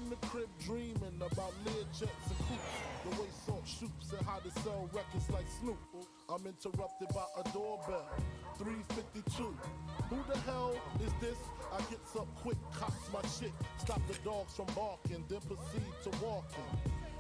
in the crib dreaming about Learjets and coops, the way Salt shoots and how they sell records like Snoop. I'm interrupted by a doorbell, 3:52. Who the hell is this? I gets up quick, cocks my shit, stop the dogs from barking, then proceed to walking.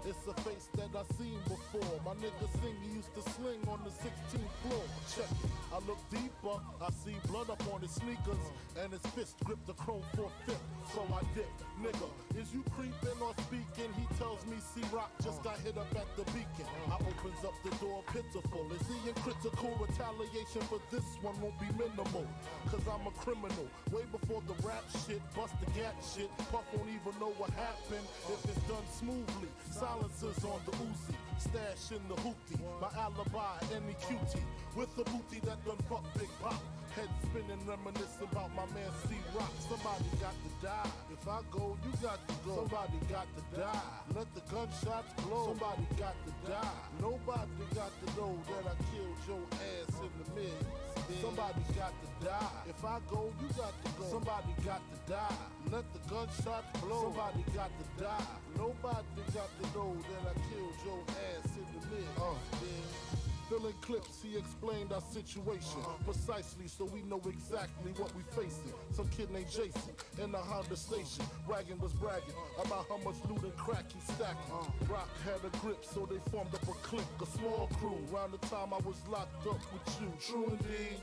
It's a face that I seen before. My nigga sing, he used to sling on the 16th floor. Check it. I look deeper, I see blood up on his sneakers, and his fist gripped the chrome 4/5. So I dip, nigga, is you creeping or speaking? He tells me C-Rock just got hit up at the beacon. I opens up the door pitiful. Is he in critical retaliation for this one won't be minimal? Cause I'm a criminal. Way before the rap shit, bust the gat shit. Puff won't even know what happened if it's done smoothly. Silencers on the Uzi, stash in the hoopty. My alibi, any cutie. With a booty that done fuck Big Pop. Head spinning, reminiscing about my man C-Rock. Somebody got to die. If I go, you got to go. Somebody got to die. Let the gunshots blow. Somebody got to die. Nobody got to know that I killed your ass in the mid. Somebody got to die. If I go, you got to go. Somebody got to die. Let the gunshots blow. Somebody got to die. Nobody got to know that I killed your ass in the mid. Filling clips, he explained our situation precisely so we know exactly what we facing. Some kid named Jason in the Honda station. Bragging was bragging about how much loot and crack he stacking. Rock had a grip, so they formed up a clique, a small crew. Around the time I was locked up with you. True indeed.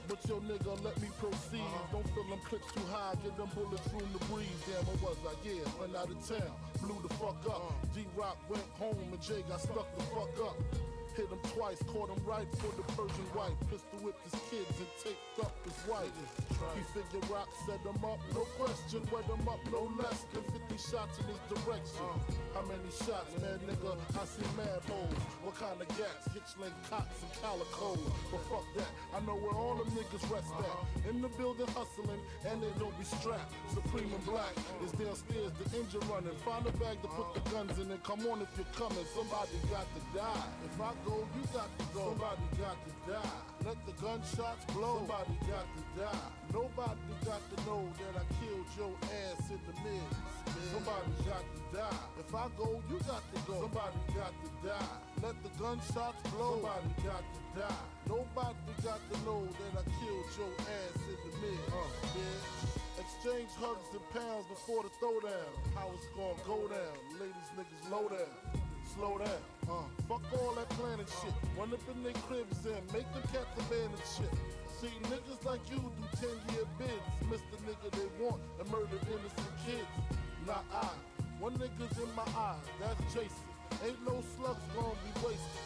But yo nigga, let me proceed. Don't fill them clips too high, get them bullets room to breathe. Damn, what was I? Yeah, went out of town, blew the fuck up. D-Rock went home and Jay got stuck the fuck up. Hit him twice, caught him right for the Persian wife. Pistol whipped his kids and taped up his wife. He figured Rock set him up, no question. Wet him up, no less than 50 shots in his direction. How many shots, man, nigga? I see mad holes. What kind of gas? Hitchling cots and calico. But fuck that, I know where all them niggas rest at. In the building hustling, and they don't be strapped. Supreme and Black is downstairs, the engine running. Find a bag to put the guns in and come on if you're coming. Somebody got to die. If I go, you got to go. Somebody got to die. Let the gunshots blow. Somebody got to die. Nobody got to know that I killed your ass in the mid. Somebody got to die. If I go, you got to go. Somebody got to die. Let the gunshots blow. Somebody got to die. Nobody got to know that I killed your ass in the mid. Exchange hugs and pounds before the throwdown. How it's gonna go down. Ladies, niggas, low down. Slow down. Fuck all that planning shit. Run up in their cribs and make them cat the band and shit. See, niggas like you do 10-year bids. Miss the nigga they want and murder innocent kids. Not I. One nigga's in my eye, that's Jason. Ain't no slugs gonna be wasted.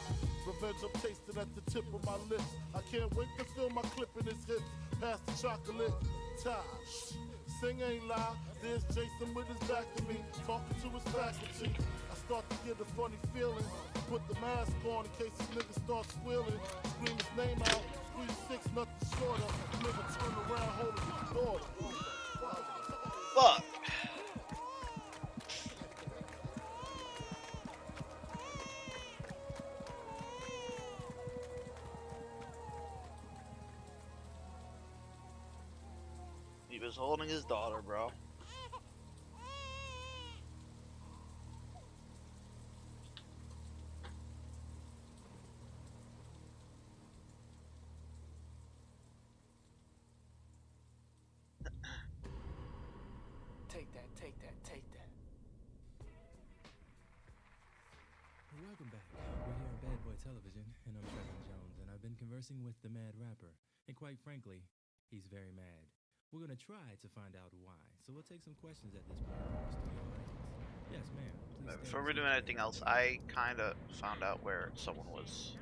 Revenge I'm tasting at the tip of my lips. I can't wait to feel my clip in his hips. Pass the chocolate. Shh. Sing ain't lie. There's Jason with his back to me, talking to his faculty. I start to get a funny feeling. Put the mask on in case this nigga starts squealing. Scream his name out. Squeeze 6, nothing shorter. Nigga turn around, holding his daughter. Fuck. He was holding his daughter, bro. Take that, take that, take that. Welcome back. We're here on Bad Boy Television, and I'm Trevor Jones, and I've been conversing with the Mad Rapper. And quite frankly, he's very mad. We're gonna try to find out why. So we'll take some questions at this point from our studio audience. Yes, ma'am. Please Before we do anything else, I kind of found out where someone was.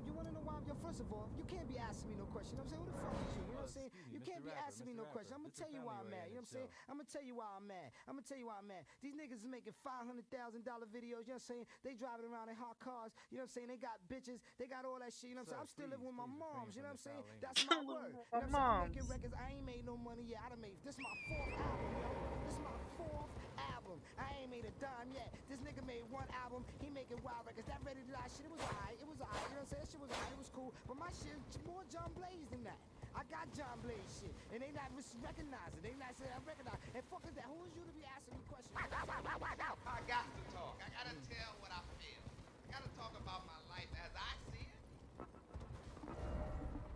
You wanna know why? Yo, first of all, you can't be asking me no question. You know what I'm saying? Who the fuck is you? You know what I'm saying? You can't be asking me no question. I'm gonna tell you why I'm mad. You know what I'm saying? I'm gonna tell you why I'm mad. I'm gonna tell you why I'm mad. These niggas is making $500,000 videos. You know what I'm saying? They driving around in hot cars. You know what I'm saying? They got bitches. They got all that shit. You know what I'm saying? I'm still living with my moms. You know what I'm saying? That's my word. You know what I'm saying? I'm making records. I ain't made no money yet. I done made. This is my 4th album, yo. This is my 4th album. I ain't made a dime yet. This nigga made 1 album. He making wild records. That Ready to Die shit, it was alright. It was alright. You know what I'm saying? That shit was alright. It was cool. But my shit is more John Blaze than that. I got John Blaze shit, and they not recognizing. They not saying I recognize. And fuck is that? Who is you to be asking me questions? I got to talk. I gotta tell what I feel. I gotta talk about my life as I see it.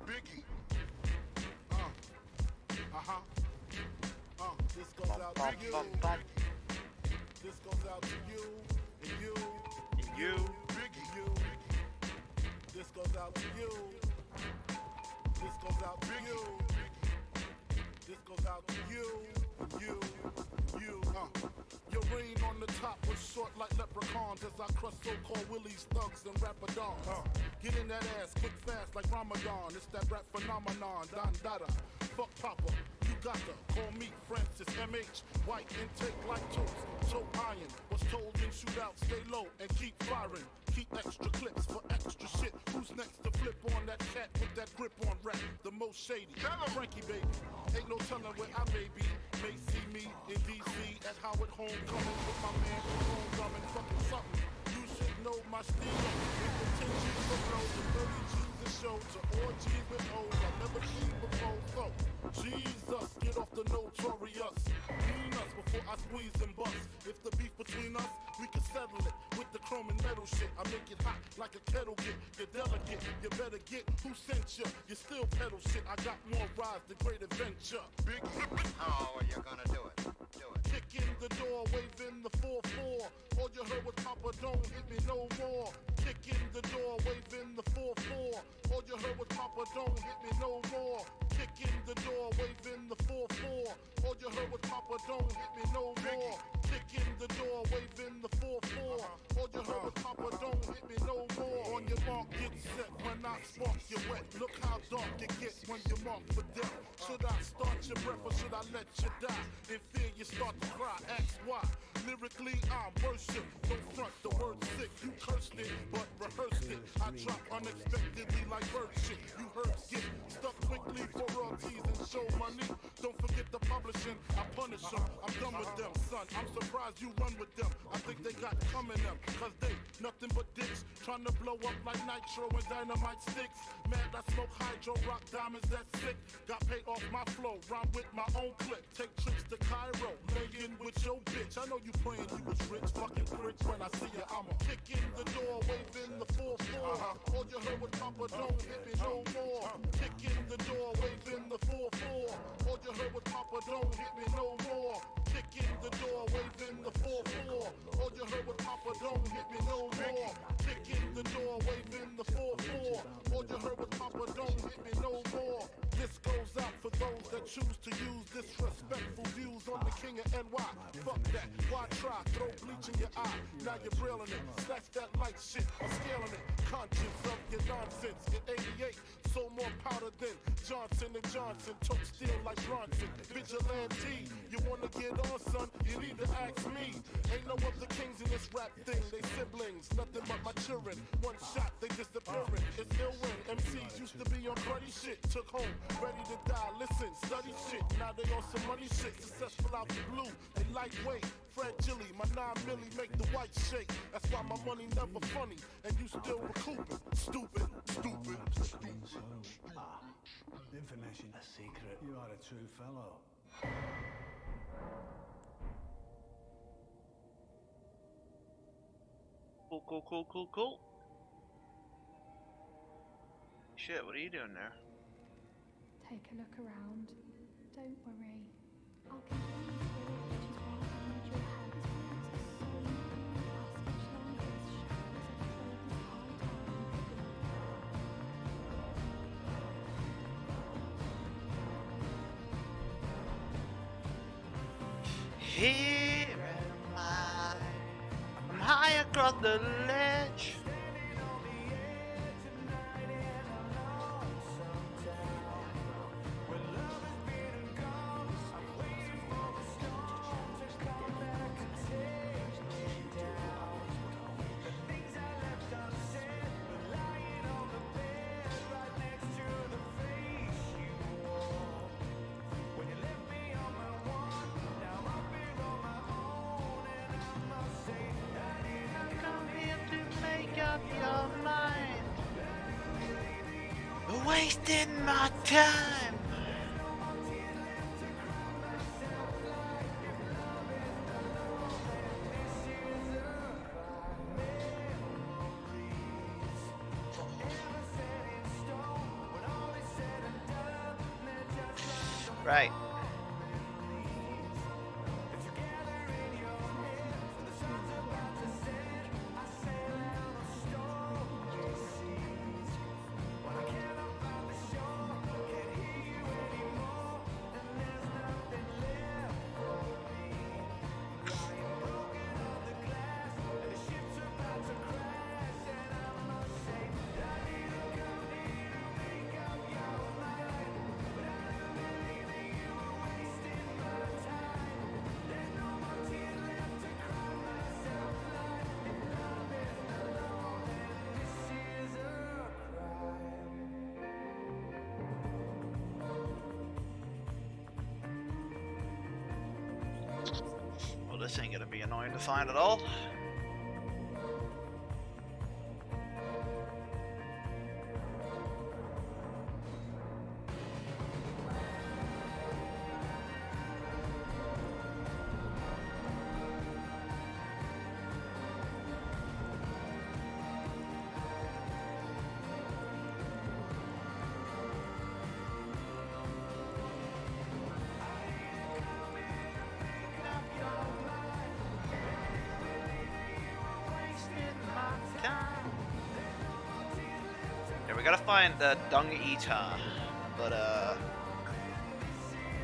Biggie. This goes out to you. This goes out to you and you And you. Biggie. You. This goes out to you. This goes out to you. This goes out to you and you. Your reign on the top was short like leprechauns as I crush so-called willies, thugs, and rapadons. Get in that ass quick fast like Ramadan. It's that rap phenomenon, Don Dada. Fuck Papa, you gotta call me Francis M.H. White intake like toast, so iron. Was told in shootouts, stay low and keep firing. Keep extra clips for extra shit. Who's next to flip on that cat with that grip on rap? The most shady, Frankie baby. Ain't no telling where I may be. May see me in D.C. at Howard Homecoming with my man Ron drumming fucking something. You should know my steel. With the 10 G's for blows and 30 G's a show to orgies with O's I never seen before. So, Jesus, get off the notorious. Clean us before I squeeze and bust. If the beef between us, we can settle it with the chrome and metal shit. I make it hot like a kettle get. You're delicate, you better get who sent you. You still pedal shit. I got more rides, the great adventure. Biggie. Oh, well, you're gonna do it. Do it. Kick in the door, waving the 4-4. All you heard was Papa, don't hit me no more. Kick in the door, waving the 4-4. All you heard was Papa, don't hit me no more. Kick in the door, waving the 4-4. All you heard was Papa, don't hit me no more. Kick in the door, waving the 4-4. All you heard was Papa, don't hit me no more. On your mark, get set. When I spark, you wet. Look how dark it gets when you mark for death. Should I start your breath or should I let you die? In fear, you start to cry. Ask why. Lyrically, I'm worship. Don't front the word sick. You cursed it, but rehearsed it. I drop unexpectedly like bird shit. You herbs get stuck quickly for royalties and show money. Don't forget the publishing. I punish them. I'm done with them, son. I'm surprised you run with them. I think they got coming them. Cause they nothing but dicks. Trying to blow up like nitro and dynamite sticks. Mad I smoke hydro, rock diamonds, that's sick. Got paid off my flow. Rhyme with my own clip. Take trips to Cairo. Lay in with your bitch. I know you praying you was rich. Fucking prick. When I see you, I'ma kick in the door, waving the 4-4. All you heard was Papa, don't hit me no more. Kick in the door, waving the 4-4. All you heard was Papa, don't hit me no more. Kick in the door, waving the 4-4. All you heard was Papa, don't hit me no more. Kick in the door, waving the 4-4. All you heard was Papa, don't hit me no more. This goes out for those that choose to use disrespectful views on the king of NY. Fuck that, why try? Throw bleach in your eye. Now you're brailing it. Snatch that light shit, I'm scaling it. Conscious of your nonsense. In 88, so more powder than Johnson and Johnson. Tote steel like Bronson. Vigilante, you wanna get on, son? You need to ask me. Ain't no other kings in this rap thing. They siblings, nothing but my children. One shot, they disappearing. It's ill when MCs used to be on cruddy shit. Took home, ready to die. Listen, study shit. Now they on some money shit. Successful out the blue. They lightweight. Fred Gilly, my 9 milli make the white shake. That's why my money never funny. And you still recouping. Stupid, stupid, stupid. Information a secret. You are a true fellow. Cool. Shit, what are you doing there? Take a look around. Don't worry. I'll continue to, which is why I need your help to slowly pass each longest Here am I. I'm high across the ledge. Wasting my time. Right. Well, this ain't gonna be annoying to find at all. Yeah, we gotta find the Dung Eater, but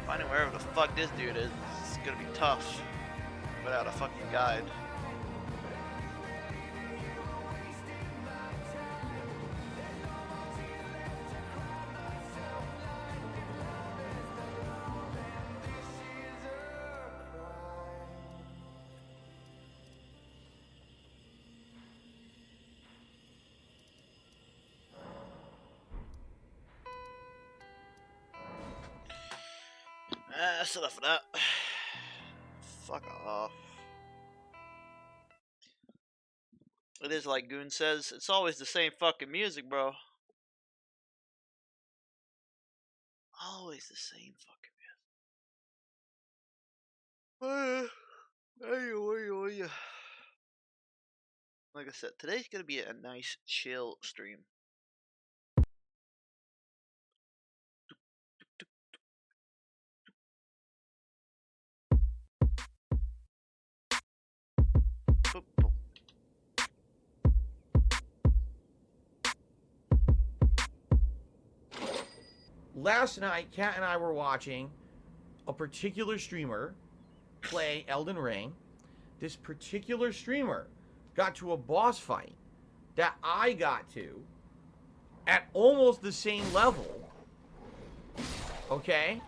finding wherever the fuck this dude is gonna be tough without a fucking guide. That's enough of that. Fuck off. It is like Goon says, it's always the same fucking music, bro. Always the same fucking music. Like I said, today's gonna be a nice chill stream. Last night, Kat and I were watching a particular streamer play Elden Ring. This particular streamer got to a boss fight that I got to at almost the same level. Okay?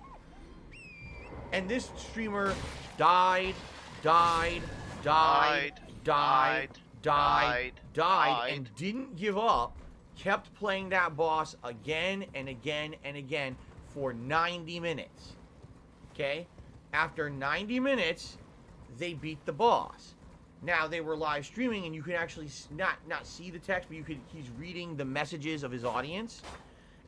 And this streamer died, and didn't give up. Kept playing that boss again and again and again for 90 minutes. Okay? After 90 minutes, they beat the boss. Now, they were live streaming, and you could actually not see the text, but he's reading the messages of his audience.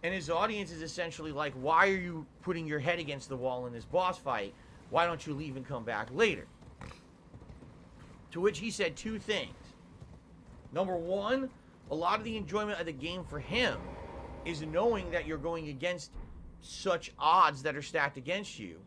And his audience is essentially like, why are you putting your head against the wall in this boss fight? Why don't you leave and come back later? To which he said two things. Number one, a lot of the enjoyment of the game for him is knowing that you're going against such odds that are stacked against you,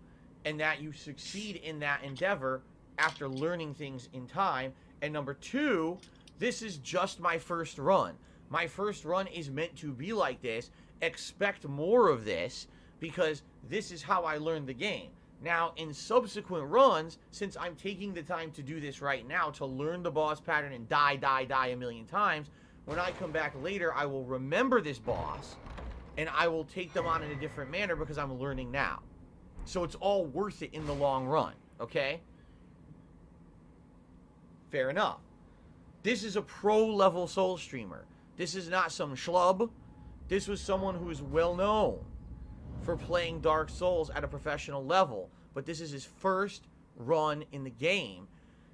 and that you succeed in that endeavor after learning things in time. And number two, this is just my first run. My first run is meant to be like this. Expect more of this, because this is how I learned the game. Now, in subsequent runs, since I'm taking the time to do this right now to learn the boss pattern and die a million times, when I come back later, I will remember this boss, and I will take them on in a different manner because I'm learning now. So it's all worth it in the long run, okay? Fair enough. This is a pro-level Soul streamer. This is not some schlub. This was someone who is well known for playing Dark Souls at a professional level, but this is his first run in the game.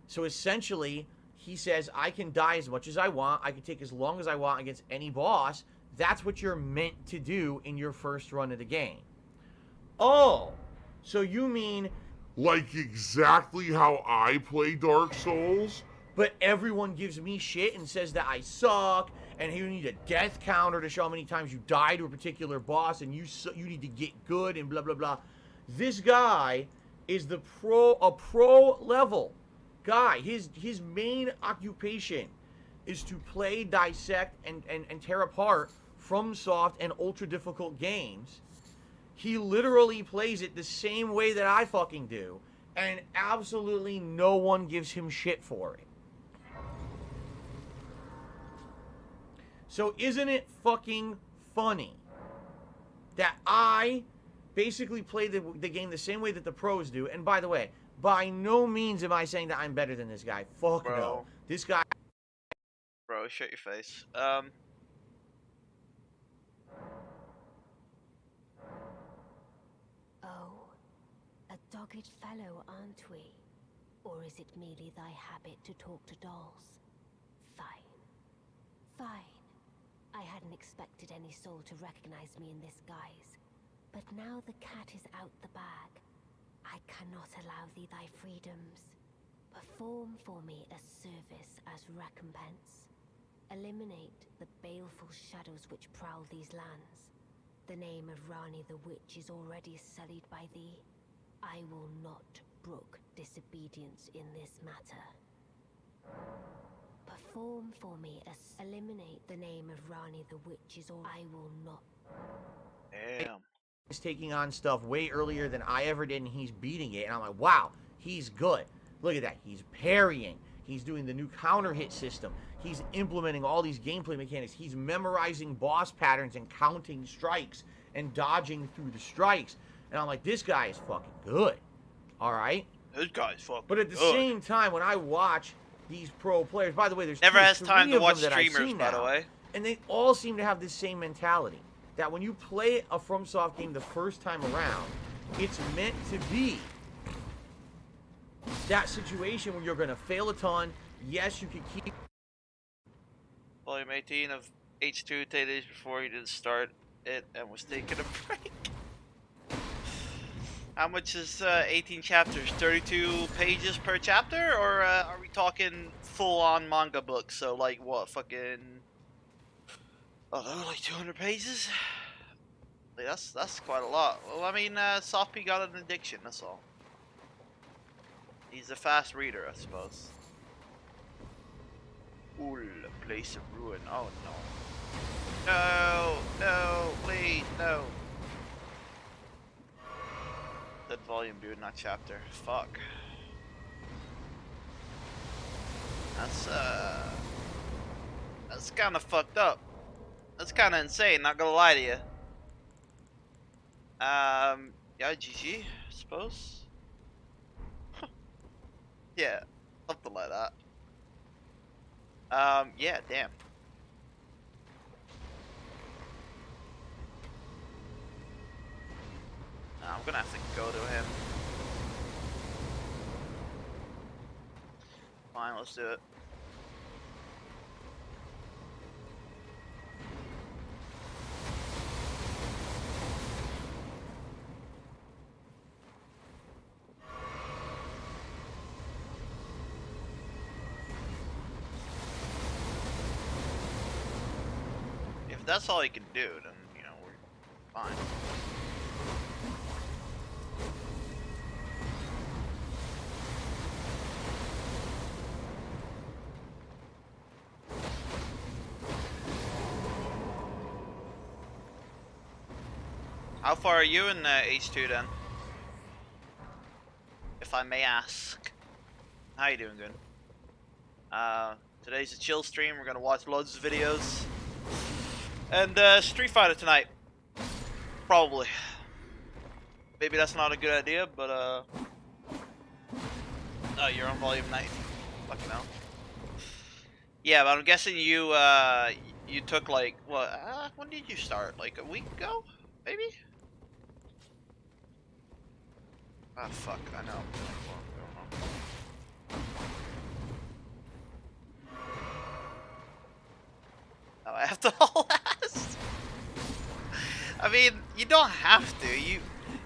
So essentially, he says, I can die as much as I want. I can take as long as I want against any boss. That's what you're meant to do in your first run of the game. Oh, so you mean... like exactly how I play Dark Souls? But everyone gives me shit and says that I suck, and you need a death counter to show how many times you die to a particular boss, and you need to get good, and blah, blah, blah. This guy is a pro level guy. His main occupation is to play, dissect, and tear apart FromSoft and ultra difficult games. He literally plays it the same way that I fucking do, and absolutely no one gives him shit for it. So isn't it fucking funny that I basically play the game the same way that the pros do? And by the way, by no means am I saying that I'm better than this guy. Fuck Bro. no. This guy... Bro, shut your face. Oh, a dogged fellow, aren't we? Or is it merely thy habit to talk to dolls? Fine. Fine. I hadn't expected any soul to recognize me in this guise. But now the cat is out the bag. I cannot allow thee thy freedoms. Perform for me a service as recompense. Eliminate the baleful shadows which prowl these lands. The name of Rani the Witch is already sullied by thee. I will not brook disobedience in this matter. Perform for me as eliminate the name of Rani the Witch is all. I will not. Damn. He's taking on stuff way earlier than I ever did, and he's beating it. And I'm like, wow, he's good. Look at that. He's parrying. He's doing the new counter hit system. He's implementing all these gameplay mechanics. He's memorizing boss patterns and counting strikes and dodging through the strikes. And I'm like, this guy is fucking good. All right? This guy's fucking But at the good. same time, when I watch these pro players, by the way, there's Never has time to watch that streamers, by the way. and they all seem to have this same mentality. That when you play a FromSoft game the first time around, it's meant to be that situation where you're going to fail a ton. Yes, you can keep... Volume 18 of H2 10 days before he didn't start it and was taking a break. How much is 18 chapters? 32 pages per chapter? Or are we talking full-on manga books? So like what, fucking... Oh, like 200 pages? Like, that's quite a lot. Well, I mean, Softp got an addiction, that's all. He's a fast reader, I suppose. Ooh, place of ruin. Oh no. No, no, please, no. That volume, dude, not chapter. Fuck. That's kind of fucked up. That's kind of insane, not gonna lie to you. Yeah, GG, I suppose. Yeah, something like that. Yeah, damn. I'm gonna have to go to him. Fine, let's do it. If that's all he can do, then, you know, we're fine. How far are you in H2 then? If I may ask. How you doing, good? Today's a chill stream. We're gonna watch loads of videos. And Street Fighter tonight. Probably. Maybe that's not a good idea, but oh, you're on volume 9. Fucking hell. Yeah, but I'm guessing you you took like what? When did you start? Like a week ago, maybe? Ah, fuck, I know. Oh, I have to haul ass? I mean, you don't have to.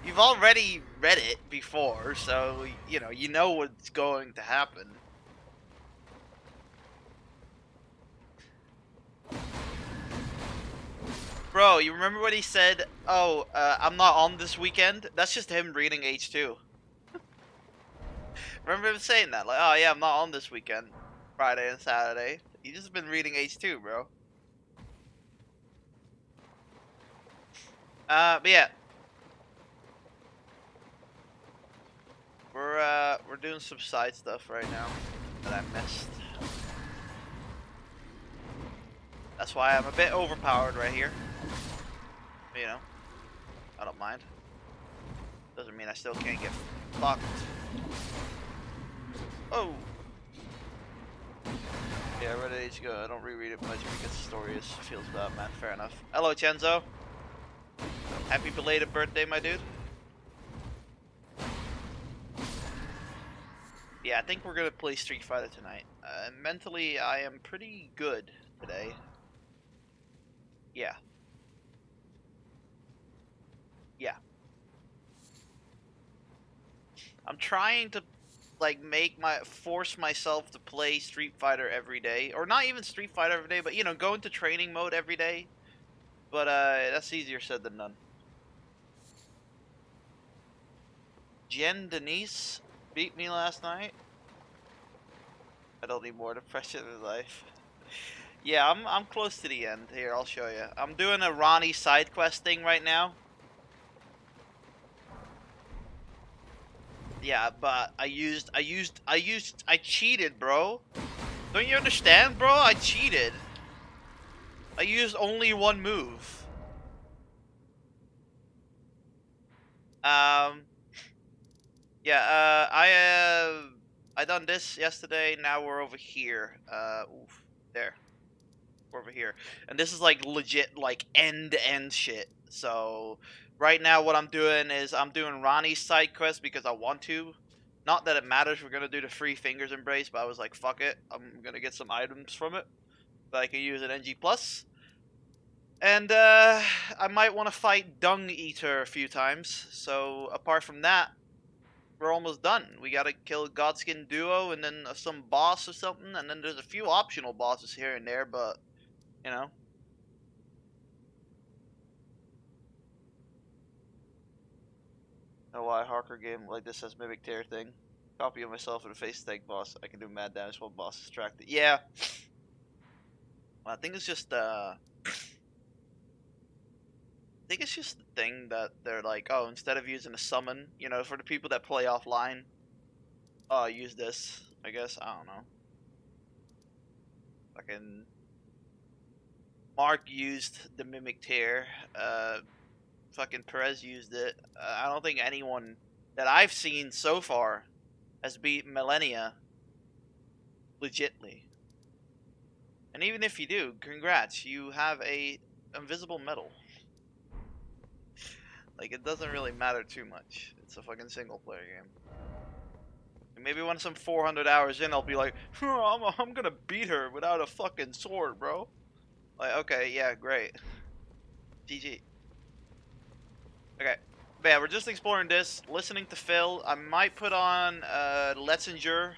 You've already read it before, so you know what's going to happen. Bro, Bro, you remember what he said? Oh, I'm not on this weekend? That's just him reading H2. Remember him saying that? Like, oh yeah, I'm not on this weekend. Friday and Saturday. He just been reading H2, bro. But yeah. We're doing some side stuff right now that I missed. That's why I'm a bit overpowered right here. You know, I don't mind. Doesn't mean I still can't get fucked. Oh! Yeah, I read it ages ago. I don't reread it much because the story feels bad, man. Fair enough. Hello, Chenzo. Happy belated birthday, my dude. Yeah, I think we're gonna play Street Fighter tonight. Mentally, I am pretty good today. Yeah. Yeah. I'm trying to like force myself to play Street Fighter every day, or not even Street Fighter every day, but you know, go into training mode every day. But that's easier said than done. Jen Denise beat me last night. I don't need more depression in life. Yeah, I'm close to the end. Here, I'll show you. I'm doing a Ronnie side quest thing right now. Yeah, but I cheated, bro. Don't you understand, bro? I cheated. I used only one move. Yeah, I done this yesterday. Now we're over here. Oof, there. We're over here, and this is like legit, like end-to-end shit. So right now, what I'm doing is I'm doing Ronnie's side quest because I want to. Not that it matters. We're gonna do the free fingers embrace, but I was like, fuck it. I'm gonna get some items from it that I can use at NG Plus. And I might want to fight Dung Eater a few times. So apart from that, we're almost done. We gotta kill Godskin Duo and then some boss or something, and then there's a few optional bosses here and there, but you know. No why Harker game like this has mimic tear thing. Copy of myself with a face tank boss. I can do mad damage while boss is distracted. Yeah. I think it's just I think it's just the thing that they're like, oh, instead of using a summon, you know, for the people that play offline, use this, I guess. I don't know. Fucking Mark used the Mimic Tear. Fucking Perez used it. I don't think anyone that I've seen so far has beat Millennia legitly. And even if you do, congrats, you have a invisible medal. Like, it doesn't really matter too much. It's a fucking single player game. And maybe when some 400 hours in, I'll be like, I'm gonna beat her without a fucking sword, bro. Like, okay, yeah, great. GG. Okay. But yeah, we're just exploring this, listening to Phil. I might put on Let's Endure.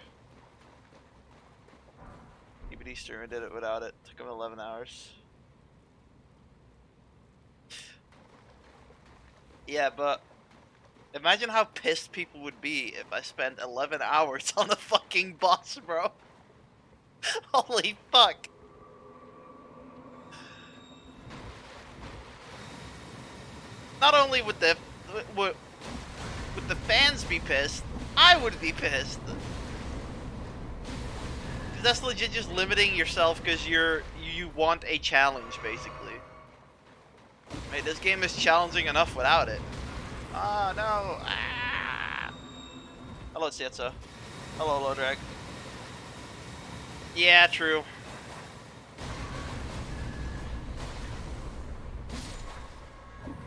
Keep it Easter, I did it without it. Took him 11 hours. Yeah, but imagine how pissed people would be if I spent 11 hours on the fucking boss, bro. Holy fuck. Not only would the fans be pissed, I would be pissed. That's legit just limiting yourself because you want a challenge, basically. Hey, this game is challenging enough without it. Oh no! Ah. Hello, Sietsa. Hello, Lodrag. Yeah, true.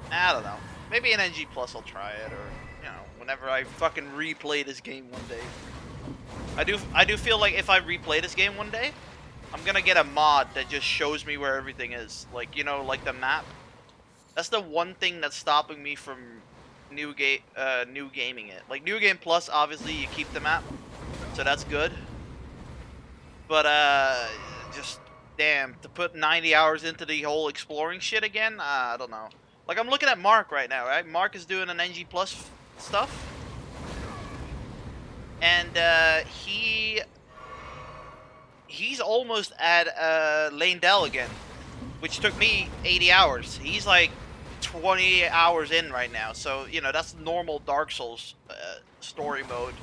I don't know. Maybe in NG Plus I'll try it, or you know, whenever I fucking replay this game one day. I do feel like if I replay this game one day, I'm gonna get a mod that just shows me where everything is. Like, you know, like the map. That's the one thing that's stopping me from new gaming it. Like New Game Plus, obviously you keep the map, so that's good. But just damn, to put 90 hours into the whole exploring shit again, I don't know. Like, I'm looking at Mark right now, right? Mark is doing an NG Plus stuff. And, he's almost at, Lane-Dell again, which took me 80 hours. He's like 20 hours in right now, so, you know, that's normal Dark Souls, story mode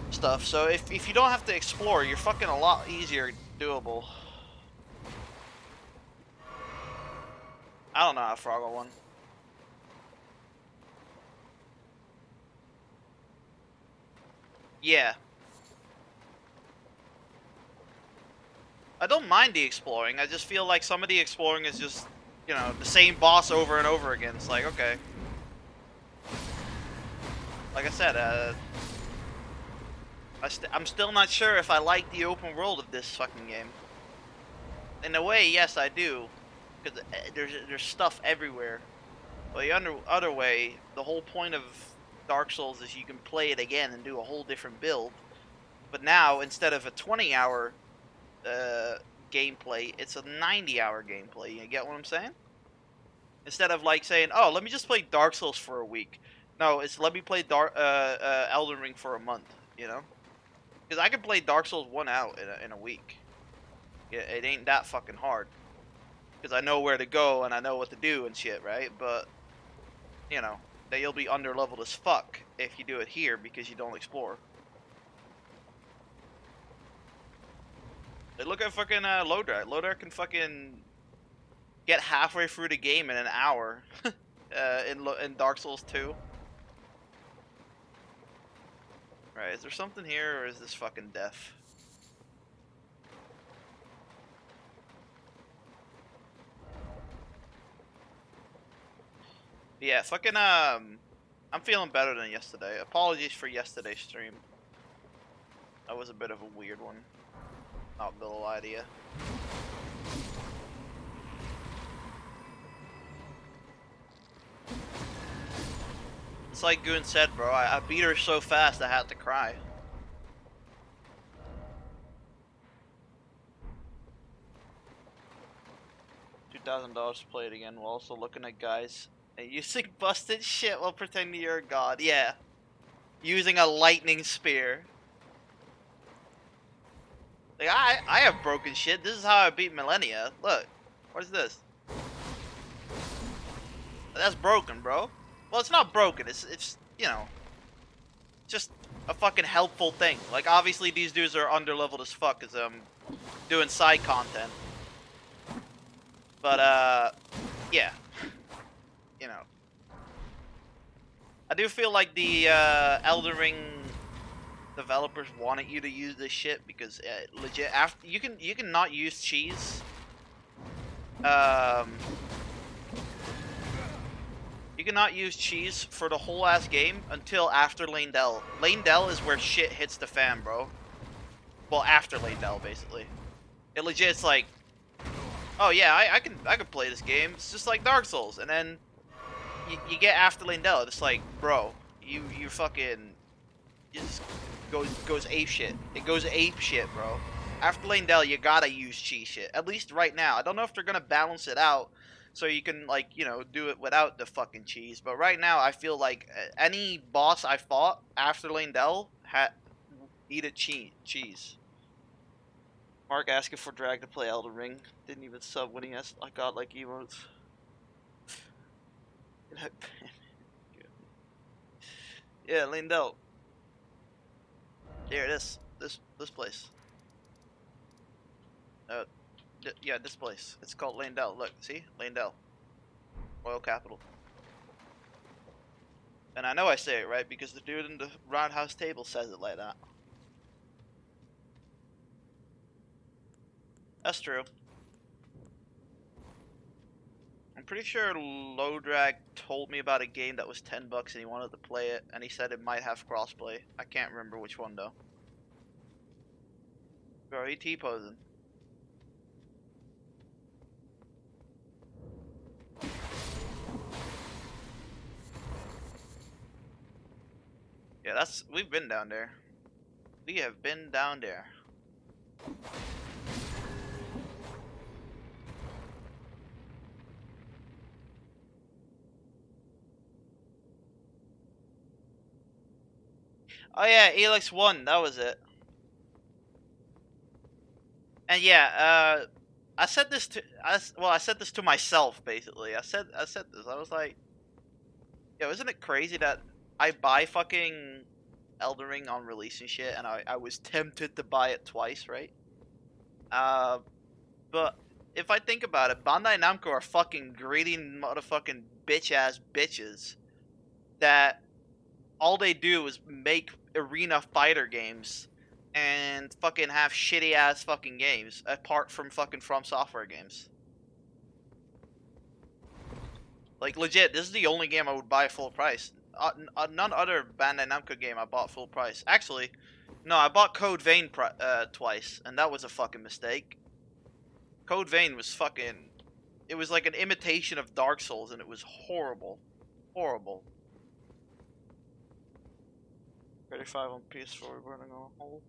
stuff. So if you don't have to explore, you're fucking a lot easier doable. I don't know how Froggle won. Yeah. I don't mind the exploring. I just feel like some of the exploring is just, you know, the same boss over and over again. It's like, okay. Like I said, I'm still not sure if I like the open world of this fucking game. In a way, yes, I do. Because there's stuff everywhere. But the other way, the whole point of Dark Souls is you can play it again and do a whole different build. But now, instead of a 20-hour gameplay, it's a 90-hour gameplay. You get what I'm saying? Instead of like saying, oh, let me just play Dark Souls for a week. No, it's let me play Elden Ring for a month, you know? Because I can play Dark Souls 1 out in a week. It ain't that fucking hard. Because I know where to go and I know what to do and shit, right? But, you know, that you'll be under-leveled as fuck if you do it here because you don't explore. Look at fucking Lodrak. Lodrak can fucking get halfway through the game in an hour in Dark Souls 2. Right, is there something here or is this fucking death? Yeah, fucking I'm feeling better than yesterday. Apologies for yesterday's stream. That was a bit of a weird one. Not gonna lie to you. It's like Goon said, bro. I beat her so fast I had to cry. $2,000 to play it again while also looking at guys and using busted shit while pretending you're a god. Yeah. Using a lightning spear. Like, I have broken shit. This is how I beat Millennia. Look. What is this? That's broken, bro. Well, it's not broken. It's you know, just a fucking helpful thing. Like, obviously these dudes are underleveled as fuck because I'm doing side content. But, yeah. You know. I do feel like the Elden Ring developers wanted you to use this shit because legit after you can not use cheese. You cannot use cheese for the whole ass game until after Lane-Dell. Lane-Dell is where shit hits the fan, bro. Well, after Lane-Dell, basically. It legit, it's like, oh yeah, I can play this game. It's just like Dark Souls, and then you get after Lane-Dell. It's like, bro, you fucking it just goes ape shit. It goes ape shit, bro. After Lane-Dell, you gotta use cheese shit. At least right now. I don't know if they're gonna balance it out so you can, like, you know, do it without the fucking cheese. But right now, I feel like any boss I fought after Lane-Dell needed cheese. Mark asking for Drag to play Elden Ring. Didn't even sub when he has godlike emotes. Yeah, Lane-Dell. Here, this place. Yeah, this place. It's called Lane-Dell. Look, see? Lane-Dell. Royal Capital. And I know I say it right because the dude in the roundhouse table says it like that. That's true. I'm pretty sure Lodrak told me about a game that was $10 and he wanted to play it, and he said it might have crossplay. I can't remember which one though. Bro, he T-posing. Yeah, we've been down there. We have been down there. Oh yeah, Elix 1, that was it. And yeah, I said this to I said this to myself basically. I said this. I was like, yo, isn't it crazy that I buy fucking Elden Ring on release and shit, and I was tempted to buy it twice, right? But if I think about it, Bandai Namco are fucking greedy motherfucking bitch ass bitches that all they do is make arena fighter games and fucking have shitty ass fucking games apart from fucking From Software games. Like legit, this is the only game I would buy full price. None other Bandai Namco game I bought full price. Actually, no, I bought Code Vein twice, and that was a fucking mistake. Code Vein was fucking... It was like an imitation of Dark Souls, and it was horrible. Horrible. 35 on PS4 running on hold.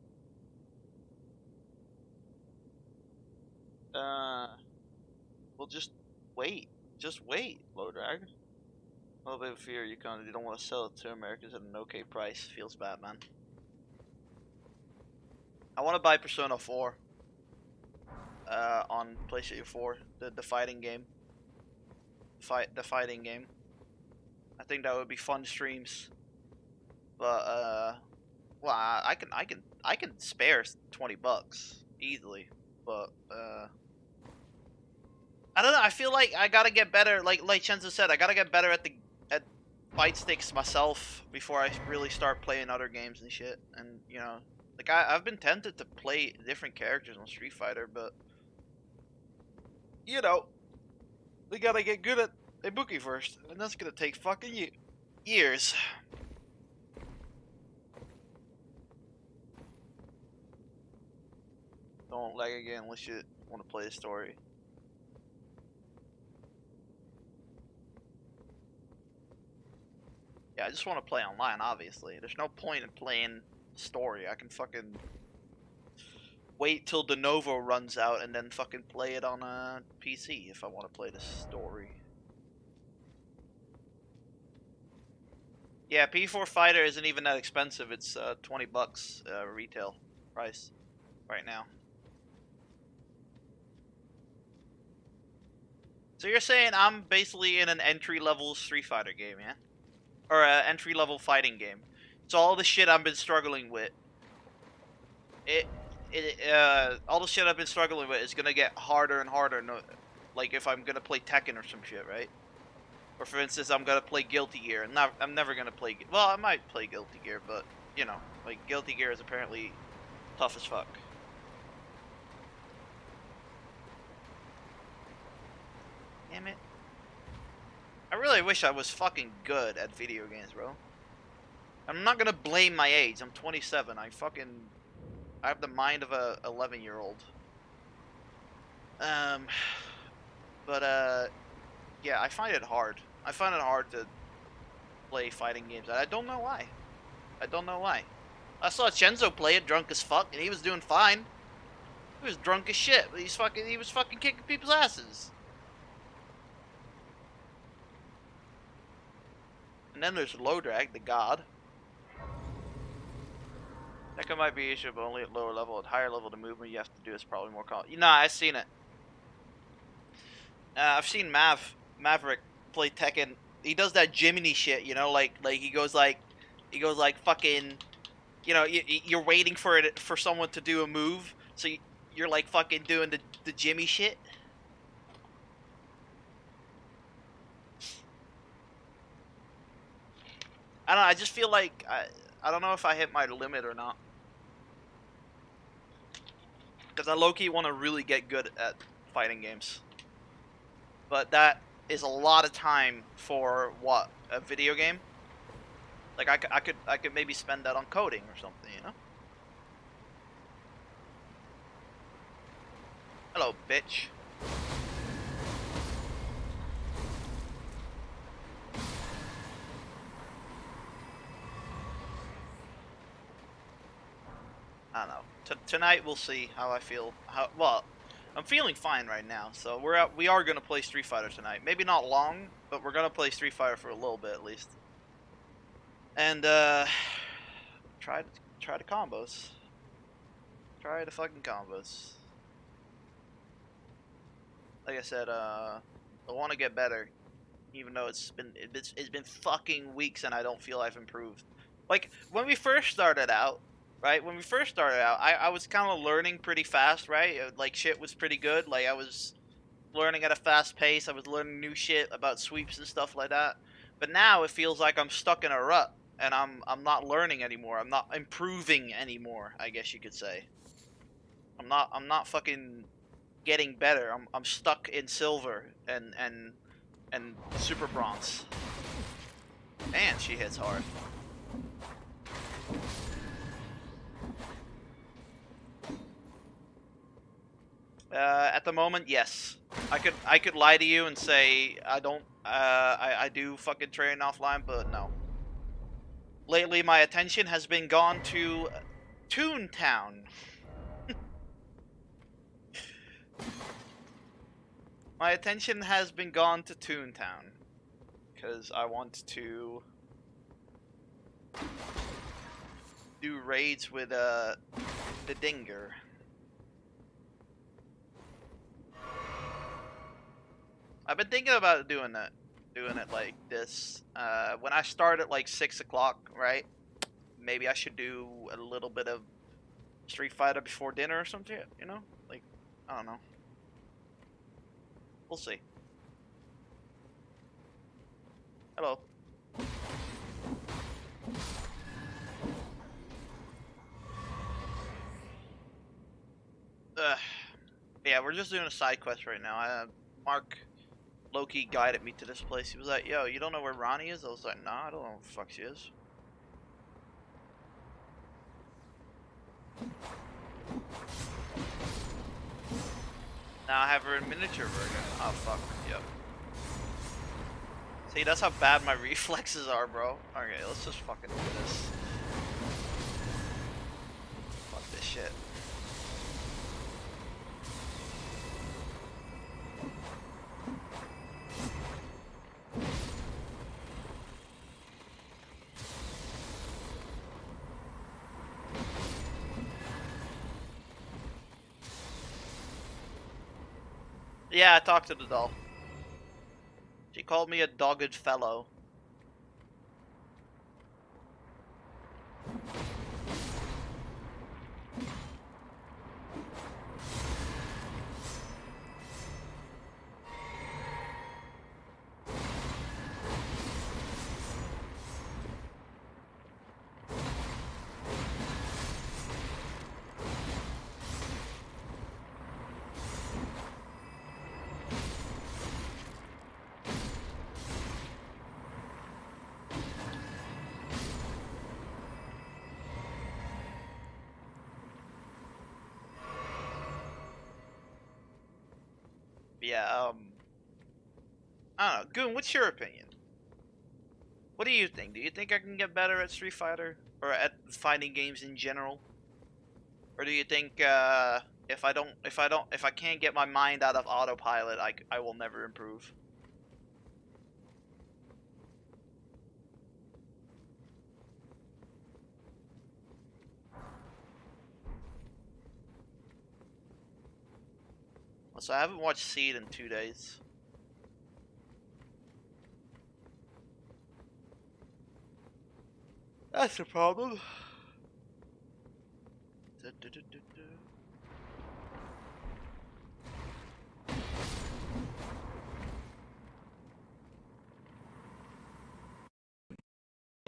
Well, just wait. Just wait, low drag. A little bit of fear you don't want to sell it to Americans at an okay price. Feels bad, man. I want to buy Persona 4. On PlayStation 4, the fighting game. The fighting game. I think that would be fun streams. But well, I can spare $20 easily. But I don't know. I feel like I gotta get better. Like Chenzo said, I gotta get better at fight sticks myself before I really start playing other games and shit. And you know, like I've been tempted to play different characters on Street Fighter, but you know, we gotta get good at Ibuki first, and that's gonna take fucking years. Don't lag again unless you want to play a story. Yeah, I just want to play online, obviously. There's no point in playing story. I can fucking wait till the Novo runs out and then fucking play it on a PC if I want to play the story. Yeah, P4 Fighter isn't even that expensive. It's $20 retail price right now. So you're saying I'm basically in an entry-level Street Fighter game, yeah? Or an entry-level fighting game. So all the shit I've been struggling with, all the shit I've been struggling with is gonna get harder and harder. No, like if I'm gonna play Tekken or some shit, right? Or for instance, I'm gonna play Guilty Gear, and I'm never gonna play. Well, I might play Guilty Gear, but you know, like Guilty Gear is apparently tough as fuck. Damn it! I really wish I was fucking good at video games, bro. I'm not gonna blame my age. I'm 27. I have the mind of a 11-year-old. But yeah, I find it hard. I find it hard to play fighting games. I don't know why. I don't know why. I saw Chenzo play it drunk as fuck, and he was doing fine. He was drunk as shit, but he was fucking kicking people's asses. And then there's Lodrag, the god. That might be issue, but only at lower level. At higher level, the movement you have to do is probably more common. Nah, I've seen it. I've seen Maverick play Tekken. He does that Jiminy shit, you know, like he goes like fucking, you know, you're waiting for someone to do a move, so you're like fucking doing the Jimmy shit. I don't know, I just feel like I don't know if I hit my limit or not. Because I low-key want to really get good at fighting games. But that is a lot of time for what? A video game? Like I could maybe spend that on coding or something, you know? Hello, bitch. I don't know. Tonight we'll see how I feel. Well, I'm feeling fine right now. So we are gonna play Street Fighter tonight. Maybe not long, but we're gonna play Street Fighter for a little bit at least. And try the combos. Try the fucking combos. Like I said, I want to get better, even though it's been fucking weeks and I don't feel I've improved. Like when we first started out, right? When we first started out, I was kind of learning pretty fast, right? Like shit was pretty good. Like I was learning at a fast pace. I was learning new shit about sweeps and stuff like that. But now it feels like I'm stuck in a rut and I'm not learning anymore. I'm not improving anymore, I guess you could say. I'm not fucking getting better. I'm stuck in silver and super bronze. Man, she hits hard. At the moment, yes. I could lie to you and say I don't. I do fucking train offline, but no. Lately, my attention has been gone to Toontown. My attention has been gone to Toontown because I want to do raids with the Dinger. I've been thinking about doing it like this. When I start at like 6 o'clock, right? Maybe I should do a little bit of Street Fighter before dinner or something. You know, like I don't know. We'll see. Hello. Yeah, we're just doing a side quest right now. Mark Loki guided me to this place. He was like, "Yo, you don't know where Ronnie is?" I was like, "Nah, I don't know where the fuck she is." Now I have her in miniature version. Oh fuck, yep. See, that's how bad my reflexes are, bro. Okay, let's just fucking do this. Fuck this shit. Yeah, I talked to the doll. She called me a dogged fellow. Yeah, I don't know. Goon, what's your opinion? What do you think? Do you think I can get better at Street Fighter? Or at fighting games in general? Or do you think, if I can't get my mind out of autopilot, I will never improve? So I haven't watched Seed in 2 days. That's the problem.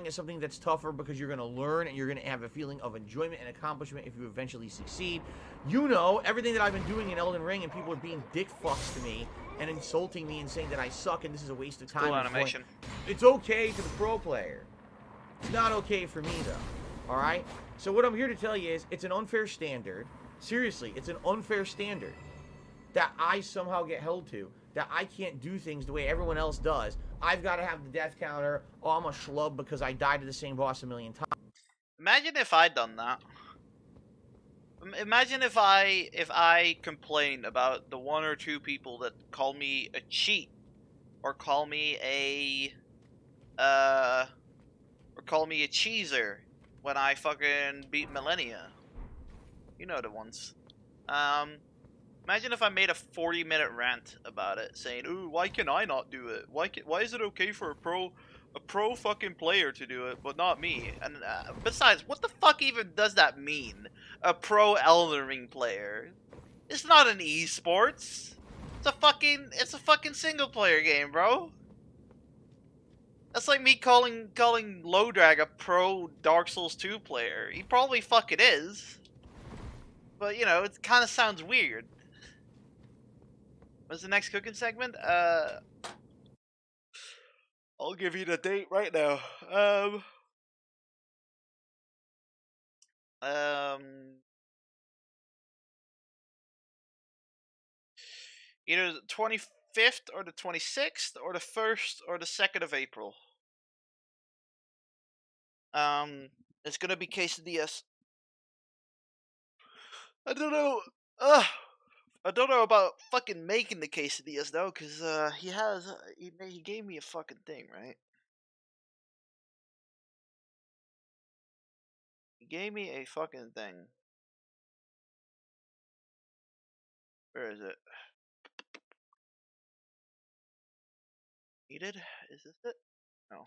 Is something that's tougher because you're going to learn and you're going to have a feeling of enjoyment and accomplishment if you eventually succeed. You know, everything that I've been doing in Elden Ring and people are being dick fucks to me and insulting me and saying that I suck and this is a waste of time. Cool animation. It's okay for the pro player. It's not okay for me though. Alright? So what I'm here to tell you is it's an unfair standard. Seriously, it's an unfair standard that I somehow get held to. That I can't do things the way everyone else does. I've got to have the death counter. Oh, I'm a schlub because I died to the same boss a million times. Imagine if I'd done that. Imagine if I complained about the 1 or 2 people that call me a cheat, or call me a cheeser when I fucking beat Millennia. You know the ones. Imagine if I made a 40-minute rant about it, saying, "Ooh, why can I not do it? Why is it okay for a pro fucking player to do it, but not me?" And besides, what the fuck even does that mean? A pro Elden Ring player? It's not an esports. It's a fucking single player game, bro. That's like me calling Lowdrag a pro Dark Souls 2 player. He probably fucking is. But you know, it kind of sounds weird. What's the next cooking segment? I'll give you the date right now. Either the 25th or the 26th or the 1st or the 2nd of April. It's gonna be quesadillas. I don't know. I don't know about fucking making the quesadillas though, cause he gave me a fucking thing, right? He gave me a fucking thing. Where is it? Needed? Is this it? No.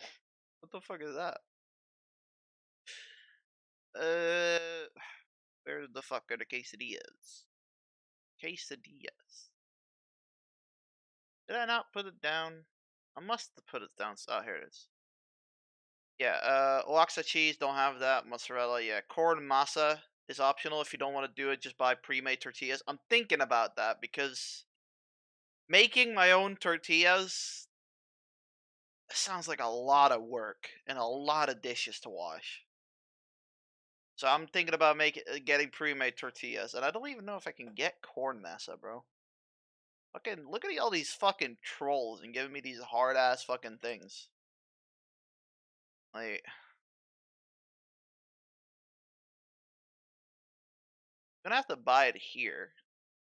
What the fuck is that? Where the fuck are the quesadillas? Quesadillas. Did I not put it down? I must have put it down. Oh, here it is. Yeah, Oaxaca cheese, don't have that. Mozzarella, yeah. Corn masa is optional. If you don't want to do it, just buy pre-made tortillas. I'm thinking about that because making my own tortillas sounds like a lot of work and a lot of dishes to wash. So I'm thinking about getting pre-made tortillas, and I don't even know if I can get corn masa, bro. Fucking look at all these fucking trolls and giving me these hard ass fucking things. Like, I'm gonna have to buy it here,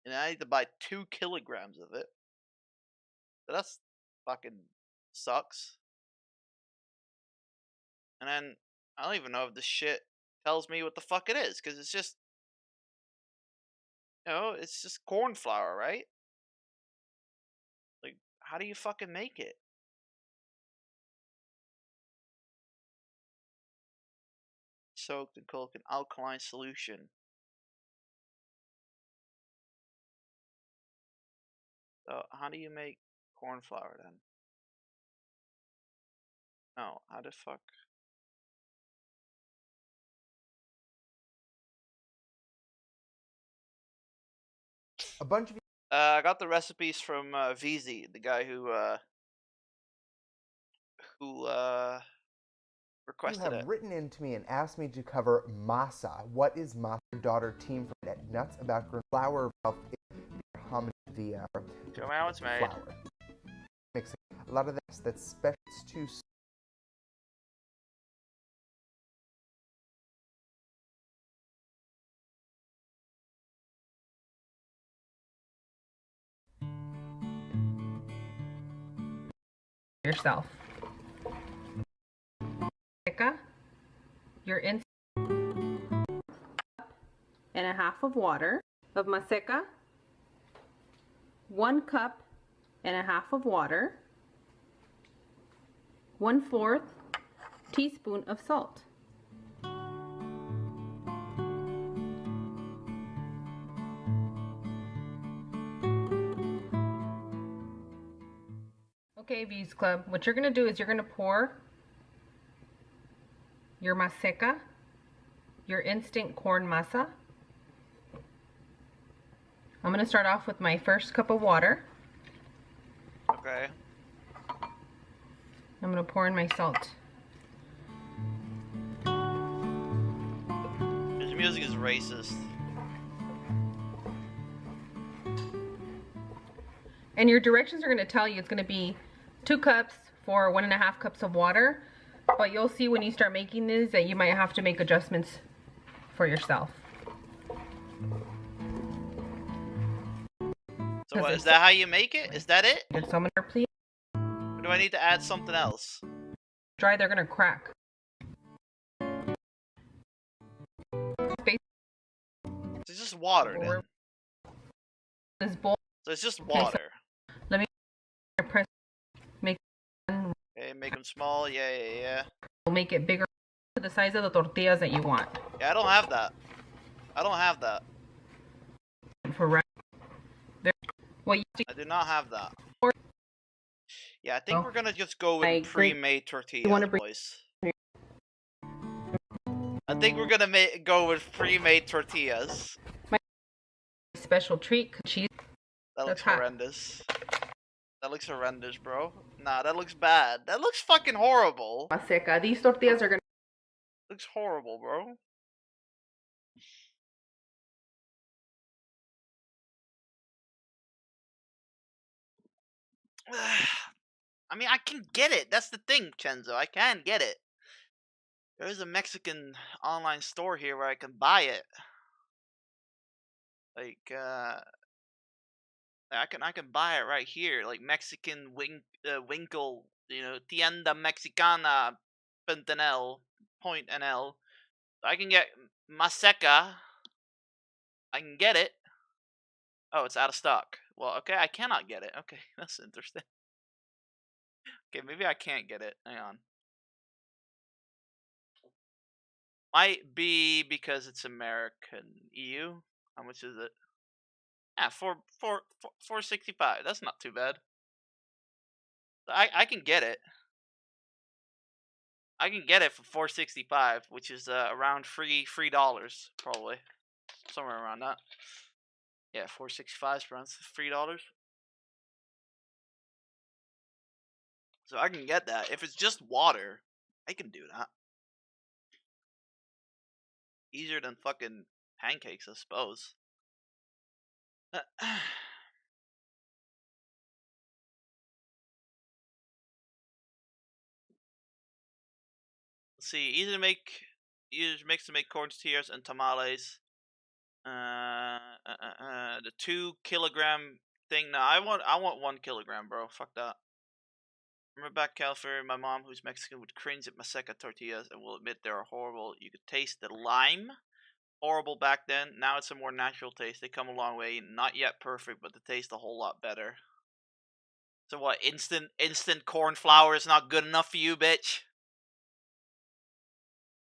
and I need to buy 2 kilograms of it. So that's fucking sucks. And then I don't even know if this shit tells me what the fuck it is, because it's just, it's just corn flour, right? Like, how do you fucking make it? Soaked in cook an alkaline solution. So how do you make corn flour then? No, how the fuck? A bunch of I got the recipes from VZ, the guy who requested you have it. written in to me and asked me to cover masa. What is masa? Your daughter team from at nuts about green flour hominy via Show me how it's made. flour. Mixing a lot of that's special to yourself. You're in and a half of water of maseca, 1 cup and a half of water, 1/4 teaspoon of salt. Okay, Views Club, what you're going to do is you're going to pour your maseca, your instant corn masa. I'm going to start off with my first cup of water. Okay. I'm going to pour in my salt. This music is racist. And your directions are going to tell you it's going to be 2 cups for 1.5 cups of water. But you'll see when you start making these that you might have to make adjustments for yourself. So what, is that how you make it? Is that it? So I'm gonna please. Or do I need to add something else? Dry, they're gonna crack. water then. This bowl. So it's just Okay, so water. let me press. Make. Okay, make them small. Yeah. We'll make it bigger to the size of the tortillas that you want. Yeah, I don't have that. I don't have that. For what I do not have that. Yeah, I think we're gonna just go with pre-made tortillas, boys. I think we're gonna go with pre-made tortillas. My special treat, cheese. That looks horrendous. That looks horrendous, bro. Nah, that looks bad. That looks fucking horrible. Maseca. These tortillas are gonna. Looks horrible, bro. I mean, I can get it. That's the thing, Chenzo. I can get it. There is a Mexican online store here where I can buy it. Like, I can buy it right here. Like Mexican Winkle, you know, Tienda Mexicana, .nl. I can get Maseca. I can get it. Oh, it's out of stock. Well, okay, I cannot get it. Okay, that's interesting. Okay, maybe I can't get it. Hang on. Might be because it's American EU. How much is it? Yeah, 465. That's not too bad. I can get it. I can get it for 465, which is around $3 probably, somewhere around that. Yeah, 465 is around $3. So I can get that. If it's just water, I can do that. Easier than fucking pancakes, I suppose. Let's see. Either mix to make corn tortillas and tamales. The 2 kilogram thing. No, I want 1 kilogram, bro. Fuck that. Remember back California, my mom, who's Mexican, would cringe at Maseca tortillas and will admit they are horrible. You could taste the lime. Horrible back then. Now it's a more natural taste. They come a long way. Not yet perfect, but the taste a whole lot better. So what? Instant corn flour is not good enough for you, bitch?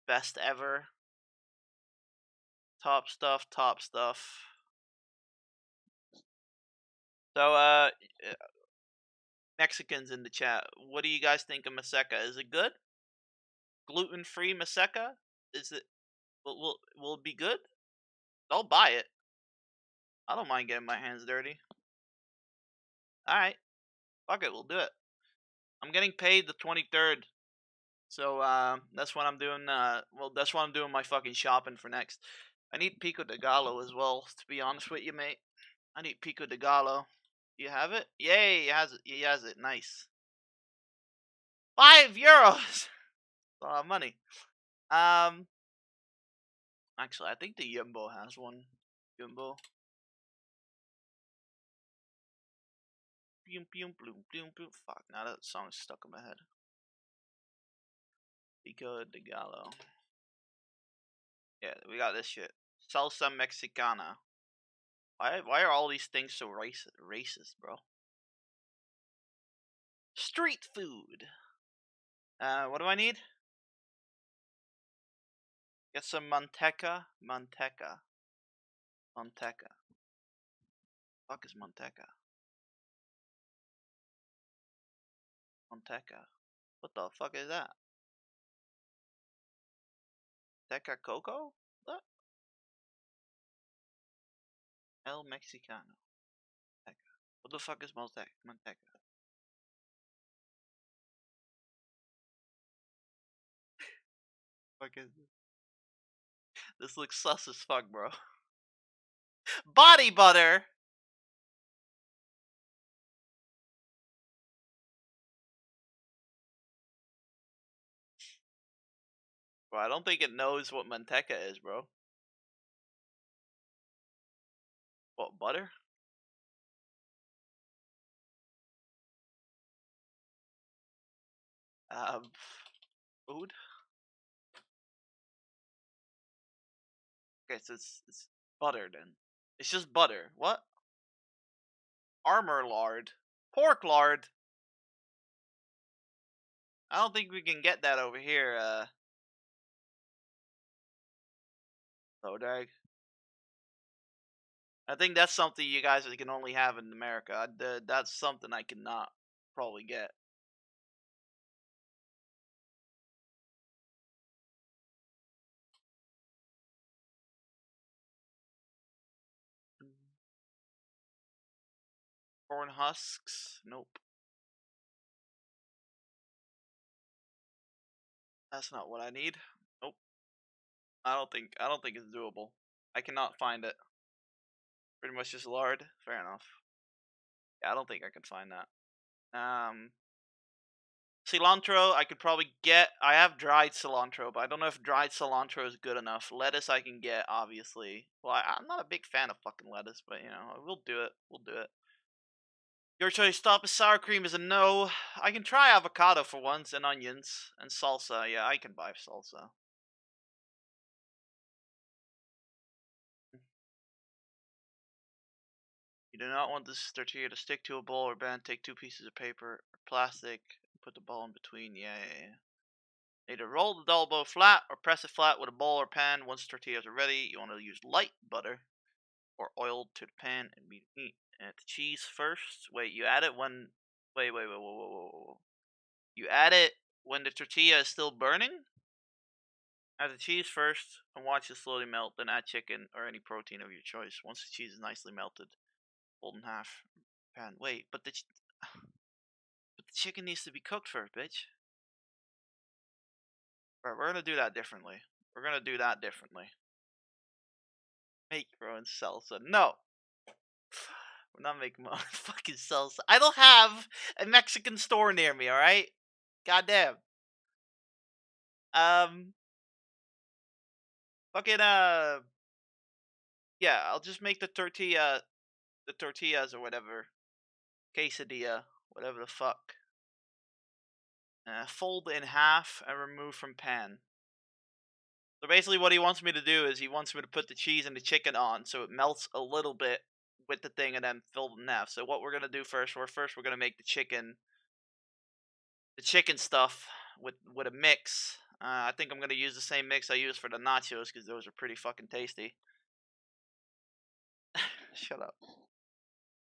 Best ever. Top stuff. So Mexicans in the chat, what do you guys think of Maseca? Is it good? Gluten-free Maseca? Is it will it be good? I'll buy it. I don't mind getting my hands dirty. Alright. Fuck it, we'll do it. I'm getting paid the 23rd. So that's when I'm doing that's when I'm doing my fucking shopping for next. I need pico de gallo as well, to be honest with you, mate. I need pico de gallo. You have it? Yay, he has it. Nice. €5! That's a lot of money. Actually, I think the Jumbo has one. Jumbo. Fuck, now that song's stuck in my head. Pico de Gallo. Yeah, we got this shit. Salsa Mexicana. Why are all these things so racist, bro? Street food. What do I need? Get some manteca. Manteca. Fuck is manteca? Manteca. What the fuck is that? Teca Coco? What? El Mexicano. Manteca. What the fuck is manteca? Fuck is this? This looks sus as fuck, bro. Body butter. Bro, I don't think it knows what manteca is, bro. What, butter? Food? Okay, so it's Butter then. It's just butter. What? Armor lard. Pork lard. I don't think we can get that over here, Lodag. I think that's something you guys can only have in America. That's something I cannot probably get. Corn husks? Nope. That's not what I need. Nope. I don't think it's doable. I cannot find it. Pretty much just lard. Fair enough. Yeah, I don't think I can find that. Cilantro, I could probably get. I have dried cilantro, but I don't know if dried cilantro is good enough. Lettuce I can get, obviously. Well, I'm not a big fan of fucking lettuce, but, you know, we'll do it. We'll do it. Your choice, stop with sour cream is a no. I can try avocado for once, and onions, and salsa. Yeah, I can buy salsa. You do not want this tortilla to stick to a bowl or pan. Take 2 pieces of paper or plastic, put the ball in between. Yeah. Either roll the dull bowl flat or press it flat with a bowl or pan. Once the tortillas are ready, you want to use light butter or oil to the pan and meat. Add the cheese first. Wait, you add it when... Wait, whoa. You add it when the tortilla is still burning? Add the cheese first and watch it slowly melt, then add chicken or any protein of your choice. Once the cheese is nicely melted, fold in half pan. Wait, but the chicken needs to be cooked first, bitch. Alright, we're gonna do that differently. Make your own salsa. No! We're not making my own fucking salsa. I don't have a Mexican store near me, alright? Goddamn. Fucking, yeah, I'll just make the tortillas or whatever. Quesadilla, whatever the fuck. Fold in half and remove from pan. So basically what he wants me to do is he wants me to put the cheese and the chicken on so it melts a little bit with the thing and then fold it in half. So what we're going to do first, we're going to make the chicken stuff with a mix. I think I'm going to use the same mix I used for the nachos because those are pretty fucking tasty. Shut up.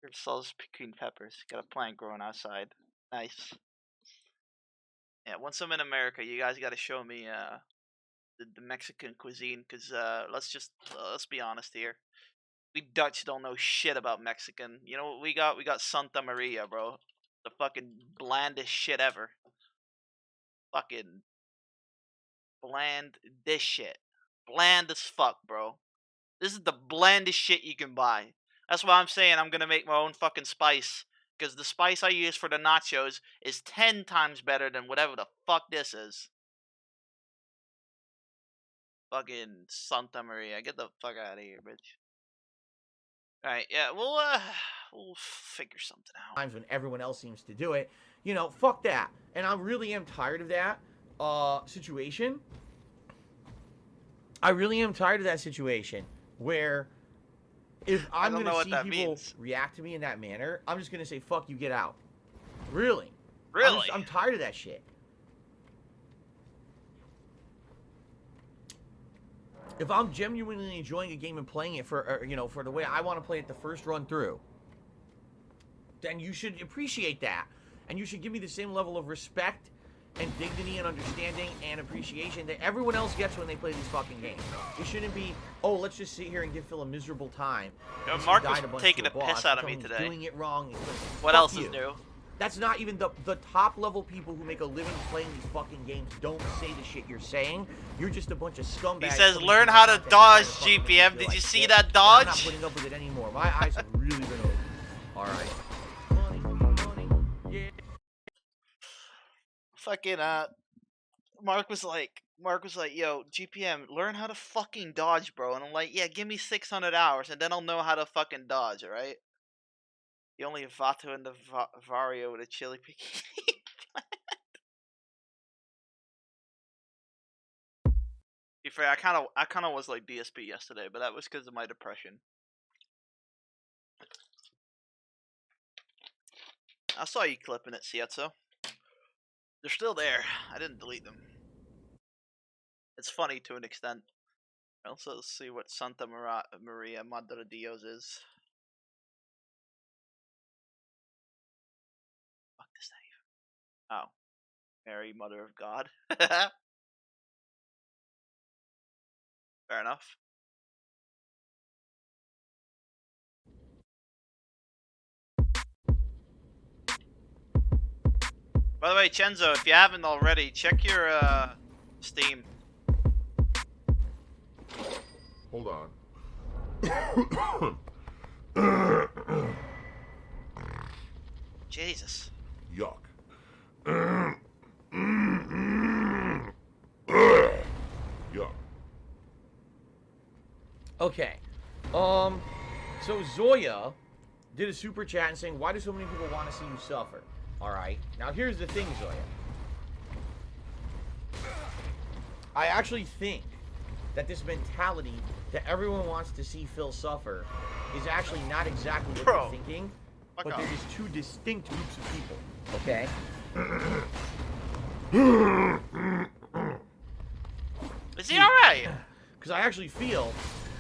Here's sauce, green peppers. Got a plant growing outside. Nice. Yeah, once I'm in America, you guys got to show me the Mexican cuisine, because let's be honest here. We Dutch don't know shit about Mexican. You know what we got? We got Santa Maria, bro. The fucking blandest shit ever. Fucking bland this shit. Bland as fuck, bro. This is the blandest shit you can buy. That's why I'm saying I'm gonna make my own fucking spice. Because the spice I use for the nachos is 10 times better than whatever the fuck this is. Fucking Santa Maria. Get the fuck out of here, bitch. Alright, yeah, we'll figure something out. Times when everyone else seems to do it. You know, fuck that. And I really am tired of that situation. I really am tired of that situation where if I'm going to see people react to me in that manner, I'm just going to say, fuck you, get out. Really? Really? I'm tired of that shit. If I'm genuinely enjoying a game and playing it for, for the way I want to play it the first run through, then you should appreciate that. And you should give me the same level of respect and dignity and understanding and appreciation that everyone else gets when they play these fucking games. It shouldn't be, oh, let's just sit here and give Phil a miserable time. Yo, Mark was taking a piss out of me today. Doing it wrong. What else is new? That's not even the top level people who make a living playing these fucking games don't say the shit you're saying. You're just a bunch of scumbags. He says, learn how to dodge, GPM. Did you see that dodge? I'm not putting up with it anymore. My eyes have really been open. Alright. Money, yeah. Fucking, Mark was like, yo, GPM, learn how to fucking dodge, bro. And I'm like, yeah, give me 600 hours, and then I'll know how to fucking dodge, alright? The only Vato in the Vario with a chili picky. be fair, I kind of was like DSP yesterday, but that was because of my depression. I saw you clipping it, Sietzo. They're still there. I didn't delete them. It's funny to an extent. Also, let's see what Santa Maria Madre Dios is. Fuck this name. Oh. Mary, Mother of God. Fair enough. By the way, Chenzo, if you haven't already, check your Steam. Hold on. Jesus. Yuck. Yuck. Okay. So Zoya did a super chat and saying, why do so many people want to see you suffer? Alright. Now here's the thing, Zoya. I actually think that this mentality that everyone wants to see Phil suffer is actually not exactly what you're thinking. But there is two distinct groups of people. Okay? Is he alright? Because I actually feel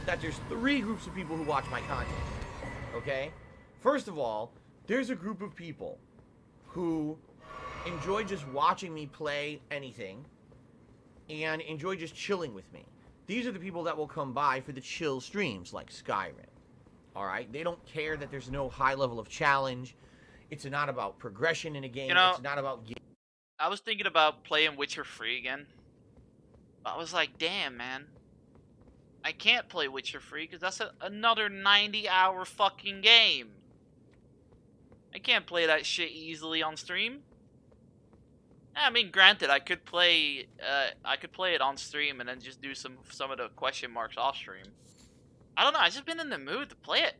that there's three groups of people who watch my content. Okay? First of all, there's a group of people who enjoy just watching me play anything and enjoy just chilling with me. These are the people that will come by for the chill streams like Skyrim. Alright? They don't care that there's no high level of challenge. It's not about progression in a game. You know, it's not about... I was thinking about playing Witcher Free again. I was like, damn, man. I can't play Witcher Free because that's another 90-hour fucking game. I can't play that shit easily on stream. I mean, granted, I could play it on stream and then just do some of the question marks off stream. I don't know. I've just been in the mood to play it.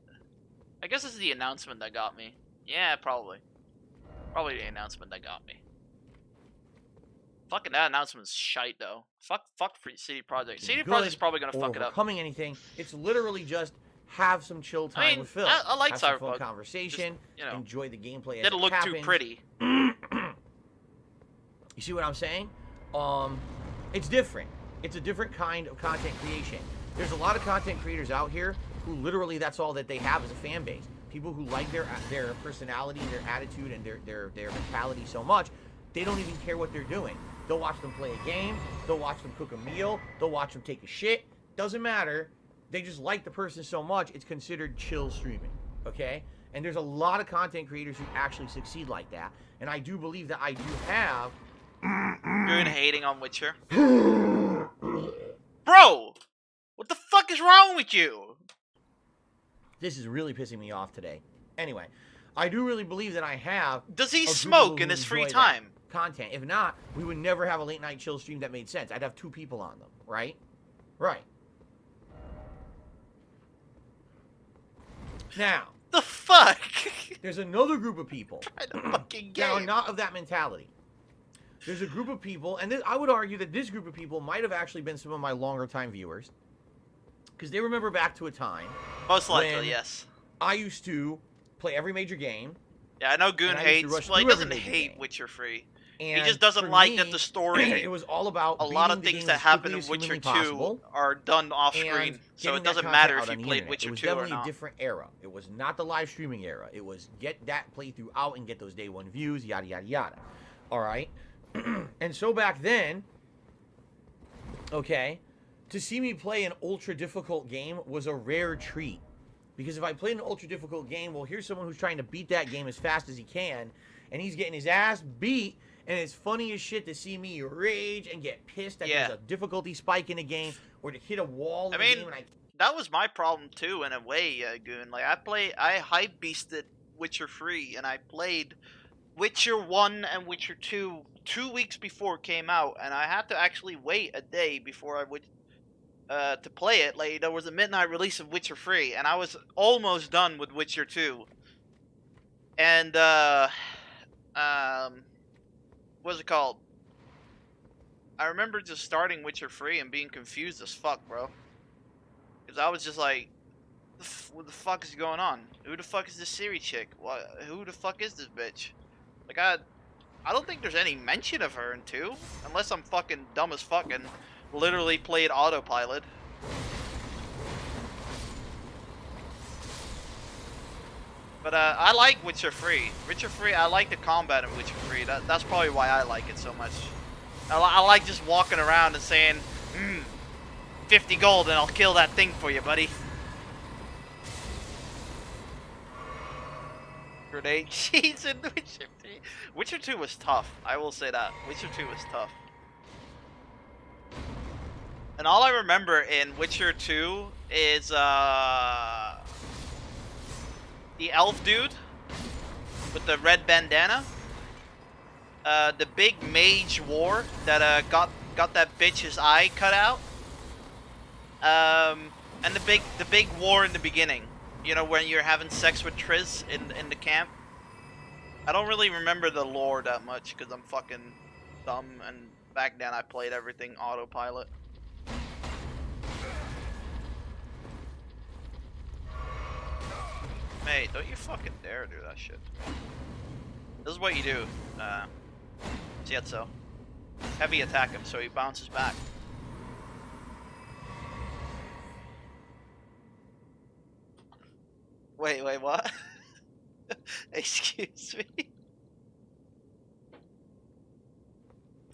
I guess this is the announcement that got me. Yeah, probably. Probably the announcement that got me. Fucking that announcement's shite though. Fuck Free CD Projekt. CD Projekt's probably gonna fuck it up. Overcoming anything. It's literally just have some chill time with Phil. I like have some Cyberpunk. fun conversation. Just, you know, enjoy the gameplay. Didn't look too pretty. You see what I'm saying? It's different. It's a different kind of content creation. There's a lot of content creators out here who literally that's all that they have as a fan base. People who like their personality, their attitude, and their mentality so much, they don't even care what they're doing. They'll watch them play a game. They'll watch them cook a meal. They'll watch them take a shit. Doesn't matter. They just like the person so much, it's considered chill streaming. Okay? And there's a lot of content creators who actually succeed like that. And I do believe that I do have... Good hating on Witcher. Bro! What the fuck is wrong with you? This is really pissing me off today. Anyway, I do really believe that I have... Does he smoke in his free time? Content. If not, we would never have a late night chill stream that made sense. I'd have two people on them, right? Right. Now. The fuck? There's another group of people fucking that are not of that mentality. There's a group of people, and I would argue that this group of people might have actually been some of my longer time viewers. Because they remember back to a time. Most likely, yes. I used to play every major game. Yeah, I know Goon hates. Well, he doesn't hate Witcher Free. And he just doesn't like that the story. It was all about a lot of things that happen in Witcher 2 are done off screen, so it doesn't matter if you played Witcher 2 or not. It was definitely a different era. It was not the live streaming era. It was get that playthrough out and get those day one views, yada yada yada. All right, and so back then, okay, to see me play an ultra difficult game was a rare treat. Because if I played an ultra difficult game, well, here's someone who's trying to beat that game as fast as he can, and he's getting his ass beat. And it's funny as shit to see me rage and get pissed that there's a difficulty spike in a game or to hit a wall in a game. And that was my problem too, in a way, Goon. Like, I hype beasted Witcher 3, and I played Witcher 1 and Witcher 2 2 weeks before it came out, and I had to actually wait a day before I would to play it. Like, there was a midnight release of Witcher 3, and I was almost done with Witcher 2. And, what's it called? I remember just starting Witcher 3 and being confused as fuck, bro. Because I was just like, what the fuck is going on? Who the fuck is this Siri chick? Who the fuck is this bitch? Like, I don't think there's any mention of her in 2. Unless I'm fucking dumb as fuck and literally played autopilot. But I like Witcher 3. Witcher 3, I like the combat in Witcher 3. That's probably why I like it so much. I like just walking around and saying, 50 gold and I'll kill that thing for you, buddy. Grenade cheese in Witcher 3. Witcher 2 was tough. I will say that. Witcher 2 was tough. And all I remember in Witcher 2 is the elf dude with the red bandana. The big mage war that got that bitch's eye cut out. And the big war in the beginning. You know, when you're having sex with Triss in the camp. I don't really remember the lore that much because I'm fucking dumb, and back then I played everything autopilot. Mate, don't you fucking dare do that shit. This is what you do. Zietzo. Heavy attack him so he bounces back. Wait, what? Excuse me?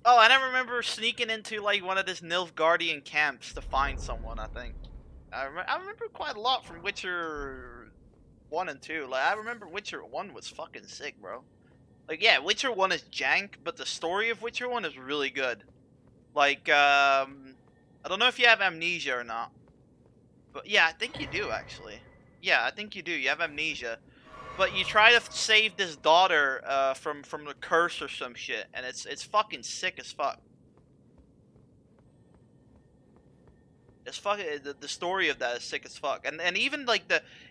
Oh, and I remember sneaking into like one of this Nilfgaardian camps to find someone, I think. I remember quite a lot from Witcher 1 and 2. Like, I remember Witcher 1 was fucking sick, bro. Like, yeah, Witcher 1 is jank, but the story of Witcher 1 is really good. Like, I don't know if you have amnesia or not. But yeah, I think you do, actually. Yeah, I think you do. You have amnesia. But you try to save this daughter from the curse or some shit, and it's fucking sick as fuck. It's fucking the story of that is sick as fuck, and even like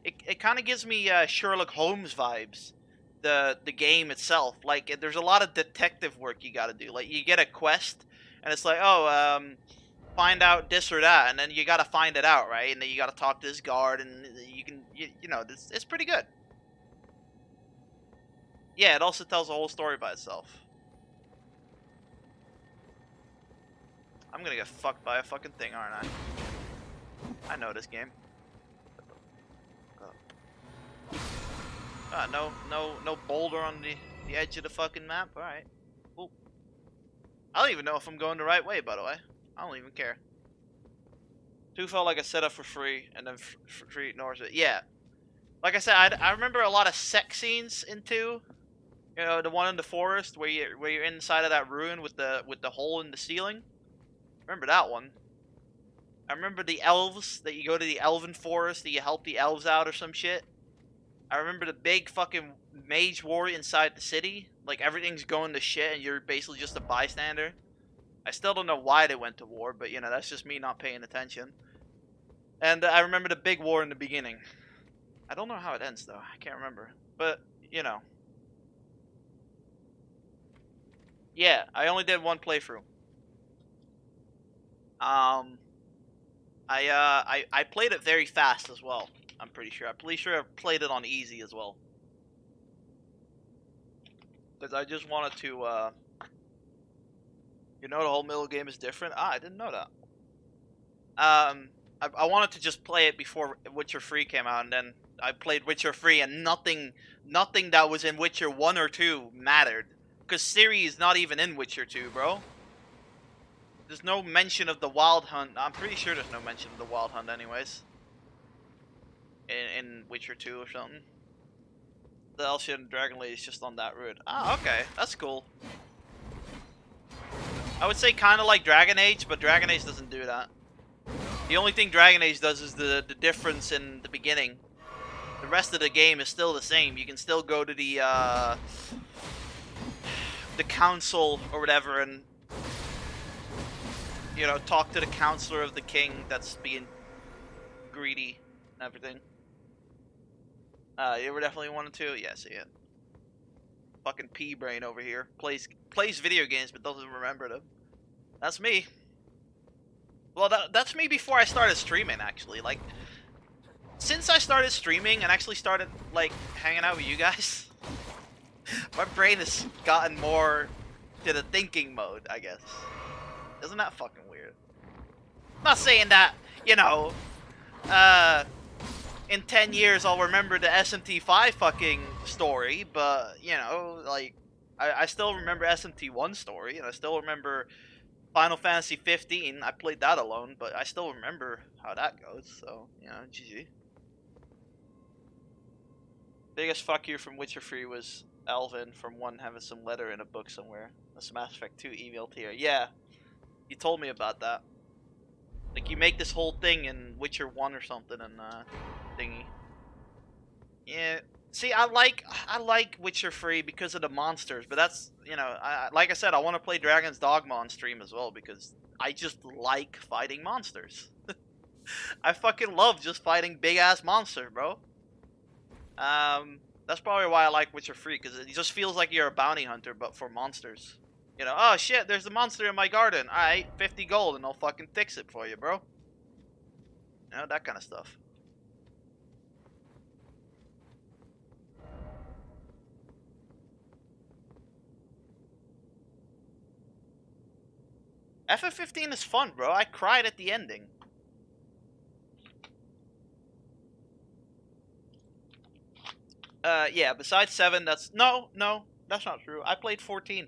it kind of gives me Sherlock Holmes vibes. The game itself, like there's a lot of detective work you got to do. Like you get a quest, and it's like, oh, find out this or that, and then you got to find it out, right? And then you got to talk to this guard, and you know, it's pretty good. Yeah, it also tells a whole story by itself. I'm gonna get fucked by a fucking thing, aren't I? I know this game. No boulder on the edge of the fucking map. All right. Cool. I don't even know if I'm going the right way, by the way. I don't even care. 2 felt like a setup for free, and then free ignores it. Yeah. Like I said, I remember a lot of sex scenes in 2. You know, the one in the forest where you're inside of that ruin with the hole in the ceiling. Remember that one? I remember the elves, that you go to the elven forest, that you help the elves out or some shit. I remember the big fucking mage war inside the city. Like, everything's going to shit and you're basically just a bystander. I still don't know why they went to war, but, you know, that's just me not paying attention. And I remember the big war in the beginning. I don't know how it ends, though. I can't remember. But, you know. Yeah, I only did 1 playthrough. I played it very fast as well. I'm pretty sure. I played it on easy as well. Because I just wanted to, you know, the whole middle game is different. Ah, I didn't know that. I wanted to just play it before Witcher 3 came out, and then I played Witcher 3, and nothing that was in Witcher 1 or 2 mattered. Because Ciri is not even in Witcher 2, bro. There's no mention of the Wild Hunt. I'm pretty sure there's no mention of the Wild Hunt anyways. In Witcher 2 or something. The Elsian Dragon Lady is just on that route. Ah, okay. That's cool. I would say kind of like Dragon Age, but Dragon Age doesn't do that. The only thing Dragon Age does is the difference in the beginning. The rest of the game is still the same. You can still go to the council or whatever and, you know, talk to the counselor of the king that's being greedy and everything. You ever definitely wanted to? Yeah, see it. Fucking pea brain over here. Plays video games but doesn't remember them. That's me. Well, that's me before I started streaming, actually. Like, since I started streaming and actually started, like, hanging out with you guys, my brain has gotten more to the thinking mode, I guess. Isn't that fucking weird? I'm not saying that, you know, in 10 years I'll remember the SMT5 fucking story, but, you know, like, I still remember SMT1 story, and I still remember Final Fantasy 15. I played that alone, but I still remember how that goes, so, you know, GG. Biggest fuck you from Witcher 3 was Alvin from 1 having some letter in a book somewhere. That's Mass Effect 2 email tier. Yeah, you told me about that. Like, you make this whole thing in Witcher 1 or something, and, thingy. Yeah, see, I like Witcher 3 because of the monsters, but that's, you know, like I said, I want to play Dragon's Dogma on stream as well, because I just like fighting monsters. I fucking love just fighting big-ass monsters, bro. That's probably why I like Witcher 3, because it just feels like you're a bounty hunter, but for monsters. You know, oh shit, there's a monster in my garden. Alright, 50 gold and I'll fucking fix it for you, bro. You know, that kind of stuff. FF15 is fun, bro. I cried at the ending. Yeah, besides 7, that's... No, that's not true. I played 14.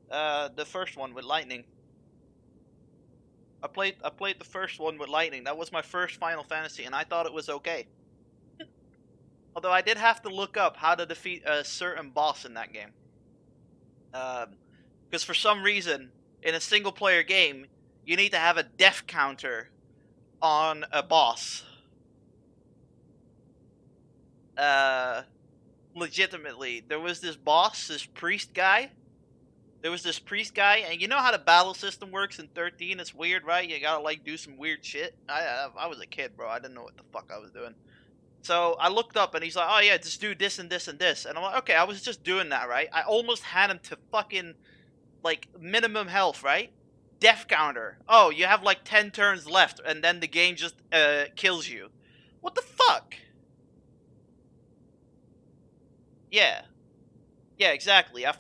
The first one with Lightning. I played the first one with Lightning. That was my first Final Fantasy, and I thought it was okay. Although I did have to look up how to defeat a certain boss in that game. Because for some reason, in a single-player game, you need to have a death counter on a boss. Legitimately, there was this boss, this priest guy. And you know how the battle system works in 13? It's weird, right? You gotta, like, do some weird shit. I was a kid, bro. I didn't know what the fuck I was doing. So I looked up, and he's like, oh yeah, just do this and this and this. And I'm like, okay, I was just doing that, right? I almost had him to fucking, like, minimum health, right? Death counter. Oh, you have, like, 10 turns left, and then the game just, kills you. What the fuck? Yeah. Yeah, exactly. I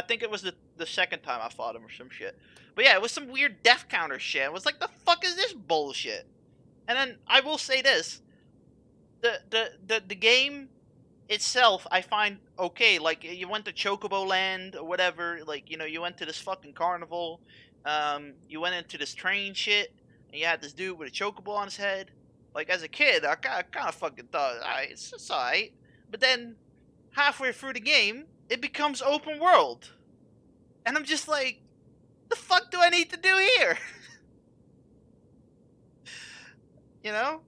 think it was the second time I fought him or some shit. But yeah, it was some weird death counter shit. It was like, the fuck is this bullshit? And then, I will say this. The game itself, I find okay. Like, you went to Chocobo Land or whatever. Like, you know, you went to this fucking carnival. You went into this train shit. And you had this dude with a Chocobo on his head. Like, as a kid, I kind of fucking thought, alright, it's alright. But then, halfway through the game, it becomes open world. And I'm just like, the fuck do I need to do here? You know?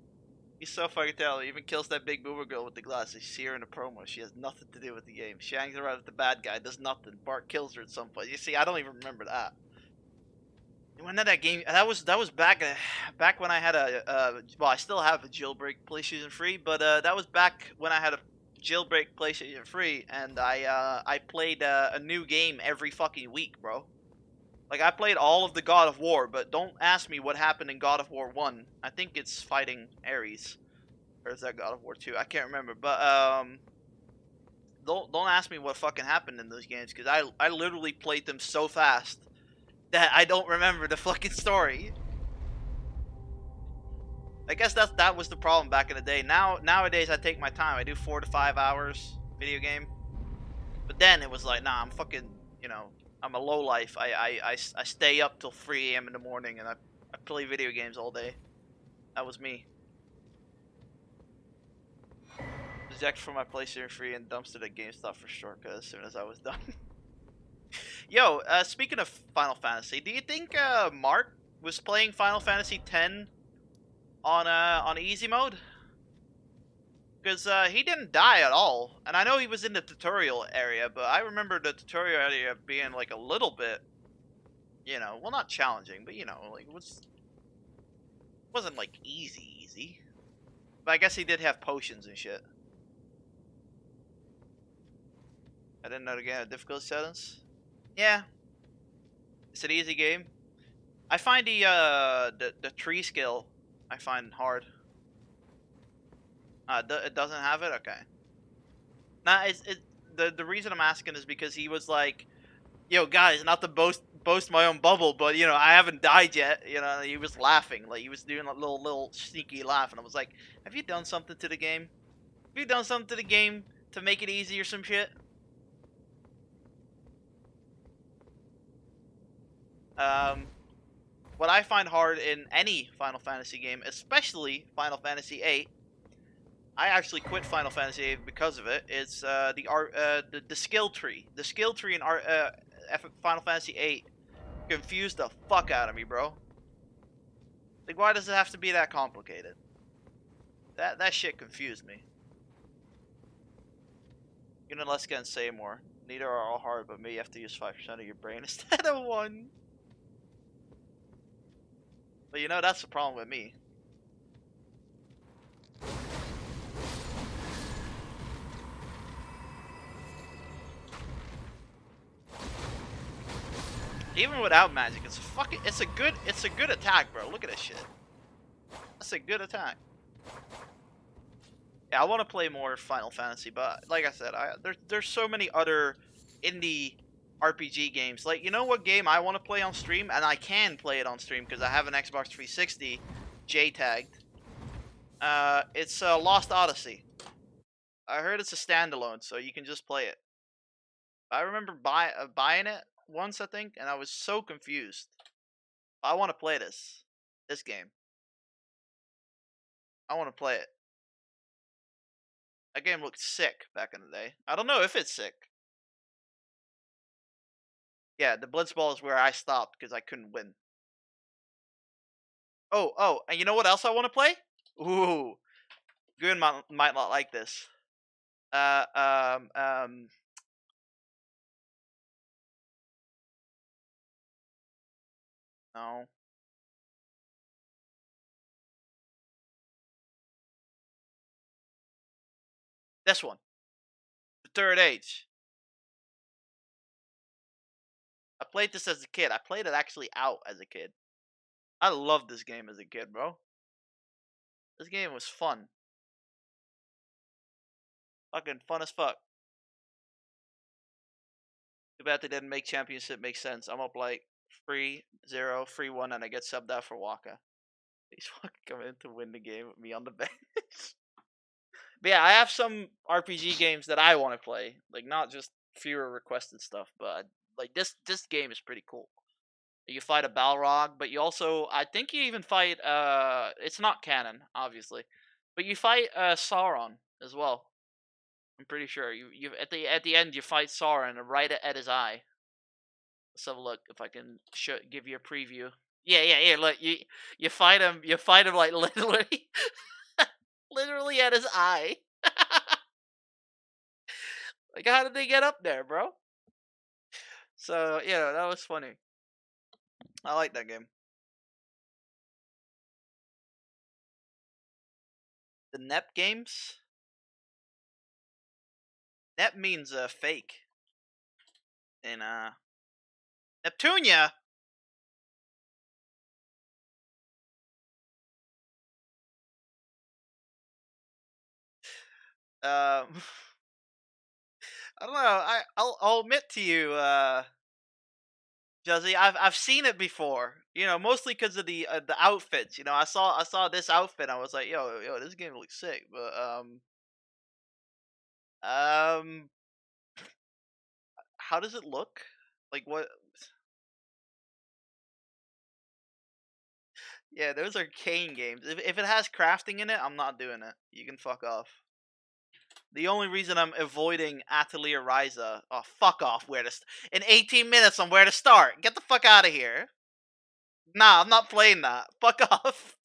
He's so fucking talented. He even kills that big boomer girl with the glasses. You see her in a promo. She has nothing to do with the game. She hangs around with the bad guy, does nothing. Bart kills her at some point. You see, I don't even remember that. When did that game? That was back when I had well, I still have a jailbreak PlayStation 3, but that was back when I had a jailbreak PlayStation 3, and I played a new game every fucking week, bro. Like, I played all of the God of War, but don't ask me what happened in God of War 1. I think it's fighting Ares. Or is that God of War 2? I can't remember. But, don't ask me what fucking happened in those games, because I literally played them so fast that I don't remember the fucking story. I guess that was the problem back in the day. Nowadays, I take my time. I do 4 to 5 hours video game. But then it was like, nah, I'm fucking, you know, I'm a lowlife. I stay up till 3 a.m. in the morning and I play video games all day. That was me. Ejected from my PlayStation 3 and dumpstered at GameStop for shortcut as soon as I was done. Yo, speaking of Final Fantasy, do you think Mark was playing Final Fantasy X on easy mode? Because he didn't die at all, and I know he was in the tutorial area, but I remember the tutorial area being like a little bit, you know, well, not challenging, but you know, like wasn't like easy. But I guess he did have potions and shit. I didn't know the game had difficulty settings. Yeah. It's an easy game. I find the tree skill I find hard. It doesn't have it. Okay. Nah, the reason I'm asking is because he was like, "Yo, guys, not to boast my own bubble, but you know, I haven't died yet." You know, he was laughing, like he was doing a little sneaky laugh, and I was like, "Have you done something to the game? Have you done something to the game to make it easy or some shit?" What I find hard in any Final Fantasy game, especially Final Fantasy VIII, I actually quit Final Fantasy VIII because of it. It's the skill tree. The skill tree in Final Fantasy VIII confused the fuck out of me, bro. Like, why does it have to be that complicated? That shit confused me. You know, let's get say more. Neither are all hard, but maybe you have to use 5% of your brain instead of 1. But you know, that's the problem with me. Even without magic, it's a good attack, bro. Look at this shit. That's a good attack. Yeah, I want to play more Final Fantasy, but like I said, there's so many other indie RPG games. Like, you know what game I want to play on stream, and I can play it on stream because I have an Xbox 360 J-tagged. It's Lost Odyssey. I heard it's a standalone, so you can just play it. I remember buying it once, I think, and I was so confused. I want to play this game. I want to play it. That game looked sick back in the day. I don't know if it's sick. Yeah, the Blitzball is where I stopped because I couldn't win. Oh, and you know what else I want to play? Ooh, Goon might not like this. No. This one. The Third Age. I played this as a kid. I played it actually out as a kid. I loved this game as a kid, bro. This game was fun. Fucking fun as fuck. Too bad they didn't make Championship make sense. I'm up like 3-0, 3-1, and I get subbed out for Waka. He's fucking coming in to win the game with me on the bench. But yeah, I have some RPG games that I want to play. Like, not just fewer requested stuff, but like this game is pretty cool. You fight a Balrog, but you also, I think you even fight it's not canon, obviously, but you fight Sauron as well. I'm pretty sure you at the end you fight Sauron right at his eye. Let's have a look if I can give you a preview. Yeah. Look, you fight him like literally, literally at his eye. Like, how did they get up there, bro? So yeah, that was funny. I like that game. The NEP games. NEP means fake. In Neptunia. I don't know. I'll admit to you, Juzzy, I've seen it before. You know, mostly because of the outfits. You know, I saw this outfit. I was like, yo, this game looks sick. But how does it look? Like what? Yeah, those are Kane games. If it has crafting in it, I'm not doing it. You can fuck off. The only reason I'm avoiding Atelier Ryza, oh fuck off. In 18 minutes on where to start. Get the fuck out of here. Nah, I'm not playing that. Fuck off.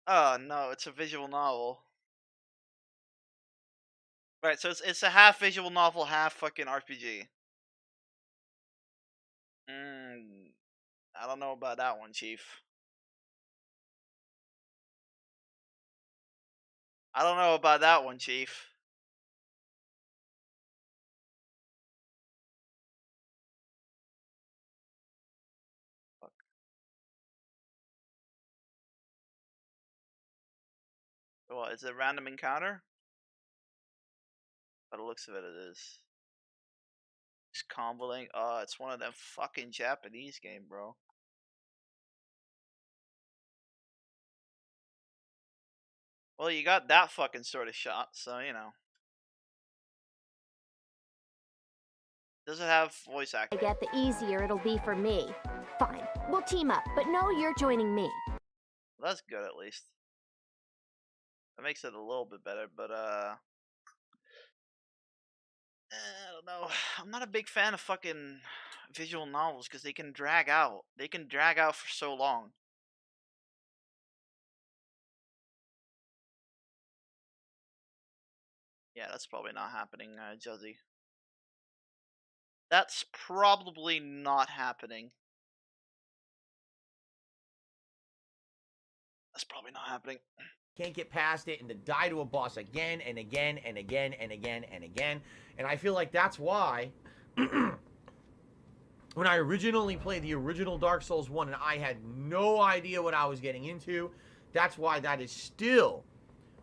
Oh no, it's a visual novel. Right, so it's a half visual novel, half fucking RPG. I don't know about that one, Chief. I don't know about that one, Chief. What, is it a random encounter? By the looks of it, it is. It's comboing. Oh, it's one of them fucking Japanese game, bro. Well, you got that fucking sort of shot, so, you know. Does it have voice acting? I get, the easier it'll be for me. Fine, we'll team up, but no, you're joining me. That's good, at least. That makes it a little bit better, but, I don't know. I'm not a big fan of fucking visual novels because they can drag out. They can drag out for so long. Yeah, that's probably not happening, Juzzy. That's probably not happening. That's probably not happening. Can't get past it and to die to a boss again and again and again and again and again. And I feel like that's why when I originally played the original Dark Souls 1 and I had no idea what I was getting into, that's why that is still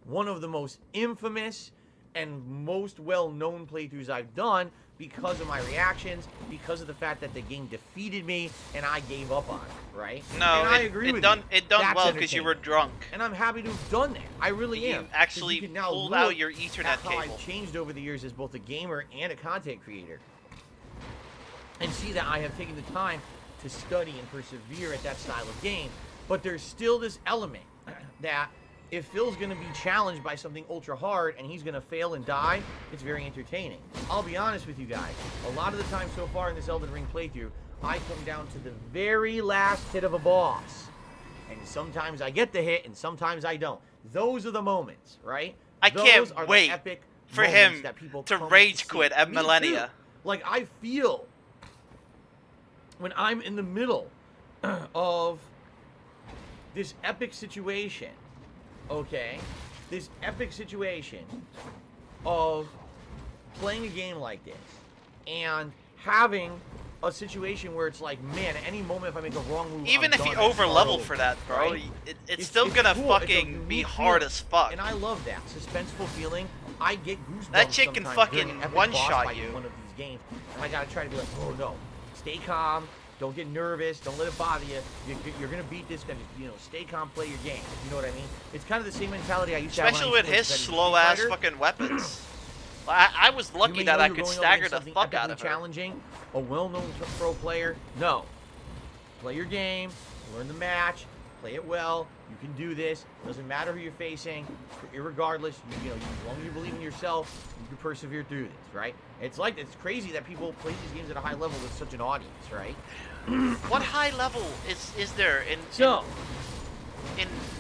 one of the most infamous and most well-known playthroughs I've done, because of my reactions, because of the fact that the game defeated me and I gave up on it, right? No, and I agree with you. It done That's well because you were drunk. And I'm happy to have done that. I really am. You actually pulled out your Ethernet how cable. I've changed over the years as both a gamer and a content creator. And see that I have taken the time to study and persevere at that style of game. But there's still this element that if Phil's going to be challenged by something ultra hard and he's going to fail and die, it's very entertaining. I'll be honest with you guys. A lot of the time so far in this Elden Ring playthrough, I come down to the very last hit of a boss. And sometimes I get the hit and sometimes I don't. Those are the moments, right? I Those can't are wait the epic for moments him that people to come rage see. quit at Me Millennia. too. Like, I feel when I'm in the middle of this epic situation, okay, this epic situation of playing a game like this and having a situation where it's like, man, at any moment if I make a wrong move, Even I'm if you done. over level for that, bro, right? it's still gonna cool. fucking be hard as fuck. And I love that suspenseful feeling. I get goosebumps. That chick can sometimes during fucking an epic one-shot boss fight you. in one of these games, and I gotta try to be like, oh no, stay calm, don't get nervous, don't let it bother you. You're gonna beat this guy. You know, stay calm, play your game. You know what I mean? It's kind of the same mentality I used to have. Especially with his slow-ass fucking weapons. I was lucky that I could stagger the fuck out of her. Challenging, a well-known pro player. No, play your game, learn the match, play it well. You can do this. Doesn't matter who you're facing. Irregardless, you know, as long as you believe in yourself, you can persevere through this, right? It's crazy that people play these games at a high level with such an audience, right? What high level is there in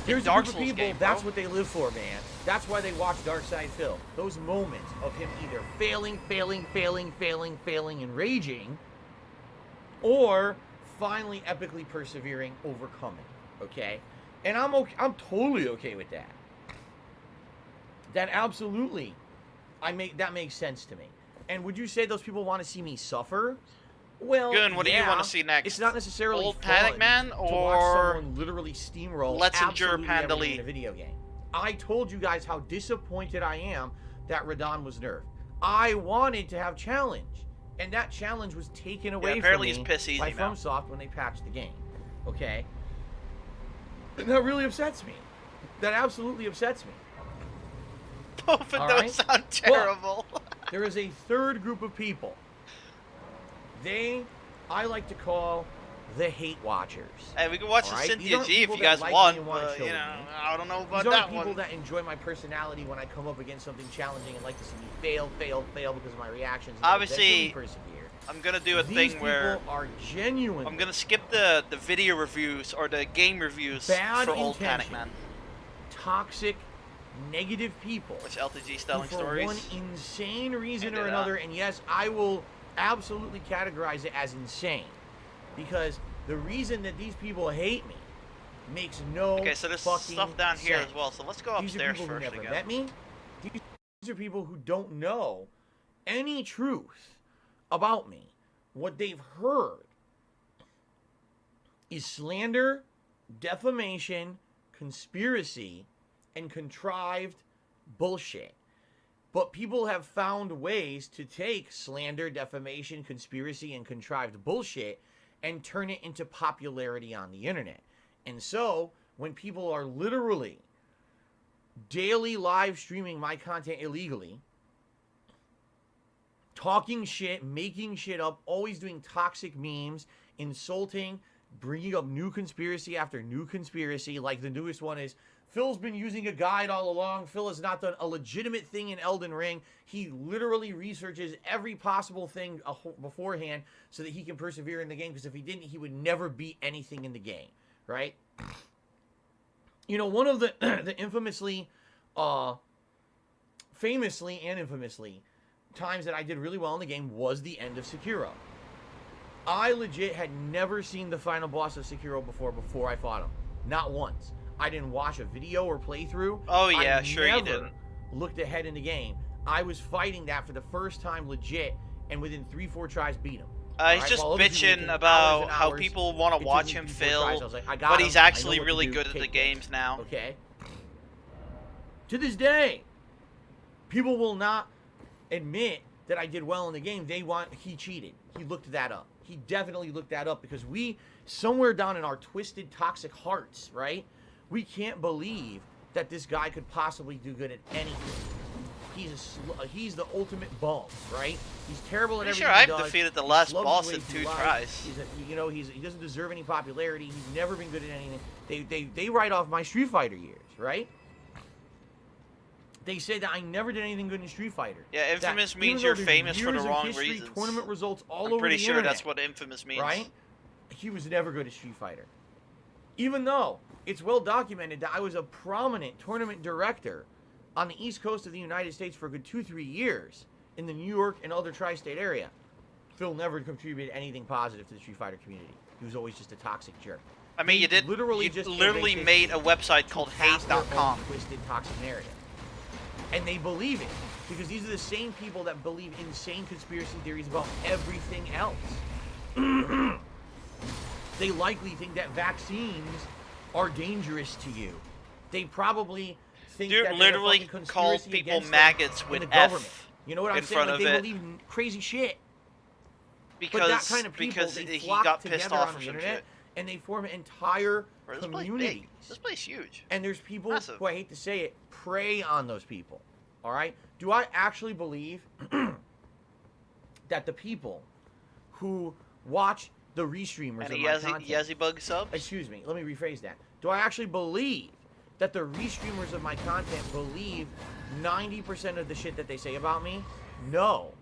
Here's Dark a group Souls of people, game, that's bro? what they live for, man. That's why they watch Dark Side Phil. Those moments of him either failing, and raging, or finally epically persevering, overcoming. Okay? And I'm totally okay with that. That absolutely, that makes sense to me. And would you say those people want to see me suffer? Well, Gun, what do you want to see next? It's not necessarily Old fun Panic Man to or watch someone literally steamroll Let's Endure absolutely everything Pandali? in a video game. I told you guys how disappointed I am that Radon was nerfed. I wanted to have challenge, and that challenge was taken away apparently from me it's piss easy by now. FromSoft when they patched the game. Okay, and that really upsets me. That absolutely upsets me. Both of All those right? sound terrible. But there is a third group of people. I like to call the hate watchers. Hey, we can watch All the right? Cynthia These aren't G if people you that guys like want, me and wanna but, chill you with know, me. I don't know about These aren't that people one. that enjoy my personality when I come up against something challenging and like to see me fail because of my reactions. And Obviously, eventually persevere. I'm gonna do a These thing where people are genuine. I'm gonna skip the video reviews or the game reviews Bad for Old Panic intention. Man. Toxic, negative people. Which LTG telling who, for stories? one insane reason Into or that. another, and yes, I will absolutely categorize it as insane, because the reason that these people hate me makes no Okay, so there's fucking stuff down here sense. as well. So let's go These are upstairs people who first never again. met me. These are people who don't know any truth about me. What they've heard is slander, defamation, conspiracy, and contrived bullshit. But people have found ways to take slander, defamation, conspiracy, and contrived bullshit and turn it into popularity on the internet. And so, when people are literally daily live streaming my content illegally, talking shit, making shit up, always doing toxic memes, insulting, bringing up new conspiracy after new conspiracy, like the newest one is, Phil's been using a guide all along. Phil has not done a legitimate thing in Elden Ring. He literally researches every possible thing beforehand so that he can persevere in the game, because if he didn't, he would never beat anything in the game, right? You know, one of the famously and infamously times that I did really well in the game was the end of Sekiro. I legit had never seen the final boss of Sekiro before I fought him. Not once. I didn't watch a video or playthrough. Oh yeah, I sure you didn't. Looked ahead in the game. I was fighting that for the first time legit, and within 3-4 tries beat him. He's just bitching about how people want to watch him fail, but he's actually really good at the games now. Okay. To this day, people will not admit that I did well in the game. He cheated. He looked that up. He definitely looked that up, because we, somewhere down in our twisted, toxic hearts, right? We can't believe that this guy could possibly do good at anything. He's the ultimate bum, right? He's terrible at everything he does. I've defeated the last boss in 2 tries. He doesn't deserve any popularity. He's never been good at anything. They write off my Street Fighter years, right? They say that I never did anything good in Street Fighter. Yeah, infamous means you're famous for the wrong reasons. Tournament results all I'm over pretty the sure internet, that's what infamous means. right? He was never good at Street Fighter. Even though it's well documented that I was a prominent tournament director on the East Coast of the United States for a good 2-3 years in the New York and other tri-state area. Phil never contributed anything positive to the Street Fighter community. He was always just a toxic jerk. I mean, you literally made a website called hate.com. Twisted, toxic narrative. And they believe it, because these are the same people that believe insane conspiracy theories about everything else. They likely think that vaccines are dangerous to you. They probably think that literally calls people maggots with F. You know what I'm saying? Like, they believe crazy shit. Because, but that kind of people, they flock got pissed together off on or the some internet, shit. and they form entire communities. This place huge. And there's people Massive. who, I hate to say it, prey on those people. All right? Do I actually believe that the people who watch the restreamers of my content... Yazzie-Bug subs? Excuse me, let me rephrase that. Do I actually believe that the restreamers of my content believe 90% of the shit that they say about me? No.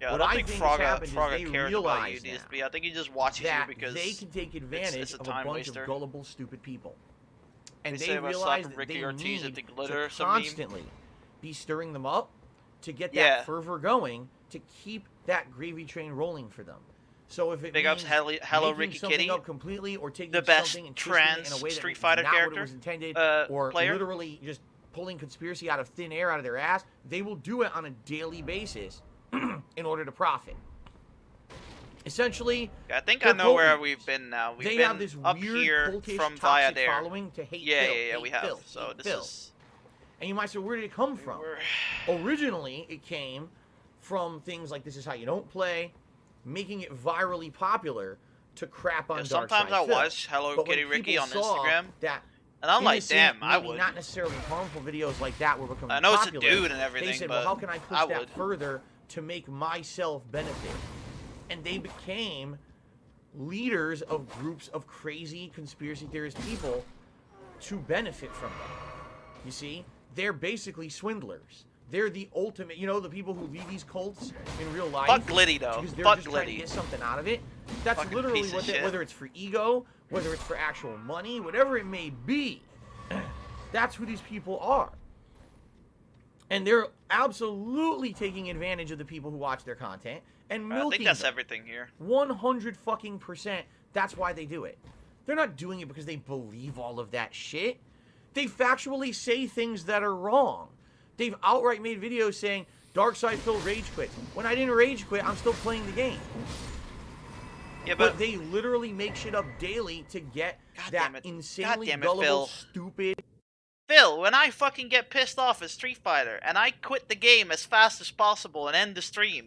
Yeah, what I don't think Frogga they cares realize about you, DSP. I think he just watches you because they can take advantage of a bunch waster. of gullible, stupid people. And They they say about realize slapping that they Ricky Ortiz at need the glitter or to some meme. constantly be stirring them up to get Yeah. that fervor going, to keep that gravy train rolling for them. So if it Big ups, means Hello making Ricky something Kitty, up completely, or taking the best something and twisting it in trans a way that Street is Fighter not what character, it was intended, or player. literally just pulling conspiracy out of thin air, out of their ass, they will do it on a daily basis in order to profit. Essentially, I think I know where we've been now. We've been have this up weird, here cultish, from toxic Viadair. following to hate Yeah, Phil, yeah, hate we have. Phil, So hate this Phil. is. And you might say, where did it come from? Originally, it came from things like This Is How You Don't Play, making it virally popular to crap on Yeah, Dark sometimes Side I Phil. watch Hello But when Kitty Ricky people on saw Instagram, that and I'm like, innocent, damn, I maybe would. not necessarily harmful videos like that were becoming I know it's a popular. dude and everything, They said, but well, how can I push I that would. further to make myself benefit? And they became leaders of groups of crazy conspiracy theorist people to benefit from them. You see? They're basically swindlers. They're the ultimate, you know, the people who lead these cults in real life. Fuck Glitty, though. Because they're Fuck just trying to Glitty. get something out of it. That's Fucking literally piece of what they, shit. whether it's for ego, whether it's for actual money, whatever it may be. That's who these people are. And they're absolutely taking advantage of the people who watch their content and milking I think that's them. everything here. 100%. That's why they do it. They're not doing it because they believe all of that shit. They factually say things that are wrong. They've outright made videos saying, Dark Side Phil rage quit. When I didn't rage quit, I'm still playing the game. Yeah, but they literally make shit up daily to get that insanely Phil. gullible, stupid Phil, when I fucking get pissed off at Street Fighter and I quit the game as fast as possible and end the stream,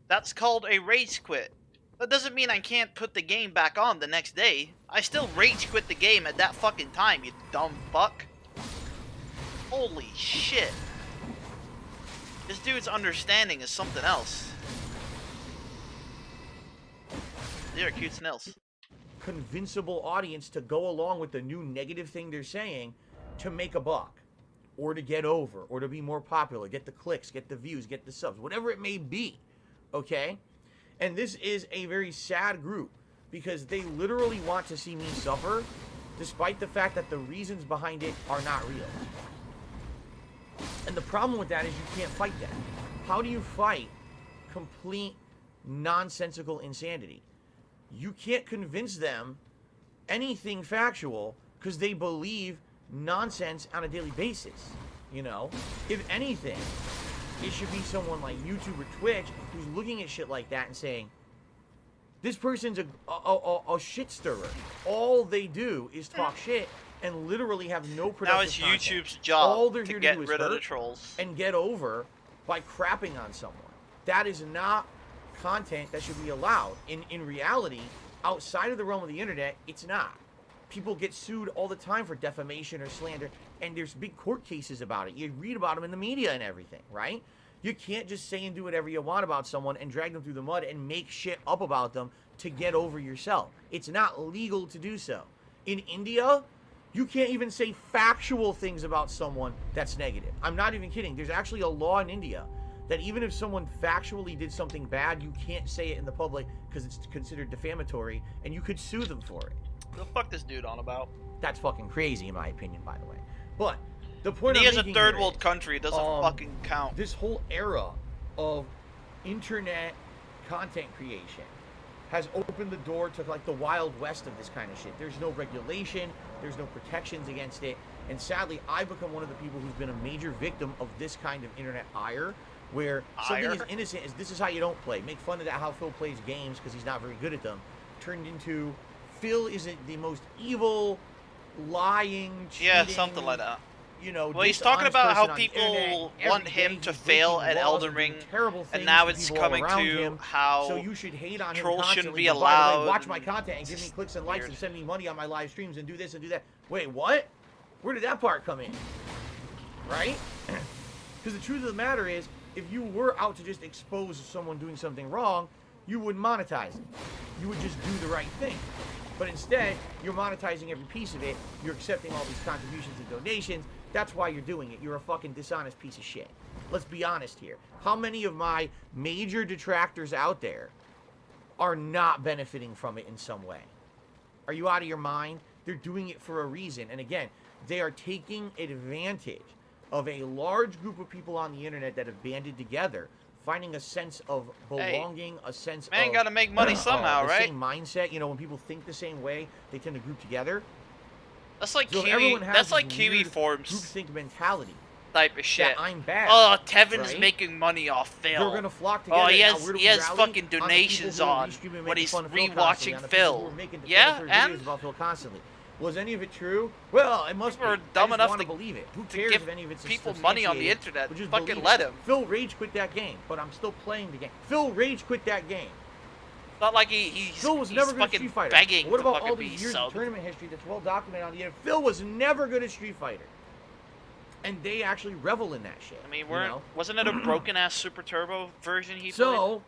that's called a rage quit. That doesn't mean I can't put the game back on the next day. I still rage quit the game at that fucking time, you dumb fuck. Holy shit. This dude's understanding is something else. They're cute snails. Convincible audience to go along with the new negative thing they're saying to make a buck or to get over or to be more popular, get the clicks, get the views, get the subs, whatever it may be, okay? And this is a very sad group because they literally want to see me suffer despite the fact that the reasons behind it are not real. And the problem with that is you can't fight that. How do you fight complete nonsensical insanity? You can't convince them anything factual because they believe nonsense on a daily basis, you know? If anything, it should be someone like YouTube or Twitch who's looking at shit like that and saying, this person's a shit stirrer. All they do is talk shit and literally have no productive Now it's content. YouTube's job All they're to here get to do is rid of the hurt trolls. and get over by crapping on someone. That is not content that should be allowed. In reality, outside of the realm of the internet, it's not. People get sued all the time for defamation or slander, and there's big court cases about it. You read about them in the media and everything, right? You can't just say and do whatever you want about someone and drag them through the mud and make shit up about them to get over yourself. It's not legal to do so. In India, you can't even say factual things about someone that's negative. I'm not even kidding. There's actually a law in India that even if someone factually did something bad, you can't say it in the public because it's considered defamatory, and you could sue them for it. What the fuck this dude on about? That's fucking crazy, in my opinion, by the way. But the point He I'm is a making third here world is, country. It doesn't fucking count. This whole era of internet content creation has opened the door to like the Wild West of this kind of shit. There's no regulation, there's no protections against it, and sadly, I've become one of the people who's been a major victim of this kind of internet ire, where something as innocent as this is how you don't play. Make fun of that how Phil plays games because he's not very good at them. Turned into Phil isn't the most evil, lying, cheating, Yeah, something like that. You know, well, he's talking about how people want every him day to he's fail breaking at laws Elden and Ring, doing terrible and things now to it's people all coming around to him. how So you should hate on him trolls shouldn't constantly, be but by the way, allowed. watch my content and give me clicks and likes and send me money on my live streams and do this and do that. Wait, what? Where did that part come in? Right? Because the truth of the matter is, if you were out to just expose someone doing something wrong, you wouldn't monetize it. You would just do the right thing. But instead, you're monetizing every piece of it. You're accepting all these contributions and donations. That's why you're doing it. You're a fucking dishonest piece of shit. Let's be honest here. How many of my major detractors out there are not benefiting from it in some way? Are you out of your mind? They're doing it for a reason. And again, they are taking advantage of a large group of people on the internet that have banded together, finding a sense of belonging, a sense of... Man, gotta make money somehow, the right? same mindset. You know, when people think the same way, they tend to group together. That's like So Kiwi. That's like Kiwi forums. Groupthink mentality. Type of shit. That I'm bad. Oh, Tevin's right? making money off Phil. They're gonna flock together. Oh, he Now, has where do he we has rally? fucking On the people donations who are on restreaming and when making he's fun of Phil constantly, rewatching on the people who Phil. are making Yeah, defamatory and videos about Phil constantly. Was any of it true? Well, it must be. People are I dumb just enough wanna to believe it. Who to cares give if any of it's people money on the substantiated? internet. We'll just Fucking believe let it. him. Phil rage quit that game, but I'm still playing the game. Phil rage quit that game. Not like he's Phil was he's never good at fucking Street Fighter. begging What to about fucking all be these years of subbed. tournament history that's well documented on the internet? Phil was never good at Street Fighter. And they actually revel in that shit. I mean, you know? wasn't it a broken ass Super Turbo version he played? So,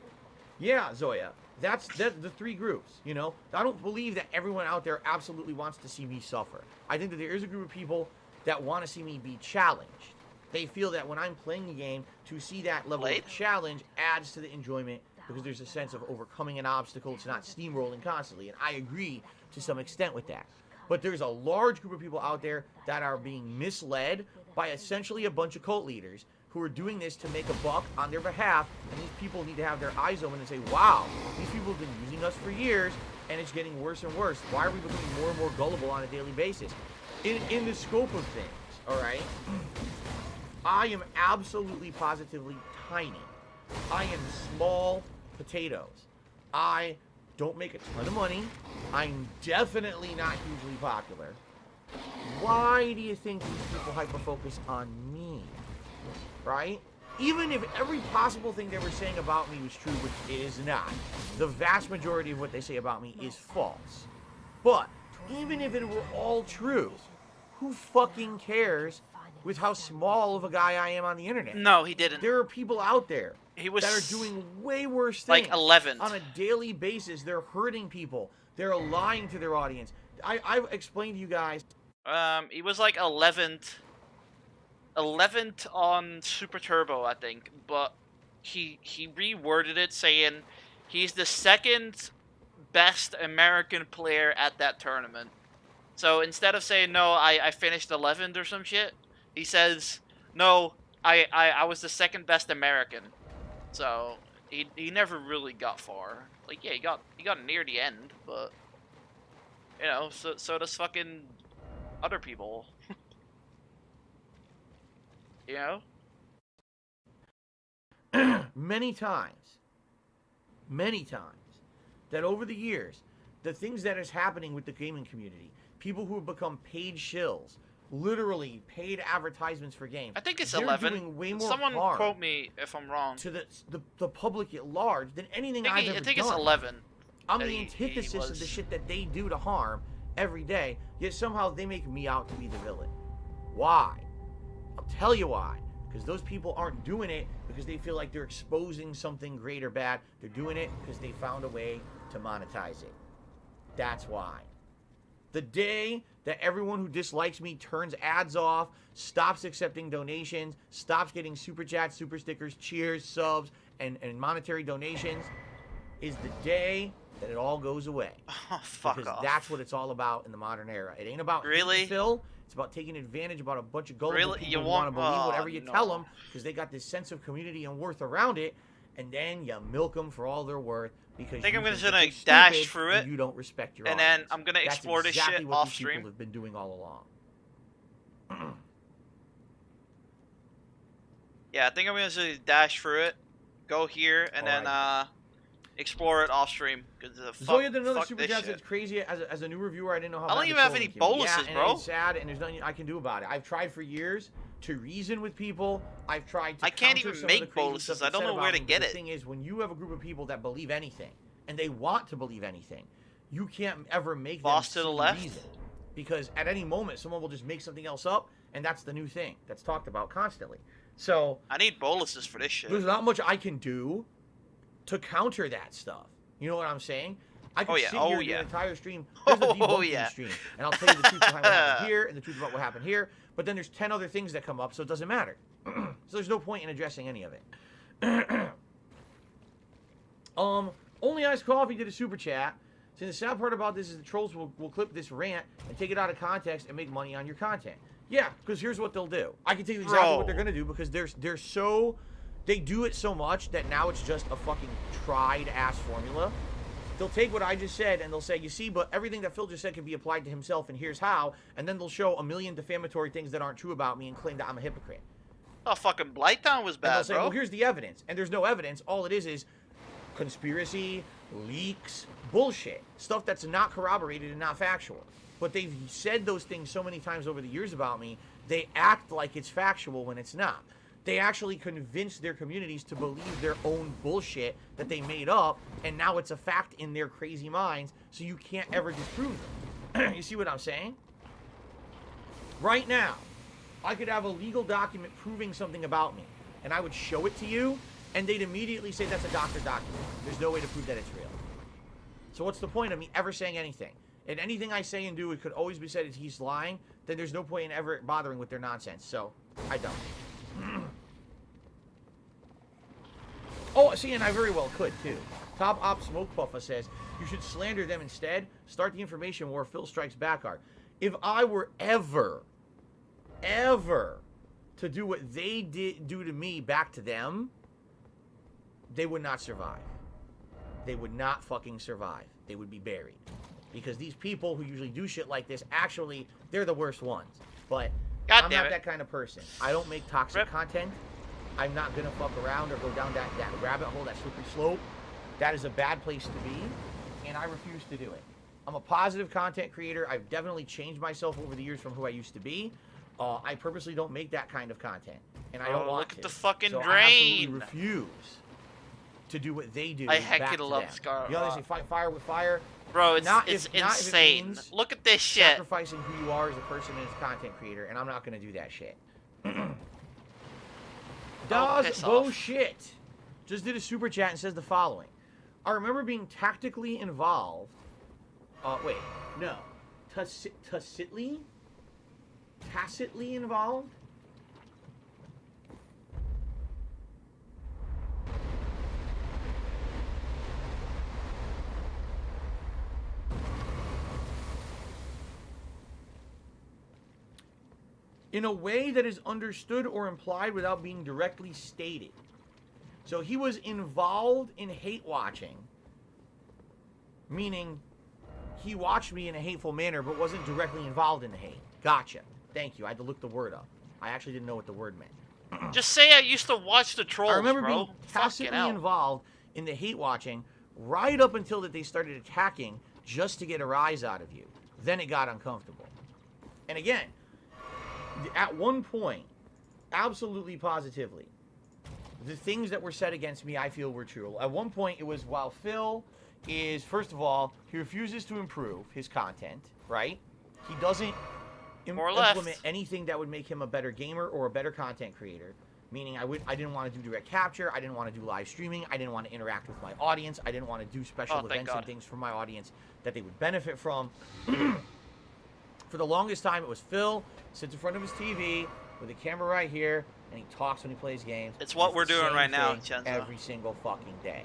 yeah, Zoya, that's the three groups, you know? I don't believe that everyone out there absolutely wants to see me suffer. I think that there is a group of people that want to see me be challenged. They feel that when I'm playing the game, to see that level of challenge adds to the enjoyment because there's a sense of overcoming an obstacle. It's not steamrolling constantly, and I agree to some extent with that. But there's a large group of people out there that are being misled by essentially a bunch of cult leaders who are doing this to make a buck on their behalf, and these people need to have their eyes open and say, wow, these people have been using us for years, and it's getting worse and worse. Why are we becoming more and more gullible on a daily basis? In the scope of things, all right, I am absolutely positively tiny. I am small potatoes. I don't make a ton of money. I'm definitely not hugely popular. Why do you think these people hyper-focus on me? Right? Even if every possible thing they were saying about me was true, which it is not, the vast majority of what they say about me is false. But even if it were all true, who fucking cares with how small of a guy I am on the internet? No, he didn't. There are people out there He was that are doing way worse things. like 11th. On a daily basis. They're hurting people. They're lying to their audience. I've explained to you guys. He was like 11th on Super Turbo, I think, but he reworded it saying he's the second best American player at that tournament. So instead of saying no, I finished 11th or some shit, he says no, I was the second best American. So he never really got far. Like, yeah, he got near the end, but you know, so does fucking other people. You know? Many times, that over the years, the things that is happening with the gaming community, people who have become paid shills, literally paid advertisements for games. I think it's they're 11. Doing way more Someone harm quote me if I'm wrong. to the public at large than anything I I've ever think done. it's 11. I'm that the he antithesis of the was. shit that they do to harm every day, yet somehow they make me out to be the villain. Why? I'll tell you why. Because those people aren't doing it because they feel like they're exposing something great or bad. They're doing it because they found a way to monetize it. That's why. The day that everyone who dislikes me turns ads off, stops accepting donations, stops getting super chats, super stickers, cheers, subs, and monetary donations, is the day that it all goes away. Oh, fuck because off. that's what it's all about in the modern era. It ain't about Really? Phil. It's about taking advantage about a bunch of gullible Really? people You who want to want- believe oh, whatever you no. tell them because they got this sense of community and worth around it, and then you milk them for all they're worth because I think you I'm gonna that they're dash stupid through and it, you don't respect your and audience. then I'm gonna That's explore this exactly shit what off these stream. people have been doing all along. Yeah, I think I'm gonna just dash through it, go here, and then explore it off stream. Cause Zoya did another fuck super this chat. shit. It's crazy. As a new reviewer, I didn't know how. I don't bad even the have trolling any can be. boluses, yeah, bro. And it's sad, and there's nothing I can do about it. I've tried for years to reason with people. I've tried to. I can't counter even some of the make crazy boluses. stuff I that's don't said know where about to me, get but it. The thing is, when you have a group of people that believe anything and they want to believe anything, you can't ever make Boss them to the see left. reason. Because at any moment, someone will just make something else up, and that's the new thing that's talked about constantly. So I need boluses for this shit. there's not much I can do to counter that stuff. You know what I'm saying? I could Oh, yeah. sit Oh, here and yeah. do an entire stream. There's a Oh, debunking yeah. stream, and I'll tell you the truth behind what happened here and the truth about what happened here. But then there's 10 other things that come up, so it doesn't matter. So there's no point in addressing any of it. Only Iced Coffee did a super chat. See, the sad part about this is the trolls will clip this rant and take it out of context and make money on your content. Yeah, because here's what they'll do. I can tell you exactly what they're gonna do because they do it so much that now it's just a fucking tried ass formula. They'll take what I just said and they'll say, you see, but everything that Phil just said can be applied to himself, and here's how. And then they'll show a million defamatory things that aren't true about me and claim that I'm a hypocrite. Oh, fucking Blighttown was And they'll bad, say, bro. well, here's the evidence. And there's no evidence. All it is conspiracy, leaks, bullshit. Stuff that's not corroborated and not factual. But they've said those things so many times over the years about me, they act like it's factual when it's not. They actually convince their communities to believe their own bullshit that they made up, and now it's a fact in their crazy minds, so you can't ever disprove them. You see what I'm saying? Right now, I could have a legal document proving something about me, and I would show it to you, and they'd immediately say that's a doctored document. There's no way to prove that it's real. So what's the point of me ever saying anything? And anything I say and do, it could always be said that he's lying, then there's no point in ever bothering with their nonsense, so I don't. Oh, see, and I very well could, too. Top Op Smoke Puffa says, you should slander them instead. Start the information war. Phil strikes back hard. If I were ever to do what they did do to me back to them, they would not survive. They would not fucking survive. They would be buried. Because these people who usually do shit like this, actually, they're the worst ones. But I'm not that kind of person. I don't make toxic content. I'm not going to fuck around or go down that rabbit hole, that slippery slope. That is a bad place to be, and I refuse to do it. I'm a positive content creator. I've definitely changed myself over the years from who I used to be. I purposely don't make that kind of content, and I don't want look to. at the fucking so drain. I absolutely refuse to do what they do. I back heckin' to love them. Scar. You know they say fight fire with fire. Bro, it's If insane. means Look at this shit. Sacrificing who you are as a person and as a content creator, and I'm not gonna do that shit. Does piss off. bullshit. Just did a super chat and says the following. I remember being tactically involved. Wait, no. Tacitly involved? In a way that is understood or implied without being directly stated. So he was involved in hate watching, meaning he watched me in a hateful manner but wasn't directly involved in the hate. Gotcha. Thank you. I had to look the word up. I actually didn't know what the word meant. Just say I used to watch the trolls, I remember bro. being tacitly involved in the hate watching right up until that they started attacking just to get a rise out of you. Then it got uncomfortable. And again, at one point, absolutely positively, the things that were said against me I feel were true. At one point, it was while Phil is, first of all, he refuses to improve his content, right? He doesn't implement anything that would make him a better gamer or a better content creator. Meaning I didn't want to do direct capture, I didn't want to do live streaming, I didn't want to interact with my audience, I didn't want to do special events and things for my audience that they would benefit from. For the longest time, it was Phil sits in front of his TV with a camera right here, and he talks when he plays games. It's what we're doing right now, Chenzo. Chenzo. Every single fucking day.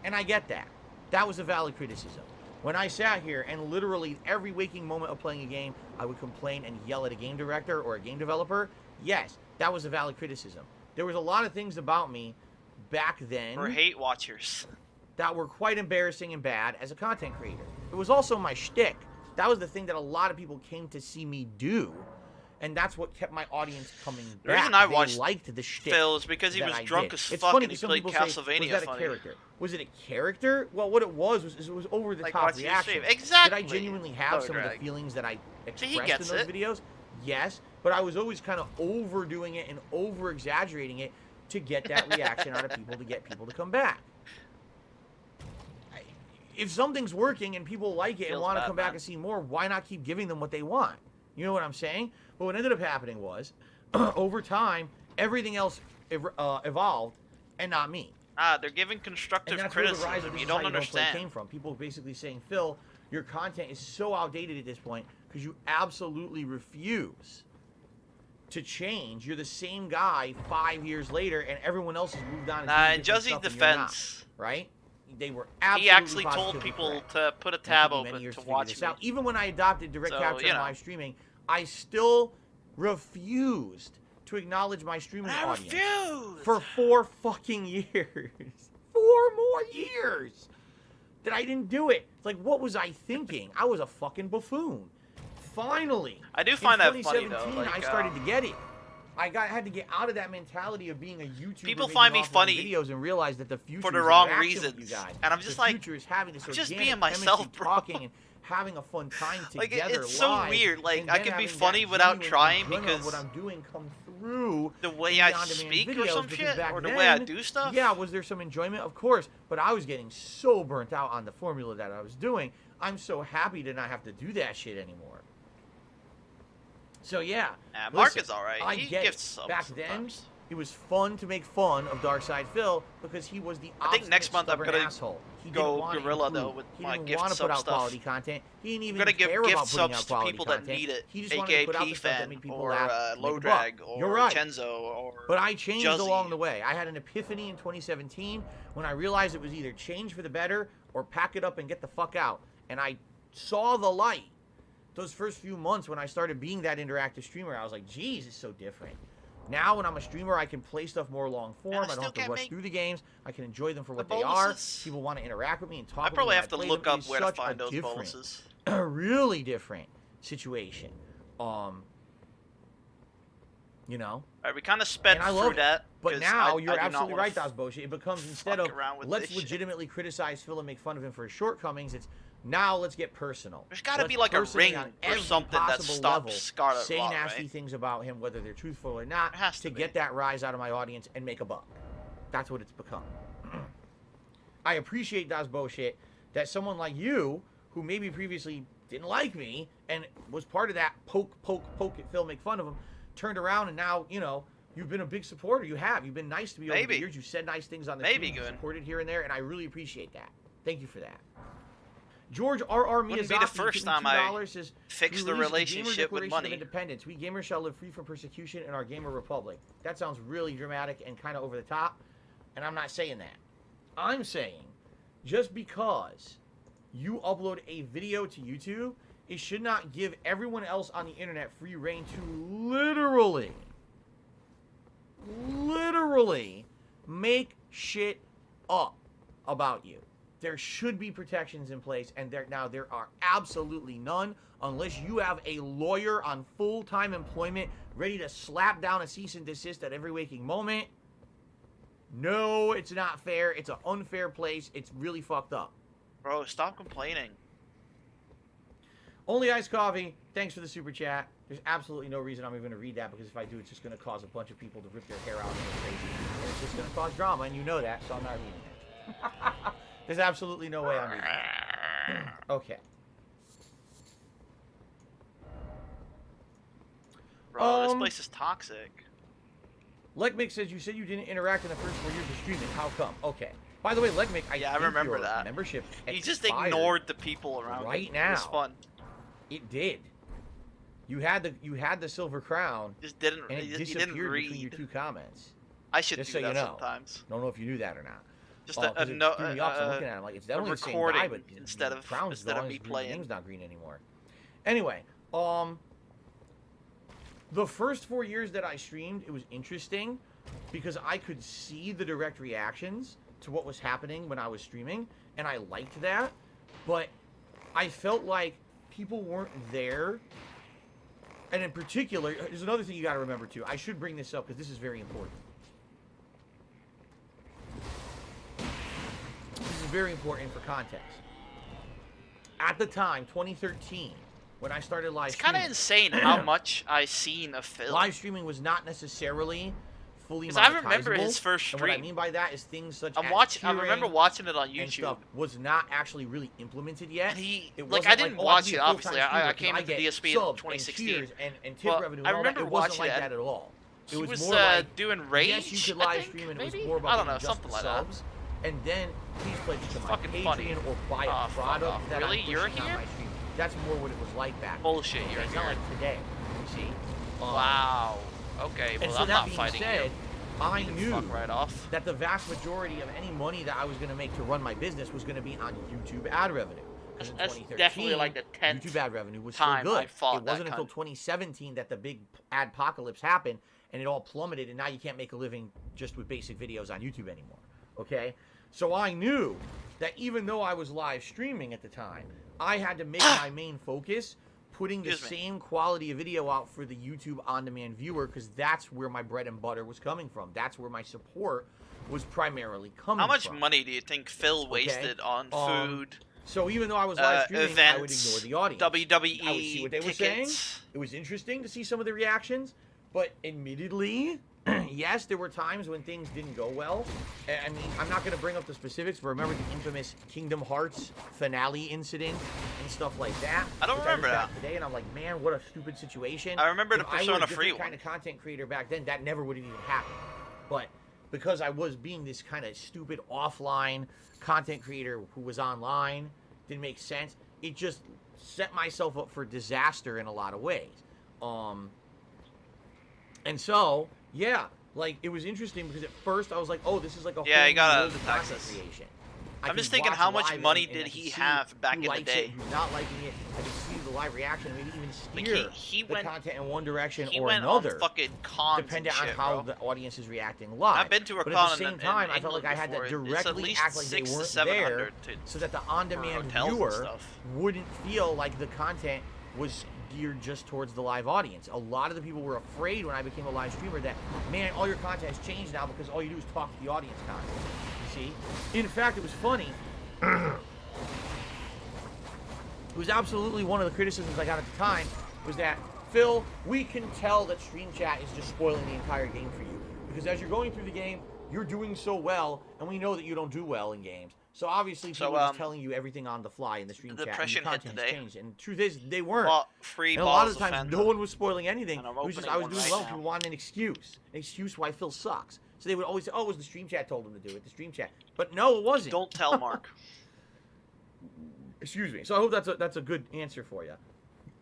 And I get that. That was a valid criticism. When I sat here and literally every waking moment of playing a game, I would complain and yell at a game director or a game developer, yes, that was a valid criticism. There was a lot of things about me back then. We're hate watchers. That were quite embarrassing and bad as a content creator. It was also my shtick. That was the thing that a lot of people came to see me do. And that's what kept my audience coming back. The reason I they watched liked the shtick Phil is because he that was I drunk did. as It's fuck funny and he because some played people say, Castlevania was that funny. a character? Was it a character? Well, what it was it was over the Like top watching his reaction. stream. Exactly. Did I genuinely have Low some of drag. the feelings that I See, he expressed in gets those it. videos? Yes, but I was always kind of overdoing it and over exaggerating it to get that reaction out of people, to get people to come back. If something's working and people like it and Feels want to bad, come back man. and see more, why not keep giving them what they want? You know what I'm saying? But what ended up happening was, over time, everything else evolved, and not me. They're giving constructive And that's where the rise criticism. of This You Is How don't You Don't Play understand. came from. People basically saying, Phil, your content is so outdated at this point because you absolutely refuse to change. You're the same guy 5 years later, and everyone else has moved on. And In doing Juzzy's different stuff, and you're not, defense, right? They were absolutely he actually told positively people correct. to put a And it tab took me many open years to figure watch this me. out. Even when I adopted direct So, capture you and know. live streaming, I still refused to acknowledge my streaming I audience refuse! for 4 fucking years. 4 more years that I didn't do it. It's like, what was I thinking? I was a fucking buffoon. Finally, I do find in that funny, 2017, though, like, I started to get it. Had to get out of that mentality of being a YouTuber. People making find me off of funny videos and realize that the future for the is wrong interaction with reasons. you guys. And I'm just the like, future is having this I'm just organic being myself, chemistry, bro. talking and having a fun time Like, together. it's so live, weird. Like, and I then can be having funny that without genuine trying enjoyment of because what I'm doing come through the way in I the on-demand speak or videos, some because shit, back or the then, way I do stuff. Yeah, was there some enjoyment? Of course, but I was getting so burnt out on the formula that I was doing. I'm so happy to not have to do that shit anymore. So yeah, Mark listen, is alright. I He get gets it. some Back sometimes. then, it was fun to make fun of Darkside Phil because he was the I think next month I'm stubborn gonna asshole. He go didn't want to gorilla, improve. though, with he my didn't gift want to sub put out stuff. quality content. He didn't even I'm gonna give care gift about putting out subs to quality people that content. need it, He just wanted aka to put out the stuff that P-Fan, made people or laugh, Low make a buck. Drag, You're or right. Chenzo, or But I changed Juzzy. along the way. I had an epiphany in 2017 when I realized it was either change for the better or pack it up and get the fuck out. And I saw the light. Those first few months when I started being that interactive streamer, I was like, geez, it's so different. Now when I'm a streamer, I can play stuff more long form. I don't have to rush through the games. I can enjoy them for what they are. People want to interact with me and talk I with me probably when have to play look them. up It's where to such find a those different, bonuses. a really different situation. You know? Alright, we kind of sped And I through love it. that. But 'cause now I you're do not absolutely wanna right, Das Bullshit. It becomes instead fuck of around with let's this shit. legitimately criticize Phil and make fun of him for his shortcomings, it's Now let's get personal. There's got to Let's be like a personally ring on or every something that possible stops level Scarlet say Law, nasty right? things about him, whether they're truthful or not, to get that rise out of my audience and make a buck. That's what it's become. I appreciate that's bullshit that someone like you, who maybe previously didn't like me and was part of that poke at Phil, make fun of him, turned around and now, you know, you've been a big supporter. You've been nice to me over the years. You said nice things on the stream. You supported here and there, and I really appreciate that. Thank you for that. George R.R. Miyazaki, Wouldn't be the first time I says, fixed the relationship with money. Of independence. We gamers shall live free from persecution in our gamer republic. That sounds really dramatic and kind of over the top, and I'm not saying that. I'm saying just because you upload a video to YouTube, it should not give everyone else on the internet free reign to literally make shit up about you. There should be protections in place, and there are absolutely none unless you have a lawyer on full-time employment ready to slap down a cease and desist at every waking moment. No, it's not fair. It's an unfair place. It's really fucked up. Bro, stop complaining. Only iced coffee. Thanks for the super chat. There's absolutely no reason I'm even going to read that, because if I do, it's just going to cause a bunch of people to rip their hair out and go crazy. And it's just going to cause drama, and you know that, so I'm not reading it. There's absolutely no way I'm reading it. Okay. Bro, this place is toxic. Legmick says, you said you didn't interact in the first 4 years of streaming. How come? Okay. By the way, Legmick, I remember that. Membership He just ignored the people around him. Right now. It was fun. It did. You had the silver crown. Just didn't. And it disappeared between your two comments. I should just do so that you know. sometimes. Don't know if you knew that or not. Just a I'm looking at him like it's definitely the same guy, but instead of me playing. The name's not green anymore. Anyway, the first 4 years that I streamed, it was interesting because I could see the direct reactions to what was happening when I was streaming, and I liked that. But I felt like people weren't there. And in particular, there's another thing you got to remember too. I should bring this up because this is very important. This is very important for context. At the time, 2013, when I started live streaming, it's kind of insane how much I seen of Phil. Live streaming was not necessarily fully monetizable. Because I remember his first stream. And what I mean by that is things such as I remember watching it on YouTube. And stuff was not actually really implemented yet. And I didn't watch it, obviously. I came into DSP in 2016. And tip revenue and all that. It wasn't like that at all. It was more like doing Rage, yes, you could live stream, and it was more about getting just the subs. And then please pledge to my Patreon or buy a product that really? I'm You're pushing here? on my stream. That's more what it was like back then. Bullshit, you're It's here. not like today. You see? Wow. Okay, well, and so I'm that not being fighting said, you. I knew right off. that the vast majority of any money that I was going to make to run my business was going to be on YouTube ad revenue. Because in 2013, definitely like the 10th YouTube ad revenue was time still good. I fought It wasn't that until 2017 that the big adpocalypse happened and it all plummeted, and now you can't make a living just with basic videos on YouTube anymore. Okay? So I knew that even though I was live streaming at the time, I had to make my main focus putting the same quality of video out for the YouTube on-demand viewer, because that's where my bread and butter was coming from. That's where my support was primarily coming from. How much money do you think Phil wasted on food? So even though I was live streaming, events, I would ignore the audience. WWE I would see what they were saying. It was interesting to see some of the reactions, but admittedly, yes, there were times when things didn't go well. I mean, I'm not going to bring up the specifics, but remember the infamous Kingdom Hearts finale incident and stuff like that. I don't remember that today, and I'm like, man, what a stupid situation. I remember the If I were a Persona 3 different kind of content creator back then, that never would have even happened. But because I was being this kind of stupid offline content creator who was online, didn't make sense. It just set myself up for disaster in a lot of ways. And so, yeah, like, it was interesting because at first I was like, oh, this is like a whole you gotta world of content access. creation. I'm I just can thinking, watch how much live money and did I can he see have back who in the likes day? it, who's not liking it. I can see the live reaction, maybe even steer Like he the went, content in one direction he or went another, on fucking cons depending and on shit, how bro. the audience is reacting live. I've been to a but con at the same in time, I felt like I England had to before. It's at directly least act like they 600 to weren't 700 there, to- so that the on-demand hotels and viewer stuff. wouldn't feel like the content was geared just towards the live audience. A lot of the people were afraid when I became a live streamer that, man, all your content has changed now because all you do is talk to the audience content. You see? In fact, it was funny. It was absolutely one of the criticisms I got at the time, was that, Phil, we can tell that stream chat is just spoiling the entire game for you. Because as you're going through the game, you're doing so well, and we know that you don't do well in games. So obviously people are just telling you everything on the fly in the stream chat, and your content has changed. And the truth is, they weren't. And a lot of the times, no one was spoiling anything. It was just I was doing well, people wanted an excuse why Phil sucks. So they would always say, oh, it was the stream chat told him to do it, the stream chat. But no, it wasn't. Don't tell Mark. Excuse me. So I hope that's a good answer for you.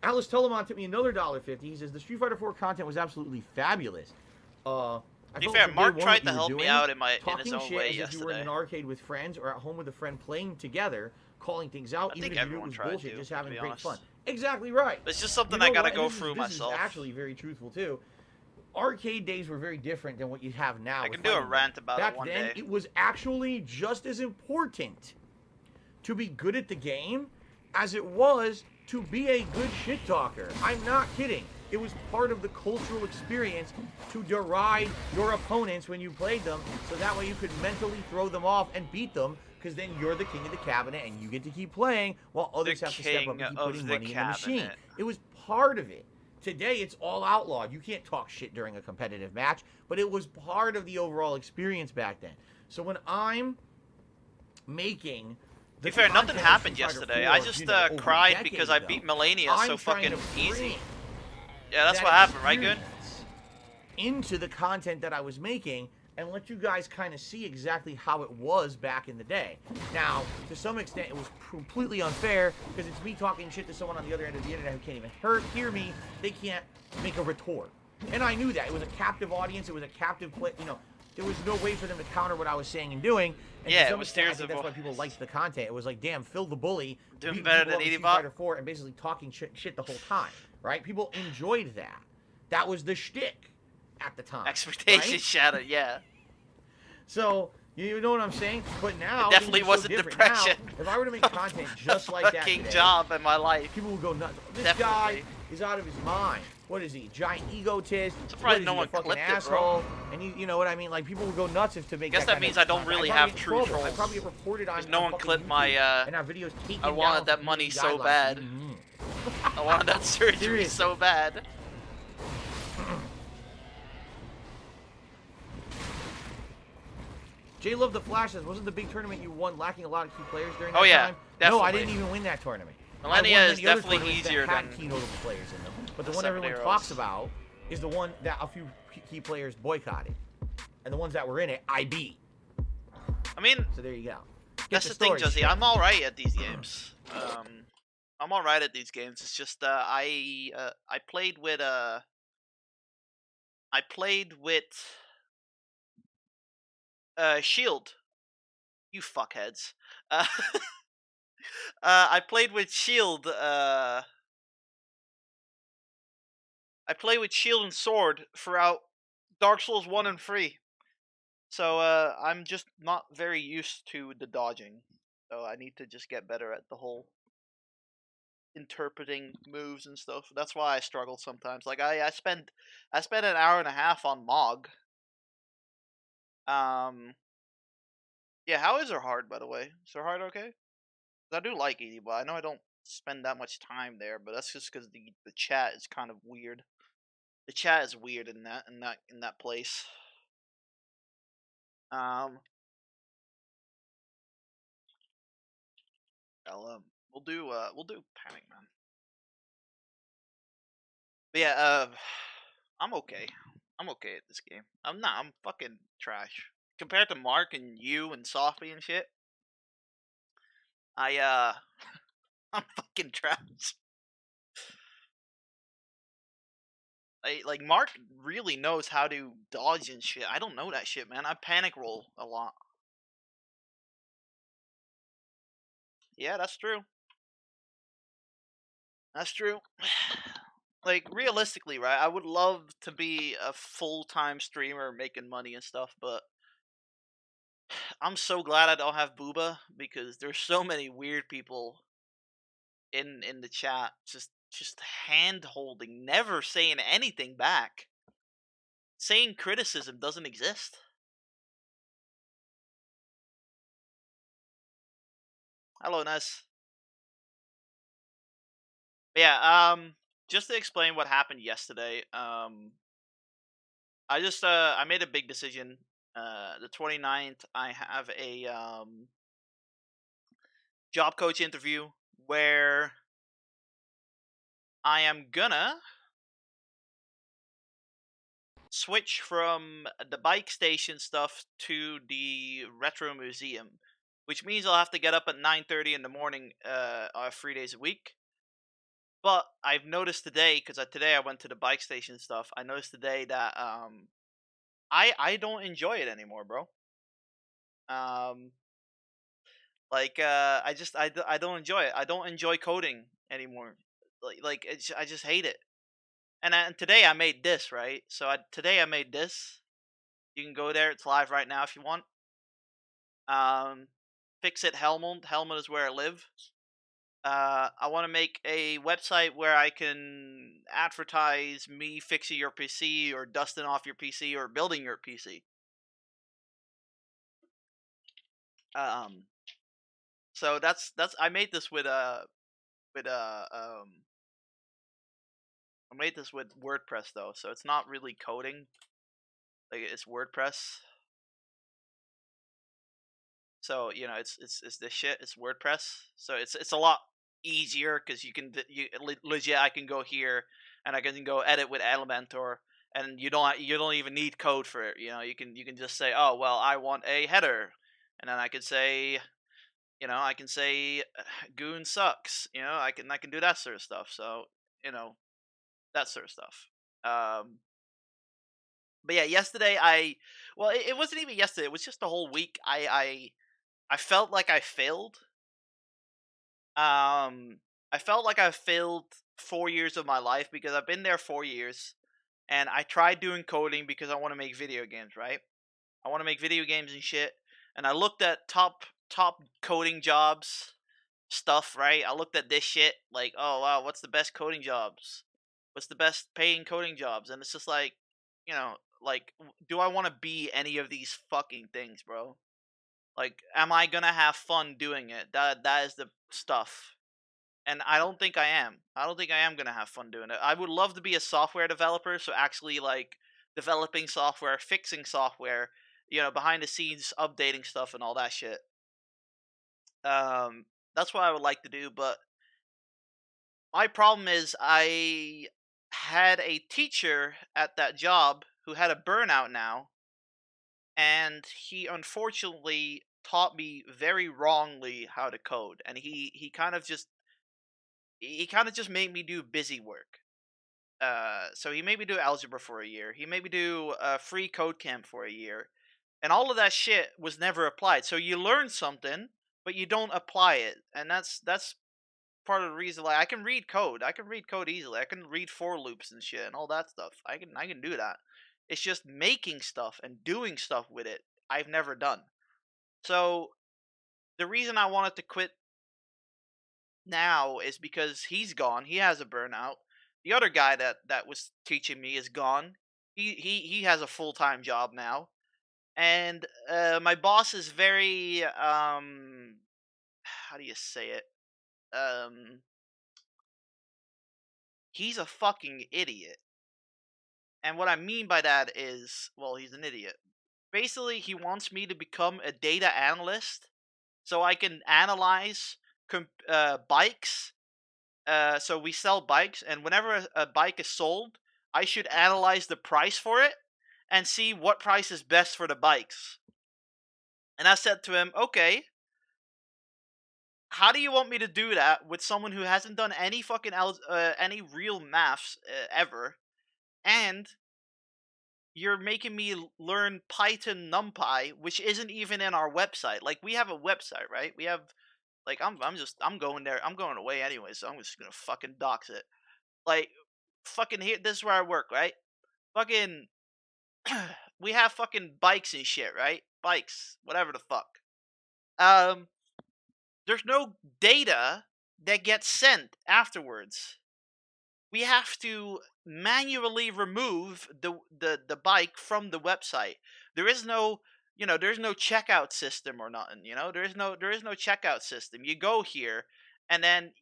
Alice Telemon tipped me another $1.50. He says the Street Fighter 4 content was absolutely fabulous. To be fair, Mark tried to help me out in his own way yesterday. If you were in an arcade with friends or at home with a friend playing together, calling things out, even if it was bullshit, just having great fun. Exactly right. It's just something I gotta go through myself. This is actually very truthful too. Arcade days were very different than what you have now. I can do a rant about it one day. Back then, it was actually just as important to be good at the game as it was to be a good shit talker. I'm not kidding. It was part of the cultural experience to deride your opponents when you played them, so that way you could mentally throw them off and beat them, because then you're the king of the cabinet and you get to keep playing while others have to step up and keep putting money in the machine. It was part of it. Today, it's all outlawed. You can't talk shit during a competitive match, but it was part of the overall experience back then. So when I'm making... To be fair, nothing happened yesterday. I just cried because I beat Melania so fucking easy. Yeah, that's what happened, right, Good? Into the content that I was making and let you guys kind of see exactly how it was back in the day. Now, to some extent, it was completely unfair because it's me talking shit to someone on the other end of the internet who can't even hear me. They can't make a retort. And I knew that. It was a captive audience. It was a captive play. You know, there was no way for them to counter what I was saying and doing. And yeah, to some it was extent, I think that's why people liked the content. It was like, damn, Phil the Bully doing better than 80 Street Fighter 4 and basically talking shit the whole time, right? People enjoyed that. That was the shtick at the time. Expectations right? shattered, yeah. So, you know what I'm saying? But now, it definitely wasn't depression. Now, if I were to make content just like that today, job in my life. People would go nuts. This guy is out of his mind. What is he? Giant egotist? Surprised no one clipped asshole? It, bro. And you know what I mean? Like, people would go nuts if to make. I guess that means I don't really have true trolls. I probably get reported on. No one clipped my. And our videos taken I wanted that money so bad. I wanted that surgery so bad. Jay Love the Flash says, wasn't the big tournament you won lacking a lot of key players during that time? Definitely. No, I didn't even win that tournament. Melania is definitely easier than key notable players in them. But the one everyone talks about is the one that a few key players boycotted. And the ones that were in it, I beat. I mean, so there you go. That's the thing, Josie. I'm all right at these games. I'm all right at these games. It's just I played with Shield. You fuckheads. I played with Shield. I play with Shield and Sword throughout Dark Souls 1 and 3. So I'm just not very used to the dodging. So I need to just get better at the whole interpreting moves and stuff. That's why I struggle sometimes. Like I spend an hour and a half on Mog. Yeah, how is her hard, by the way? Is her hard okay? I do like ED, but I know I don't spend that much time there, but that's just because the chat is kind of weird. The chat is weird in that place. We'll do Panic Man. But yeah, I'm okay. I'm okay at this game. I'm fucking trash. Compared to Mark and you and Sophie and shit. I'm fucking trash. Like Mark really knows how to dodge and shit. I don't know that shit, man. I panic roll a lot. Yeah, that's true. That's true. Like, realistically, right, I would love to be a full-time streamer making money and stuff, but I'm so glad I don't have Booba, because there's so many weird people in the chat just hand-holding, never saying anything back. Saying criticism doesn't exist. Hello, Ness. But yeah, just to explain what happened yesterday, I made a big decision. The 29th, I have a job coach interview where I am gonna switch from the bike station stuff to the retro museum, which means I'll have to get up at 9:30 in the morning, 3 days a week. But I've noticed today, because today I went to the bike station stuff. I noticed today that I don't enjoy it anymore, bro. Um, I don't enjoy it. I don't enjoy coding anymore. I just hate it. And today I made this, right. So today I made this. You can go there. It's live right now if you want. Fix it Helmond. Helmond is where I live. I want to make a website where I can advertise me fixing your PC or dusting off your PC or building your PC. So that's I made this with I made this with WordPress though, so it's not really coding. Like it's WordPress. So it's this shit. It's WordPress. So it's a lot easier because legit I can go here and I can go edit with Elementor, and you don't even need code for it. You can just say, oh well, I want a header, and then I could say Goon sucks. I can do that sort of stuff. So that sort of stuff. But yeah, yesterday it wasn't even yesterday. It was just the whole week. I felt like I failed. I felt like I failed 4 years of my life because I've been there 4 years, and I tried doing coding because I want to make video games, right? I want to make video games and shit, and I looked at top coding jobs stuff, right? I looked at this shit like, oh wow, what's the best coding jobs? What's the best paying coding jobs? And it's just like, do I want to be any of these fucking things, bro? Like, am I gonna have fun doing it? That is the stuff. And I don't think I am. I don't think I am gonna have fun doing it. I would love to be a software developer, so actually like developing software, fixing software, behind the scenes, updating stuff and all that shit. That's what I would like to do, but my problem is I had a teacher at that job who had a burnout now, and he unfortunately taught me very wrongly how to code, and he kind of just made me do busy work. So he made me do algebra for a year. He made me do free code camp for a year, and all of that shit was never applied. So you learn something, but you don't apply it, and that's part of the reason. Like I can read code. I can read code easily. I can read for loops and shit and all that stuff. I can do that. It's just making stuff and doing stuff with it I've never done. So the reason I wanted to quit now is because he's gone. He has a burnout. The other guy that was teaching me is gone. He has a full-time job now. And my boss is very how do you say it? He's a fucking idiot. And what I mean by that is, well, he's an idiot. Basically, he wants me to become a data analyst so I can analyze bikes. So we sell bikes, and whenever a bike is sold, I should analyze the price for it and see what price is best for the bikes. And I said to him, okay, how do you want me to do that with someone who hasn't done any fucking any real maths ever, and you're making me learn Python NumPy, which isn't even in our website. Like we have a website, right? We have like I'm going there. I'm going away anyway, so I'm just gonna fucking dox it. Like fucking here. This is where I work, right? Fucking we have fucking bikes and shit, right? Bikes, whatever the fuck. There's no data that gets sent afterwards. We have to manually remove the bike from the website. There is no there's no checkout system or nothing. There is no checkout system. You go here, and then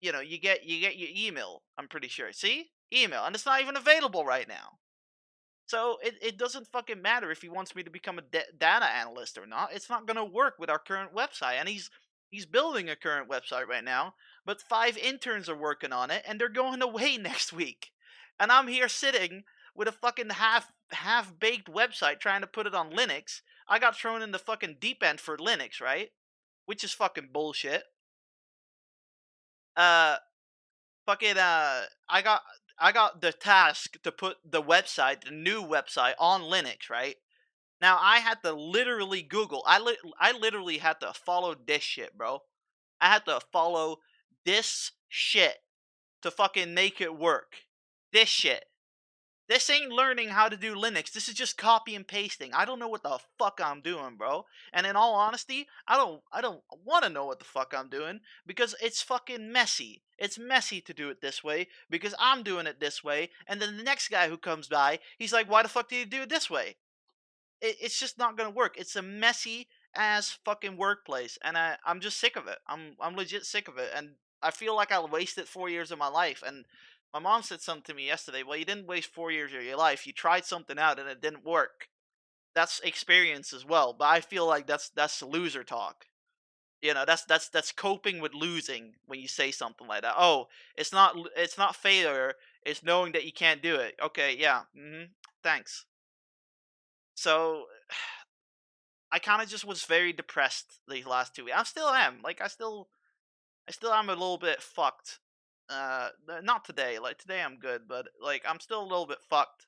you get your email. I'm pretty sure. See, email, and it's not even available right now. So it doesn't fucking matter if he wants me to become a data analyst or not. It's not gonna work with our current website, and he's building a current website right now. But 5 interns are working on it, and they're going away next week, and I'm here sitting with a fucking half baked website trying to put it on Linux. I got thrown in the fucking deep end for Linux, right? Which is fucking bullshit. Uh, fucking I got the task to put the new website on Linux, right? Now I had to literally Google. I literally had to follow this shit, bro. I had to follow this shit to fucking make it work. This shit. This ain't learning how to do Linux. This is just copy and pasting. I don't know what the fuck I'm doing, bro. And in all honesty, I don't want to know what the fuck I'm doing because it's fucking messy. It's messy to do it this way because I'm doing it this way, and then the next guy who comes by, he's like, "Why the fuck do you do it this way?" It's just not gonna work. It's a messy ass fucking workplace, and I'm just sick of it. I'm legit sick of it, and I feel like I wasted 4 years of my life. And my mom said something to me yesterday. Well, you didn't waste 4 years of your life. You tried something out and it didn't work. That's experience as well. But I feel like that's loser talk. That's coping with losing when you say something like that. Oh, it's not failure. It's knowing that you can't do it. Okay, yeah. Thanks. So I kind of just was very depressed these last 2 weeks. I still am. Like I still am a little bit fucked. Not today. Like today I'm good, but like I'm still a little bit fucked.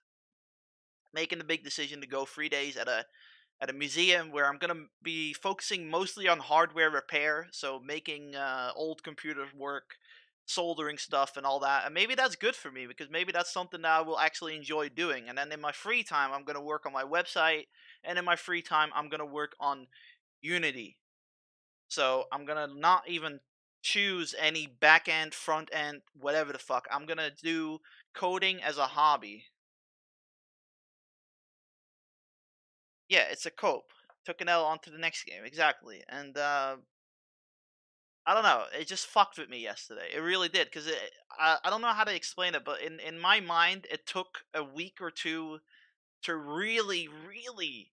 Making the big decision to go 3 days at a museum where I'm gonna be focusing mostly on hardware repair, so making old computers work, soldering stuff, and all that. And maybe that's good for me because maybe that's something that I will actually enjoy doing. And then in my free time, I'm gonna work on my website, and in my free time, I'm gonna work on Unity. So I'm gonna not even choose any back end, front end, whatever the fuck. I'm gonna do coding as a hobby. Yeah, it's a cope. Took an L onto the next game, exactly. And I don't know. It just fucked with me yesterday. It really did, because I don't know how to explain it, but in my mind, it took a week or two to really, really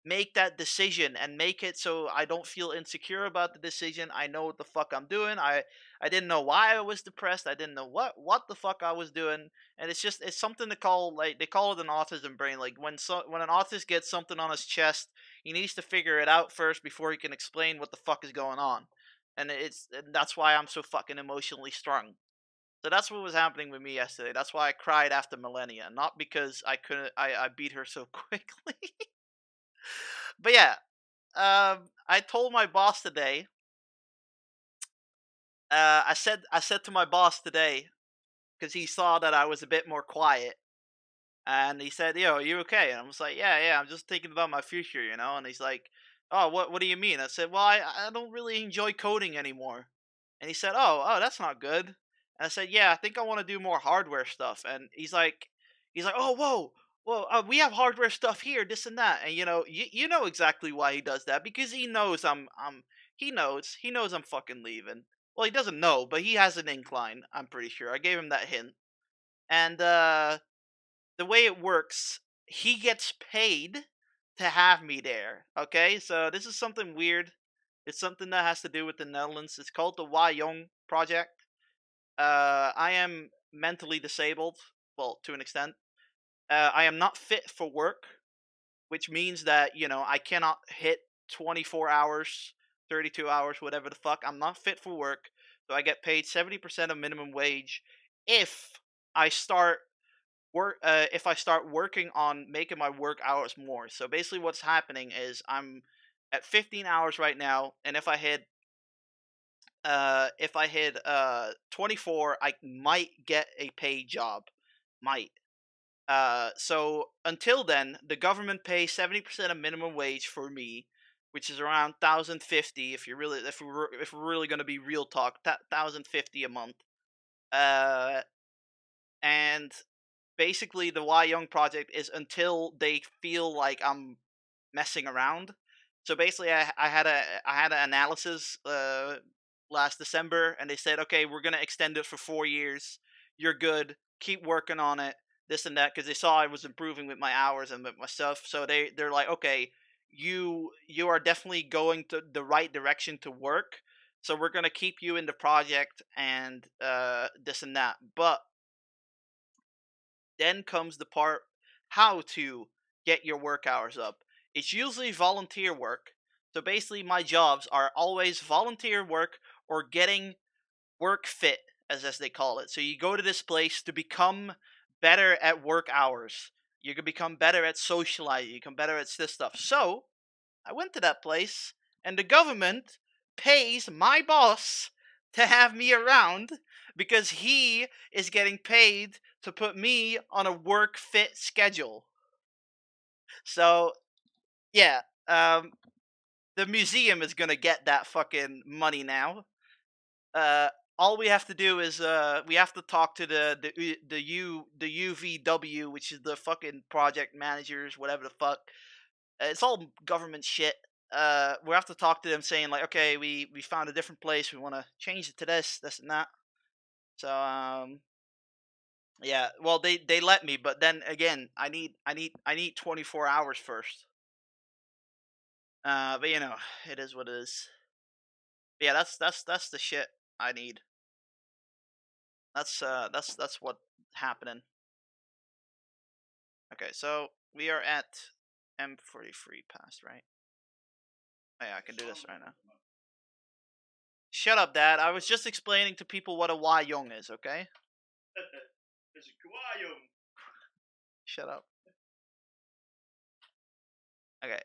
make that decision and make it so I don't feel insecure about the decision. I know what the fuck I'm doing. I didn't know why I was depressed. I didn't know what the fuck I was doing. And it's something to call, like, they call it an autism brain. Like when an autist gets something on his chest, he needs to figure it out first before he can explain what the fuck is going on. And that's why I'm so fucking emotionally strung. So that's what was happening with me yesterday. That's why I cried after Millennia, not because I beat her so quickly. But yeah, I told my boss today. I said to my boss today because he saw that I was a bit more quiet, and he said, "Yo, are you okay?" And I was like, "Yeah, I'm just thinking about my future, you know." And he's like, "Oh, what do you mean?" I said, "Well, I don't really enjoy coding anymore." And he said, "Oh, that's not good." And I said, "Yeah, I think I want to do more hardware stuff." And he's like, "Oh, whoa, we have hardware stuff here, this and that." And you know exactly why he does that, because he knows he knows I'm fucking leaving. Well, he doesn't know, but he has an incline. I'm pretty sure. I gave him that hint. And the way it works, he gets paid to have me there. Okay, so this is something weird. It's something that has to do with the Netherlands. It's called the Young Project. I am mentally disabled, well, to an extent. I am not fit for work, which means that I cannot hit 24 hours, 32 hours, whatever the fuck. I'm not fit for work, so I get paid 70% of minimum wage if I start working on making my work hours more. So basically what's happening is I'm at 15 hours right now, and if I hit 24, I might get a paid job. Might. So until then, the government pays 70% of minimum wage for me, which is around 1,050 if we're really gonna be real talk, 1,050 a month. Uh, and basically the Young project is until they feel like I'm messing around. So basically, I had an analysis last December, and they said, okay, we're gonna extend it for 4 years. You're good. Keep working on it. This and that, because they saw I was improving with my hours and with my stuff. So they're like, okay, you are definitely going to the right direction to work. So we're gonna keep you in the project and this and that. But then comes the part how to get your work hours up. It's usually volunteer work. So basically, my jobs are always volunteer work or getting work fit, as they call it. So you go to this place to become better at work hours. You can become better at socializing. You become better at this stuff. So I went to that place, and the government pays my boss to have me around because he is getting paid to put me on a work fit schedule. So yeah, the museum is gonna get that fucking money now. All we have to do is we have to talk to the UVW, which is the fucking project managers, whatever the fuck. It's all government shit. We have to talk to them, saying like, okay, we found a different place. We want to change it to this and that. So yeah. Well, they let me, but then again, I need 24 hours first. But you know, it is what it is. But yeah, that's the shit I need. That's what happening. Okay, so we are at M43 past, right? Oh, yeah, I can do this right now. Shut up, Dad. I was just explaining to people what a Wayong is, okay? It's a Wayong. Shut up. Okay.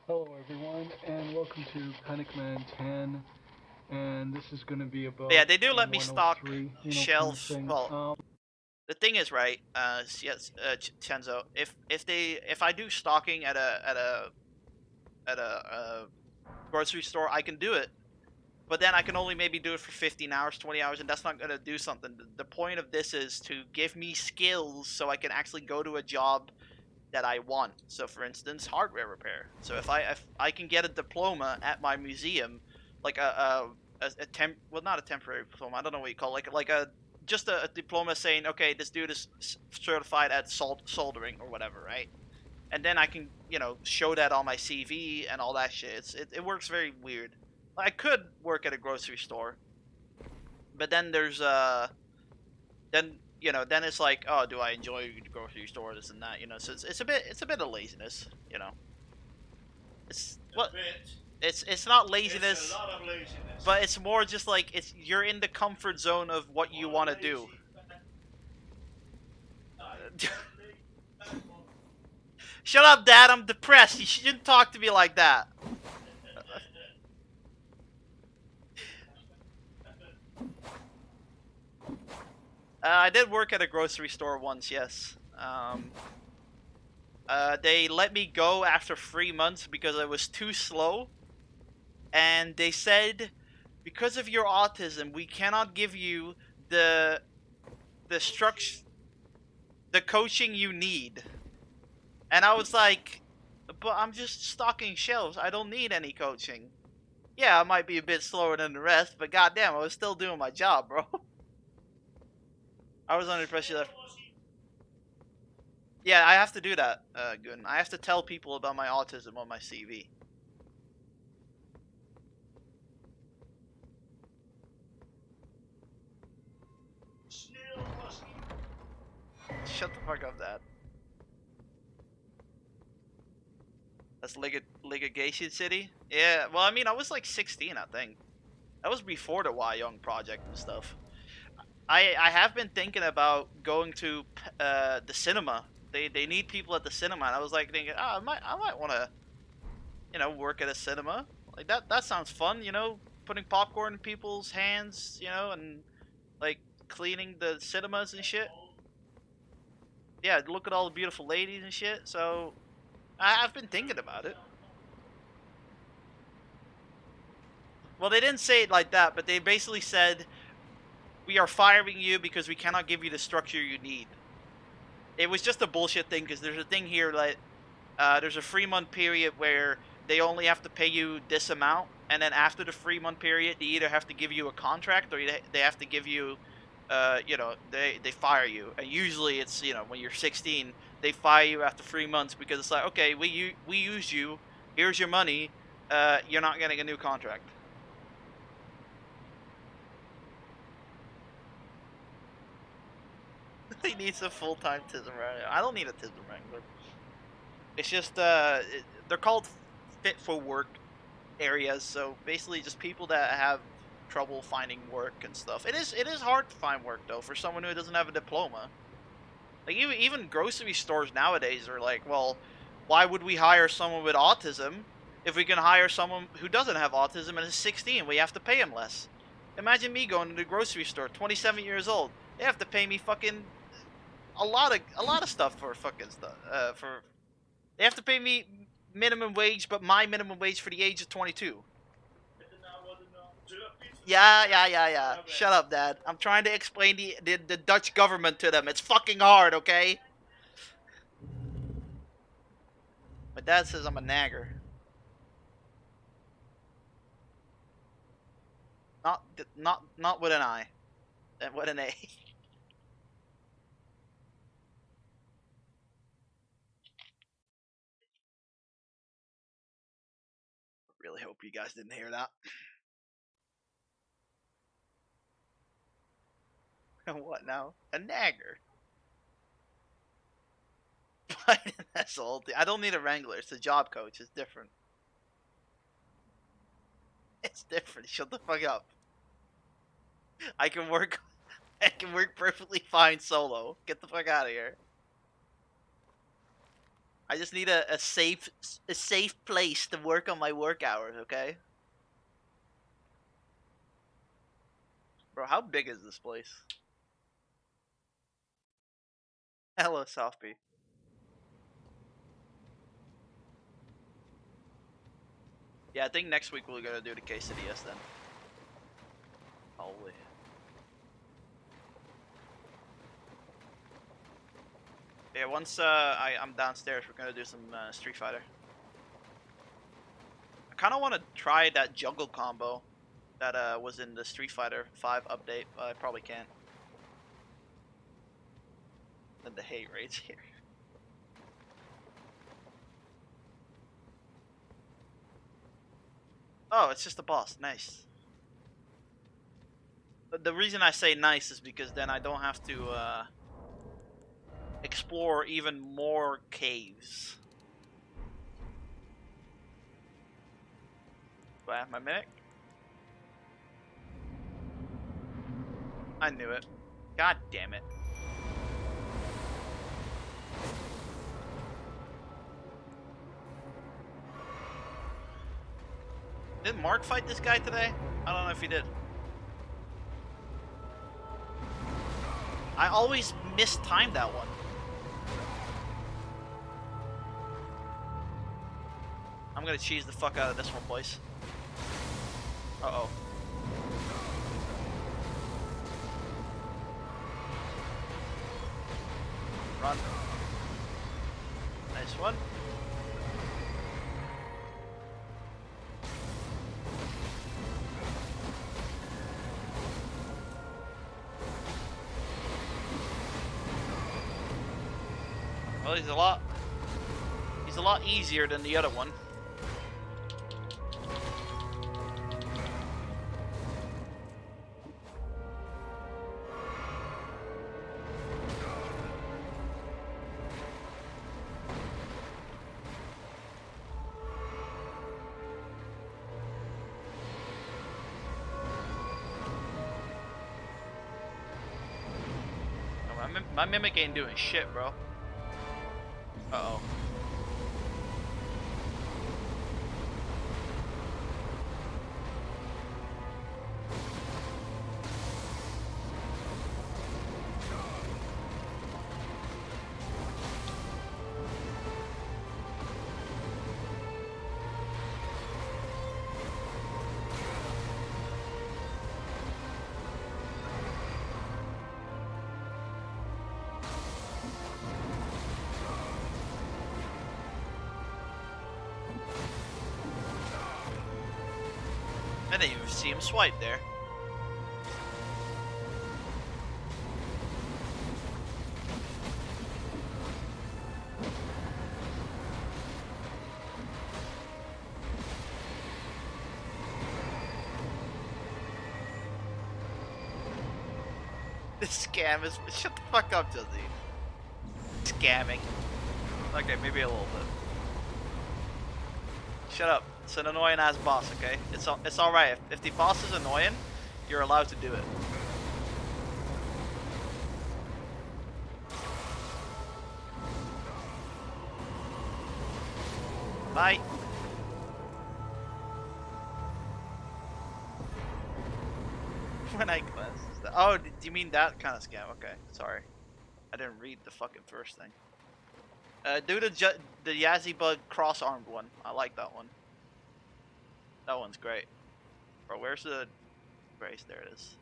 Hello everyone, and welcome to Panic Man 10, and this is going to be about... But yeah, they do let me 103, stock shelves. Kind of well, the thing is, right, yes, Chenzo, if I do stocking at a grocery store, I can do it. But then I can only maybe do it for 15 hours, 20 hours, and that's not going to do something. The point of this is to give me skills so I can actually go to a job that I want. So, for instance, hardware repair. So if I can get a diploma at my museum, like well, not a temporary diploma, I don't know what you call it, like a diploma saying, okay, this dude is certified at soldering or whatever, right? And then I can, you know, show that on my CV and all that shit. It works very weird. I could work at a grocery store, but then there's then it's like, oh, do I enjoy the grocery store, this and that, you know? So it's a bit of laziness, you know. It's not laziness. It's a lot of laziness. But it's more just like you're in the comfort zone of what you want to do. Shut up, Dad. I'm depressed. You shouldn't talk to me like that. I did work at a grocery store once, yes. They let me go after 3 months because I was too slow. And they said, because of your autism, we cannot give you the structure, the coaching you need. And I was like, but I'm just stocking shelves. I don't need any coaching. Yeah, I might be a bit slower than the rest, but goddamn, I was still doing my job, bro. I was under pressure that... Yeah, I have to do that, Gun. I have to tell people about my autism on my CV. Shut the fuck up, Dad. That's Litigation City? Yeah, well, I mean, I was like 16, I think. That was before the Wayong project and stuff. I have been thinking about going to the cinema. They need people at the cinema, and I was like thinking, oh, I might want to, you know, work at a cinema. Like that sounds fun, you know, putting popcorn in people's hands, you know, and like cleaning the cinemas and shit. Yeah, look at all the beautiful ladies and shit. So I've been thinking about it. Well, they didn't say it like that, but they basically said, we are firing you because we cannot give you the structure you need. It was just a bullshit thing, because there's a thing here that there's a 3-month period where they only have to pay you this amount, and then after the 3-month period, they either have to give you a contract or they have to give you, they fire you. And usually it's, when you're 16, they fire you after 3 months because it's like, okay, we used you, here's your money, you're not getting a new contract. He needs a full-time Tism Wrangler. I don't need a Tism Wrangler. It's just, they're called fit for work areas, so basically just people that have trouble finding work and stuff. It is hard to find work, though, for someone who doesn't have a diploma. Like, even grocery stores nowadays are like, well, why would we hire someone with autism if we can hire someone who doesn't have autism and is 16? We have to pay him less. Imagine me going to the grocery store, 27 years old. They have to pay me fucking a lot of stuff for fucking stuff. They have to pay me minimum wage, but my minimum wage for the age of 22. Yeah. Shut up, Dad. I'm trying to explain the Dutch government to them. It's fucking hard, okay? My dad says I'm a nagger. Not with an I. And with an A. Really hope you guys didn't hear that. What now? A nagger. That's the whole thing. I don't need a wrangler. It's a job coach. It's different. It's different. Shut the fuck up. I can work perfectly fine solo. Get the fuck out of here. I just need a safe place to work on my work hours, okay? Bro, how big is this place? Hello, Softby. Yeah, I think next week we're gonna do the quesadillas then. Probably. Yeah, once I'm downstairs, we're gonna do some Street Fighter. I kind of want to try that jungle combo that was in the Street Fighter 5 update, but I probably can't. And the hate rates here. Oh, it's just a boss. Nice. But the reason I say nice is because then I don't have to explore even more caves. Do I have my mimic? I knew it. God damn it. Did Mark fight this guy today? I don't know if he did. I always mistime that one. I'm gonna cheese the fuck out of this one, boys. Uh-oh. Run. Nice one. Well, he's a lot easier than the other one. My mimic ain't doing shit, bro. Uh-oh. I didn't even see him swipe there. This scam is. Shut the fuck up, Josie. Scamming. Okay, maybe a little bit. Shut up. It's an annoying ass boss, okay? It's alright. If the boss is annoying, you're allowed to do it. Bye. When I cleanse. Oh, do you mean that kind of scam? Okay, sorry. I didn't read the fucking first thing. Do the Yazzie Bug cross-armed one. I like that one. That one's great. Bro, where's the brace? There it is.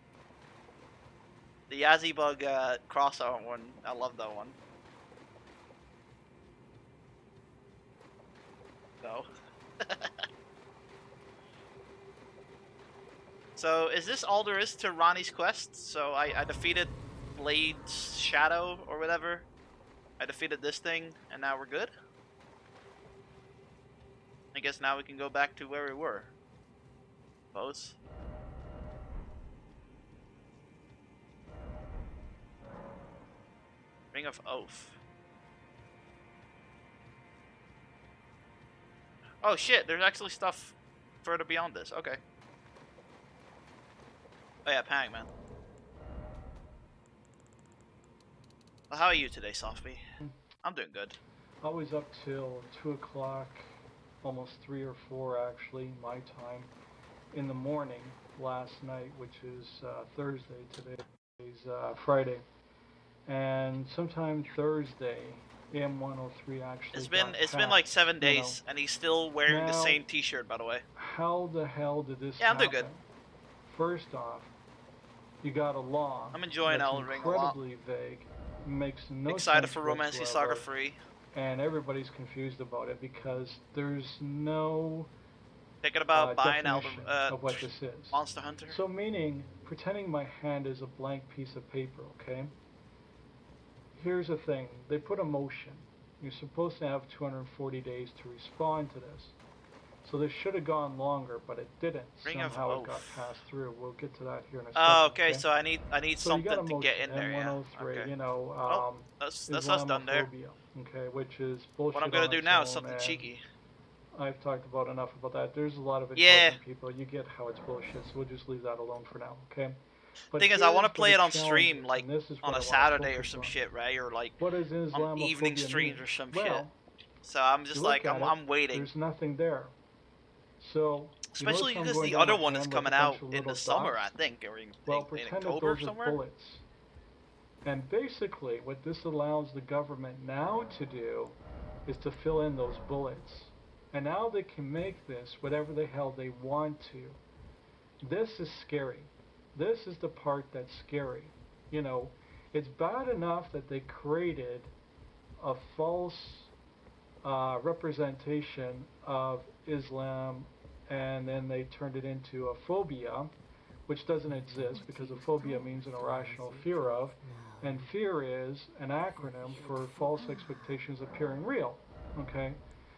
The Yazzie Bug cross-armed one. I love that one. No. So, is this all there is to Ronnie's quest? So, I defeated Blade's Shadow, or whatever. I defeated this thing, and now we're good? I guess now we can go back to where we were. Suppose. Ring of Oath. Oh shit, there's actually stuff further beyond this. Okay. Oh yeah, Pang, man. Well, how are you today, Sofby? I'm doing good. I was up till 2 o'clock, almost 3 or 4 actually, my time, in the morning last night, which is Thursday. Today is Friday. And sometime Thursday, AM103 actually It's been like 7 days, and he's still wearing the same T-shirt, by the way. How the hell did this Yeah, I'm happen? doing good. First off, you got a law. I'm enjoying that's Elden Ring a lot. incredibly vague, makes no Excited sense for Romancy whatsoever, Saga 3. and everybody's confused about it because there's no Thinking about buying definition Elden of what this is. Monster Hunter. So meaning, pretending my hand is a blank piece of paper, okay? Here's the thing, they put a motion. You're supposed to have 240 days to respond to this. So this should have gone longer, but it didn't. Ring of Somehow it got Oath. passed through. We'll get to that here in a second. Oh, okay. So I need So you something got a to get motion, in there, yeah. M103, Okay. you know, Oh, that's us done there. Islamophobia, okay, which is bullshit. What I'm gonna on do its now own, is something and cheeky. I've talked about enough about that. There's a lot of Yeah. intelligent people. You get how it's bullshit, so we'll just leave that alone for now, okay? But Thing is, I want to here's play what it on the stream, challenge is, like and this is on what a I wanna Saturday or focus some on. shit, right? Or like What does on evening Islamophobia streams mean? or some Well, shit. So I'm you just look like, at it, I'm waiting. There's nothing there. So, Especially you notice I'm because going the down other a one is hand with coming a bunch out of in little the summer, dots. I think, or in Pretend that October those somewhere. are bullets. And basically, what this allows the government now to do is to fill in those bullets. And now they can make this whatever the hell they want to. This is scary. This is the part that's scary. You know, it's bad enough that they created a false representation of Islam, and then they turned it into a phobia, which doesn't exist because a phobia means an irrational fear of, and fear is an acronym for false expectations appearing real. Okay,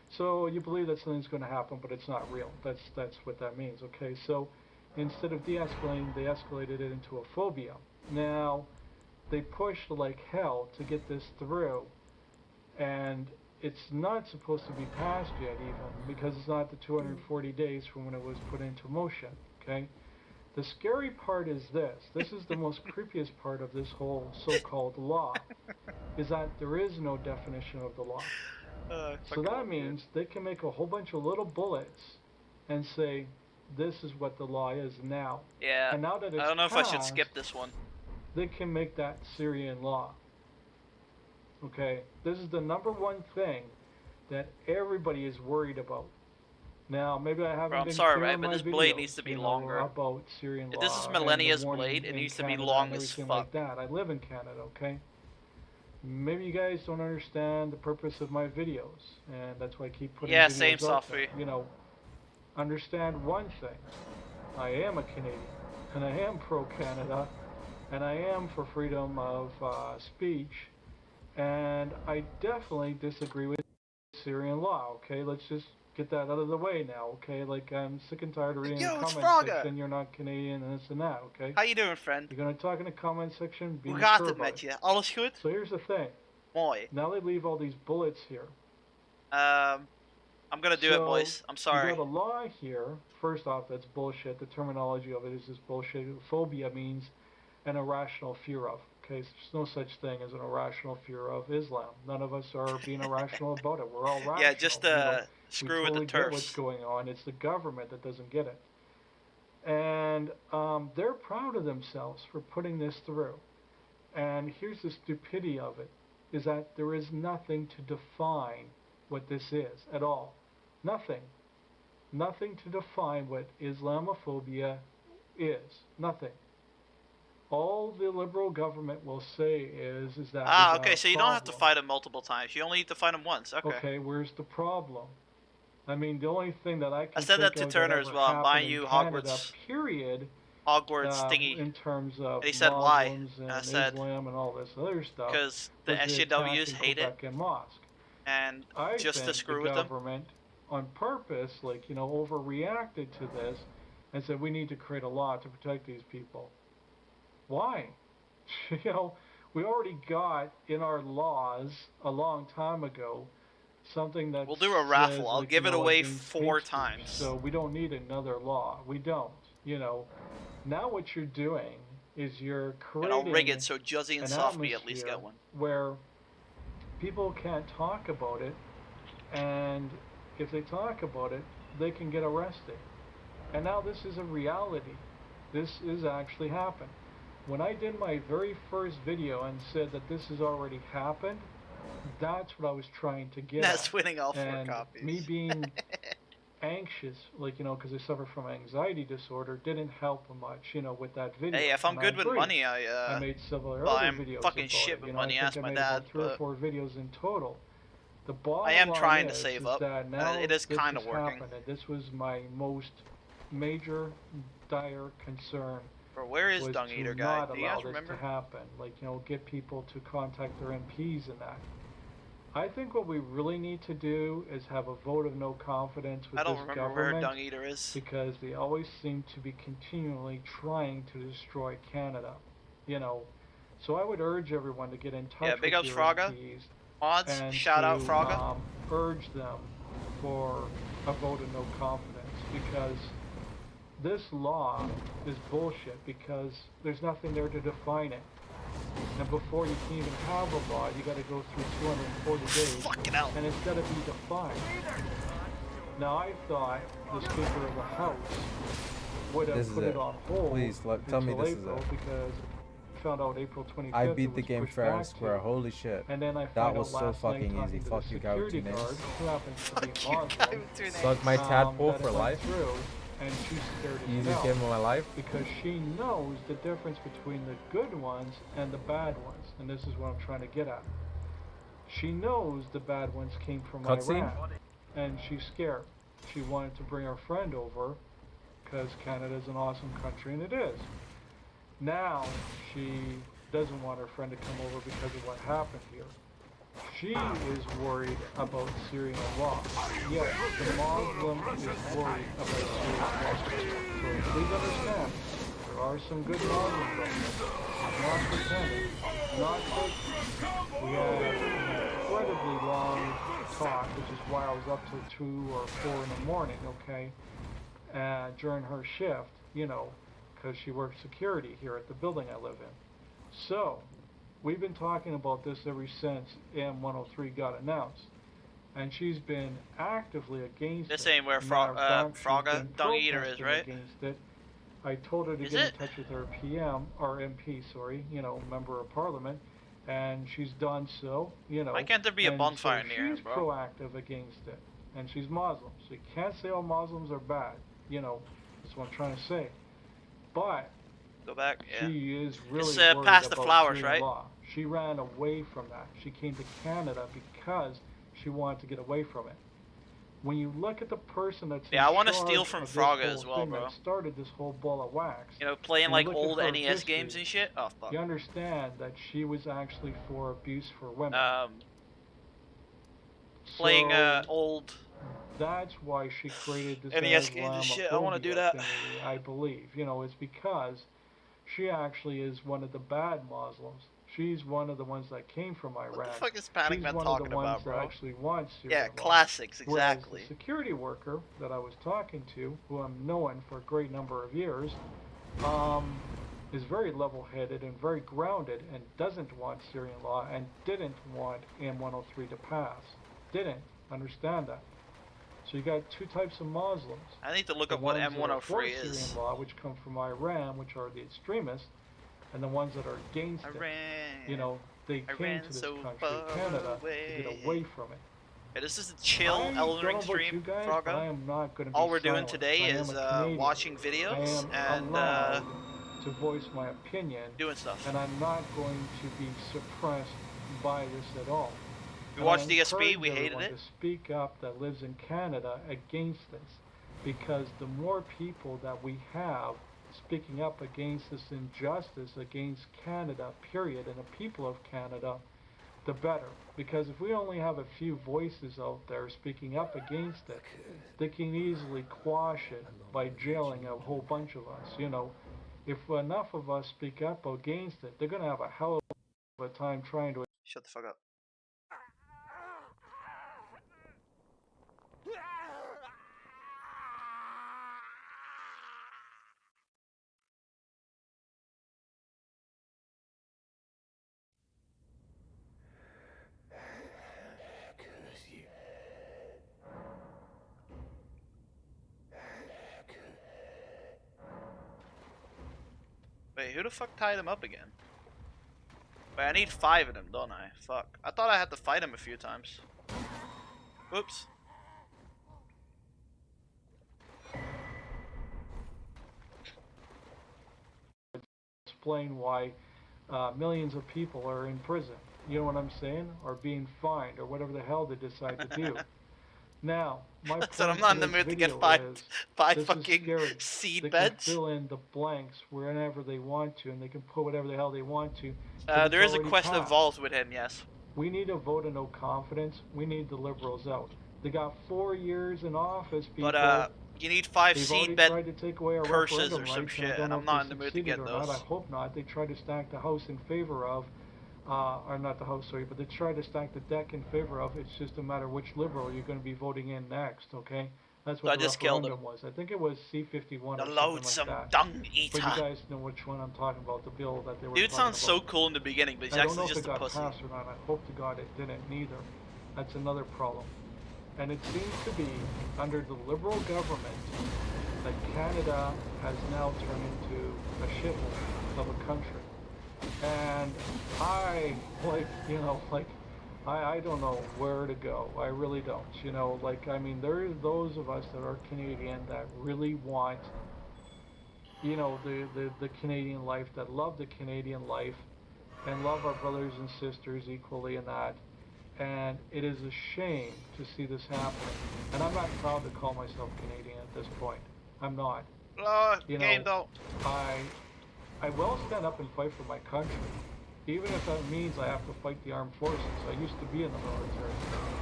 so you believe that something's going to happen, but it's not real. That's what that means. Okay, so instead of de-escalating, they escalated it into a phobia. Now they pushed like hell to get this through, and it's not supposed to be passed yet even, because it's not the 240 days from when it was put into motion, okay? The scary part is this. This is the most creepiest part of this whole so-called law, is that there is no definition of the law. So that means they can make a whole bunch of little bullets and say, this is what the law is now. Yeah. And now that it's I don't know if I should passed, skip this one. they can make that Syrian law. Okay, this is the #1 thing that everybody is worried about. Now, maybe I haven't Bro, I'm been sorry, clear right? in But my this blade videos, needs to be you know, longer. about Syrian If law this is and the Millennia's warning blade, it in needs to be Canada long and as everything fuck. like that. I live in Canada, okay? Maybe you guys don't understand the purpose of my videos, and that's why I keep putting Yeah, videos same, out there. Softy. You know, understand one thing. I am a Canadian, and I am pro-Canada, and I am for freedom of speech, and I definitely disagree with Syrian law, okay? Let's just get that out of the way now, okay? Like, I'm sick and tired of reading Yo, the it's comment Frogger. section, you're not Canadian, and this and that, okay? How you doing, friend? You're gonna talk in the comment section, be Hoe mature gaat het about met it. je? Alles goed? So here's the thing. Mooi. Now they leave all these bullets here. I'm gonna do it, boys. I'm sorry. You got a law here. First off, that's bullshit. The terminology of it is just bullshit. Phobia means an irrational fear of. Okay, so there's no such thing as an irrational fear of Islam. None of us are being irrational about it. We're all rational. Yeah, just screw we totally with the get what's turfs. going on. It's the government that doesn't get it. And they're proud of themselves for putting this through. And here's the stupidity of it, is that there is nothing to define what this is at all. Nothing. Nothing to define what Islamophobia is. Nothing. All the liberal government will say is that... Ah, okay, so you don't have to fight him multiple times. You only need to fight him once. Okay. Okay, where's the problem? I mean, the only thing that I can I said that think to of Turner as ever well. I'm buying happened you in Canada, Hogwarts. period, Hogwarts thingy. in terms of And he said why? Muslims and I said Islam and all this other stuff. because the was SJWs attack in hate it. Quebec Mosque. And I just to think screw the with them. government, on purpose, like, you know, overreacted to this and said we need to create a law to protect these people. Why? You know, we already got in our laws a long time ago something that We'll do a raffle. says, I'll like, give you it know, away against 4 hate speech. times. So we don't need another law. We don't. You know, now what you're doing is you're And creating I'll rig it so Juzzy and an Softme at least atmosphere get one. where people can't talk about it, and if they talk about it, they can get arrested. And now this is a reality. This is actually happened. When I did my very first video and said that this has already happened, that's what I was trying to get That's at. winning all 4 And copies. me being anxious, like, you know, because I suffer from anxiety disorder, didn't help much, you know, with that video. Hey, if I'm And good I with agree. money, I made several well, other I'm videos fucking about shit it. with You know, money. I think Ask I my made dad. about 3 or But 4 videos in total. The bottom I am line trying to is save up. that now It is this kind of has working. happened, and this was my most major, dire concern. Bro, where is was Dung to Eater guy? not Do you allow guys this remember? to happen. Like, you know, get people to contact their MPs and that. I think what we really need to do is have a vote of no confidence with I don't this remember where government, Dung Eater is. because they always seem to be continually trying to destroy Canada. You know, so I would urge everyone to get in touch Yeah, big with ups, your Fraga. MPs Mods, and shout out to, Fraga. urge them for a vote of no confidence, because this law is bullshit, because there's nothing there to define it. And before you can even have a law, you got to go through 240 days. Fucking hell. And it's got to be defined. Now, I thought the Speaker of the House would have This is put it it. on hold Please, tell me until this is April, it. because I found out April 25th. I it beat the was game pushed fair and back square. to. Holy shit. And then I That found was out so last fucking night easy. talking to Fuck the you, guy with security 2 names. guard, who happens to be Muslim, Suck my tadpole that for it went life. through, and she's scared as Easiest hell, game of my life. because she knows the difference between the good ones and the bad ones, and this is what I'm trying to get at. She knows the bad ones came from Cutscene? Iran, and she's scared. She wanted to bring her friend over, because Canada's an awesome country, and it is. Now, she doesn't want her friend to come over because of what happened here. She is worried about Syrian law. Yes, the Muslim is worried about Syrian law. So please understand, there are some good Muslims out there. Not pretending, not faking. We had an incredibly long talk, which is why I was up till 2 or 4 in the morning, okay, during her shift, you know, because she works security here at the building I live in. So, we've been talking about this ever since AM103 got announced, and she's been actively against This it. ain't where Matter of fact, she's Fraga been Dung Eater is, protesting right? against it. I told her to Is get it? in touch with her PM, or MP, sorry, you know, member of parliament, and she's done so, you know. Why can't there be a and bonfire so near him, she's bro? proactive against it, and she's Muslim, so you can't say all Muslims are bad, you know, that's what I'm trying to say. But Go back, yeah. she is really It's worried past the about flowers, Syrian right? law. She ran away from that. She came to Canada because she wanted to get away from it. when you look at the person that's Yeah, I want to steal from Frogger as well, bro. That started this whole ball of wax. You know, playing like old NES games and shit. Oh fuck. You understand that she was actually for abuse for women. Playing old. That's why she created this NES games and shit. I want to do that. Thingy, I believe. You know, it's because she actually is one of the bad Muslims. She's one of the ones that came from Iran. What the fuck is Panic Man talking about, bro? That actually wants yeah, classics, exactly. Whereas the security worker that I was talking to, who I'm known for a great number of years, is very level-headed and very grounded and doesn't want Syrian law and didn't want M103 to pass. Didn't understand that. So you got two types of Muslims. I need to look up what M103 is. Syrian law, which come from Iran, which are the extremists, and the ones that are against it. You know, they came to this country, Canada, to get away from it. Yeah, this is a chill Elden Ring stream, Froggo. I am not going to be All we're silent. doing today is watching videos and to voice my opinion, doing stuff. And I'm not going to be suppressed by this at all. We watched DSP, we hated it. To speak up that lives in Canada against this, because the more people that we have speaking up against this injustice against Canada, period, and the people of Canada, the better. Because if we only have a few voices out there speaking up against it, they can easily quash it by jailing a whole bunch of us. You know, if enough of us speak up against it, they're going to have a hell of a time trying to... Shut the fuck up. Wait, who the fuck tied him up again? Wait, I need 5 of them, don't I? Fuck. I thought I had to fight him a few times. Whoops. Explain why millions of people are in prison. You know what I'm saying? Or being fined, or whatever the hell they decide to do. Now, my point I'm not in the mood to get 5 fucking seed they beds. Can fill in the blanks wherever they want to, and they can put whatever the hell they want to. There is a quest involved with him, yes. We need a vote of no confidence. We need the Liberals out. They got 4 years in office, people. But you need 5 seed bed tried to take away our curses or rights, some shit, and I'm not in the mood to get those. I hope not. They tried to stack the House in favor of, or not the House, sorry, but they tried to stack the deck in favor of. It's just a matter of which Liberal you're going to be voting in next, okay? That's what the referendum was. I think it was C-51 or something like that. Dung eater. But you guys know which one I'm talking about, the bill that they were Dude sounds so cool in the beginning, but he's actually just a pussy. I don't know if it got passed or not. I hope to God it didn't neither. That's another problem. And it seems to be, under the Liberal government, that Canada has now turned into a shithole of a country. And I, I don't know where to go. I really don't. You know, I mean, there are those of us that are Canadian that really want, you know, the Canadian life, that love the Canadian life, and love our brothers and sisters equally in that. And it is a shame to see this happening. And I'm not proud to call myself Canadian at this point. I'm not. You know, I will stand up and fight for my country, even if that means I have to fight the armed forces. I used to be in the military.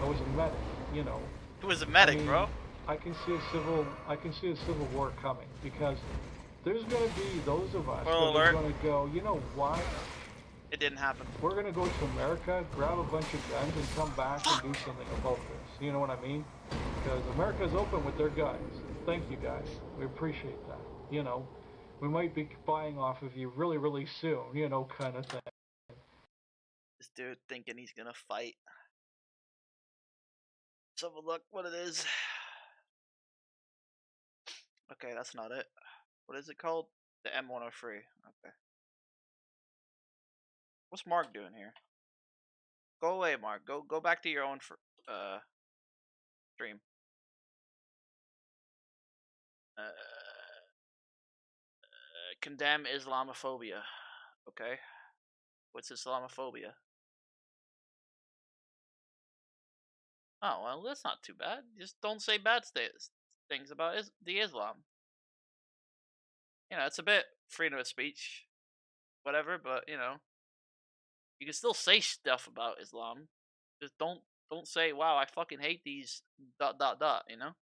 I was a medic, you know. Who was a medic, bro? I can see a civil war coming, because there's going to be those of us that are going to go, you know what? It didn't happen. We're going to go to America, grab a bunch of guns, and come back and do something about this. You know what I mean? Because America's open with their guns. Thank you, guys. We appreciate that. You know, we might be buying off of you really, really soon, you know, kind of thing. This dude thinking he's going to fight. Let's have a look what it is. Okay, that's not it. What is it called? The M103. Okay. What's Mark doing here? Go away, Mark. Go back to your own stream. Condemn Islamophobia. Okay. What's Islamophobia? Oh, well, that's not too bad. Just don't say bad things about the Islam. You know, it's a bit freedom of speech, whatever, but, you know, you can still say stuff about Islam. Just don't say, wow, I fucking hate these ... you know?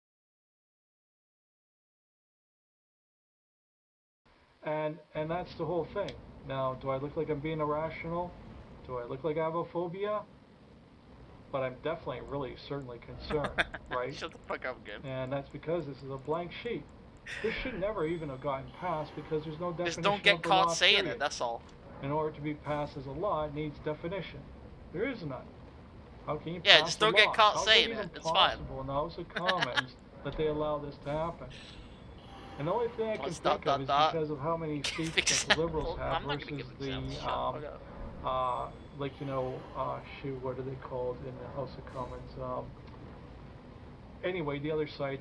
And that's the whole thing. Now, do I look like I'm being irrational? Do I look like I have a phobia? But I'm definitely really certainly concerned, right? Shut the fuck up, again. And that's because this is a blank sheet. This should never even have gotten passed because there's no definition Just don't get of the caught law, saying period. it, that's all. In order to be passed as a law, it needs definition. There is none. How can you Yeah, pass just a don't law? get caught How saying is it even it. It's fine. possible in the House of Commons that they allow this to happen? And the only thing I can Plus think of is because of how many seats that the Liberals have I'm not gonna versus give examples. Shut the fuck up. like, you know, shoot, what are they called in the House of Commons? Anyway, the other side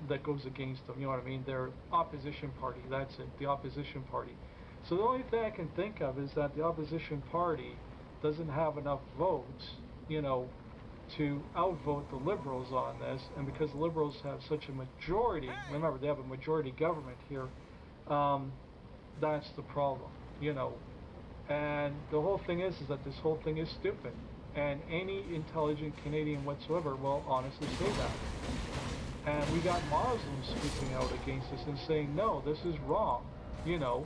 that goes against them, you know what I mean? Their opposition party, that's it, the opposition party. So the only thing I can think of is that the opposition party doesn't have enough votes, you know, to outvote the Liberals on this, and because the Liberals have such a majority, remember they have a majority government here, that's the problem, you know. And the whole thing is that this whole thing is stupid. And any intelligent Canadian whatsoever will honestly say that. And we got Muslims speaking out against this and saying, no, this is wrong, you know.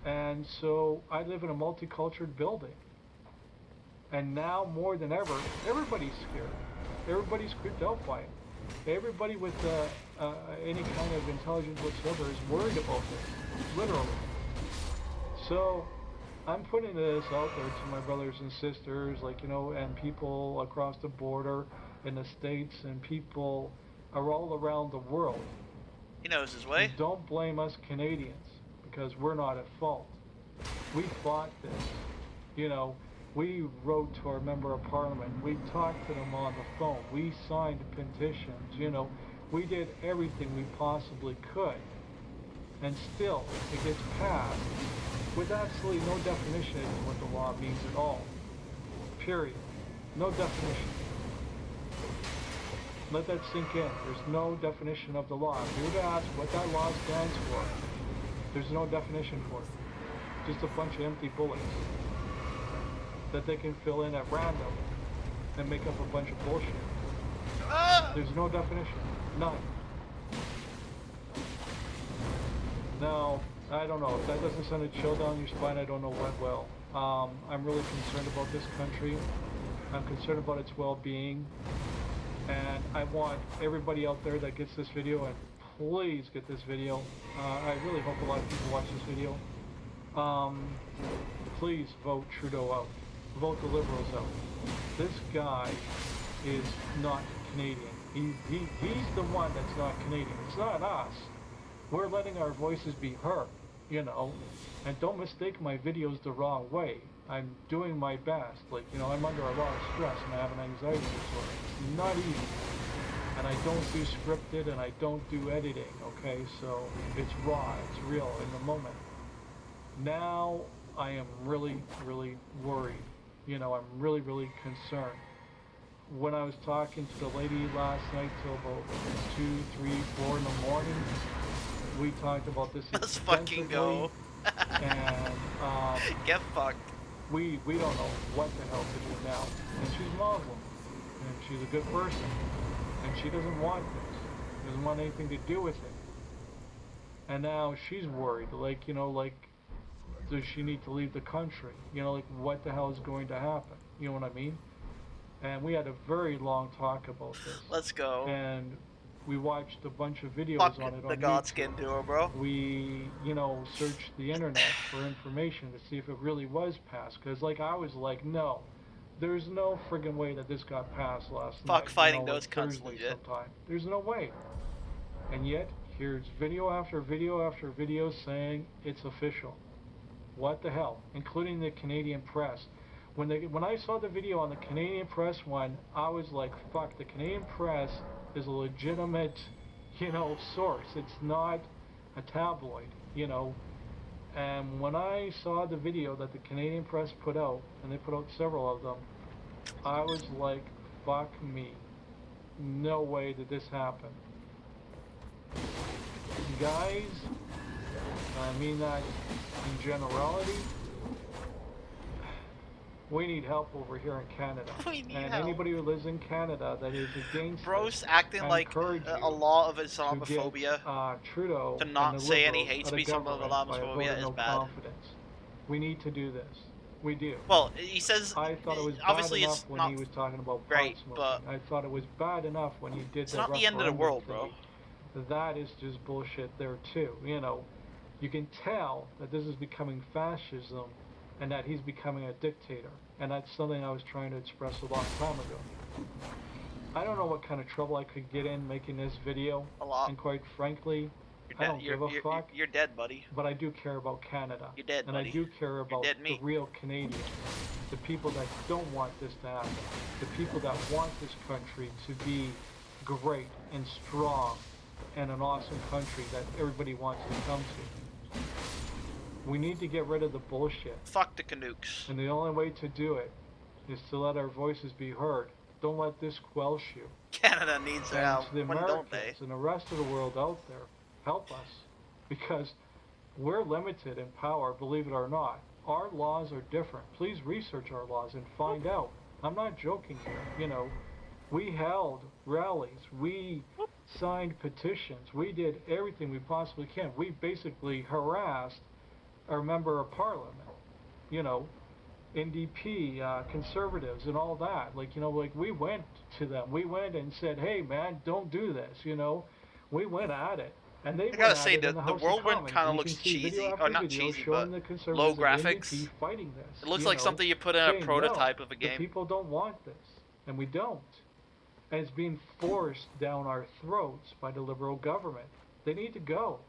And so I live in a multicultural building. And now more than ever, everybody's scared. Everybody's creeped out by it. Everybody with any kind of intelligence whatsoever is worried about this, literally. So I'm putting this out there to my brothers and sisters, like, you know, and people across the border in the States and people are all around the world. He knows his way. Don't blame us Canadians because we're not at fault. We fought this. You know, we wrote to our member of parliament. We talked to them on the phone. We signed petitions. You know, we did everything we possibly could. And still, it gets passed with absolutely no definition as to what the law means at all. Period. No definition. Let that sink in. There's no definition of the law. If you were to ask what that law stands for, there's no definition for it. Just a bunch of empty bullets that they can fill in at random and make up a bunch of bullshit. There's no definition. None. Now, I don't know. If that doesn't send a chill down your spine, I don't know what will. I'm really concerned about this country. I'm concerned about its well-being. And I want everybody out there that gets this video, and please get this video. I really hope a lot of people watch this video. Please vote Trudeau out. Vote the Liberals out. This guy is not Canadian. He's the one that's not Canadian. It's not us. We're letting our voices be heard, you know. And don't mistake my videos the wrong way. I'm doing my best. Like, you know, I'm under a lot of stress and I have an anxiety disorder. It's not easy. And I don't do scripted and I don't do editing, okay? So it's raw, it's real in the moment. Now I am really, really worried. You know, I'm really, really concerned. When I was talking to the lady last night till about 2, 3, 4 in the morning, we talked about this Let's fucking go. And get fucked. We don't know what the hell to do now. And she's Muslim. And she's a good person. And she doesn't want this. She doesn't want anything to do with it. And now she's worried. Like, you know, like, does she need to leave the country? You know, like, what the hell is going to happen? You know what I mean? And we had a very long talk about this. Let's go. And we watched a bunch of videos Fuck on it the on Godskin YouTube. duo, bro. We, you know, searched the internet for information to see if it really was passed. Because, like, I was like, no, there's no friggin' way that this got passed last night. Fuck fighting you know, those like cunts Thursday legit. sometime. There's no way. And yet, here's video after video after video saying it's official. What the hell? Including the Canadian press. When I saw the video on the Canadian press one, I was like, fuck, the Canadian press is a legitimate, you know, source. It's not a tabloid, you know. And when I saw the video that the Canadian press put out, and they put out several of them, I was like, fuck me. no way did this happen. Guys, I mean that in generality, we need help over here in Canada. We need and help. Anybody who lives in Canada that is against Bro's this, acting I like encourage a you law of to Islamophobia. get Trudeau To and not the say any Liberals hate out of speech of government by a vote Islamophobia of is no bad. confidence. We need to do this. We do. Well, he says I thought it was bad obviously enough it's when not he was talking about pot great, smoking. but I thought it was bad enough when he did it's the not the end of the referendum world, bro. thingy. That is just bullshit there too. You know, you can tell that this is becoming fascism and that he's becoming a dictator. And that's something I was trying to express a long time ago. I don't know what kind of trouble I could get in making this video. A lot. And quite frankly, I don't give a fuck. You're dead, buddy. But I do care about Canada. You're dead, and buddy. I do care about dead the meat. real Canadians. The people that don't want this to happen. The people that want this country to be great and strong and an awesome country that everybody wants to come to. We need to get rid of the bullshit. Fuck the Canucks. And the only way to do it is to let our voices be heard. Don't let this squelch you. Canada needs their And help. to the When Americans don't they? and the rest of the world out there, help us. Because we're limited in power, believe it or not. Our laws are different. Please research our laws and find out. I'm not joking here. You know, we held rallies. We signed petitions. We did everything we possibly can. We basically harassed our member of parliament. You know, NDP, conservatives and all that. Like, you know, like we went to them. We went and said, hey man, don't do this, you know. We went at it. And they I gotta say, the whirlwind kind of looks cheesy, or not cheesy, but low graphics. Fighting this, It looks like something you put in a prototype of a the game. people don't want this, and we don't. And it's being forced down our throats by the Liberal government. They need to go.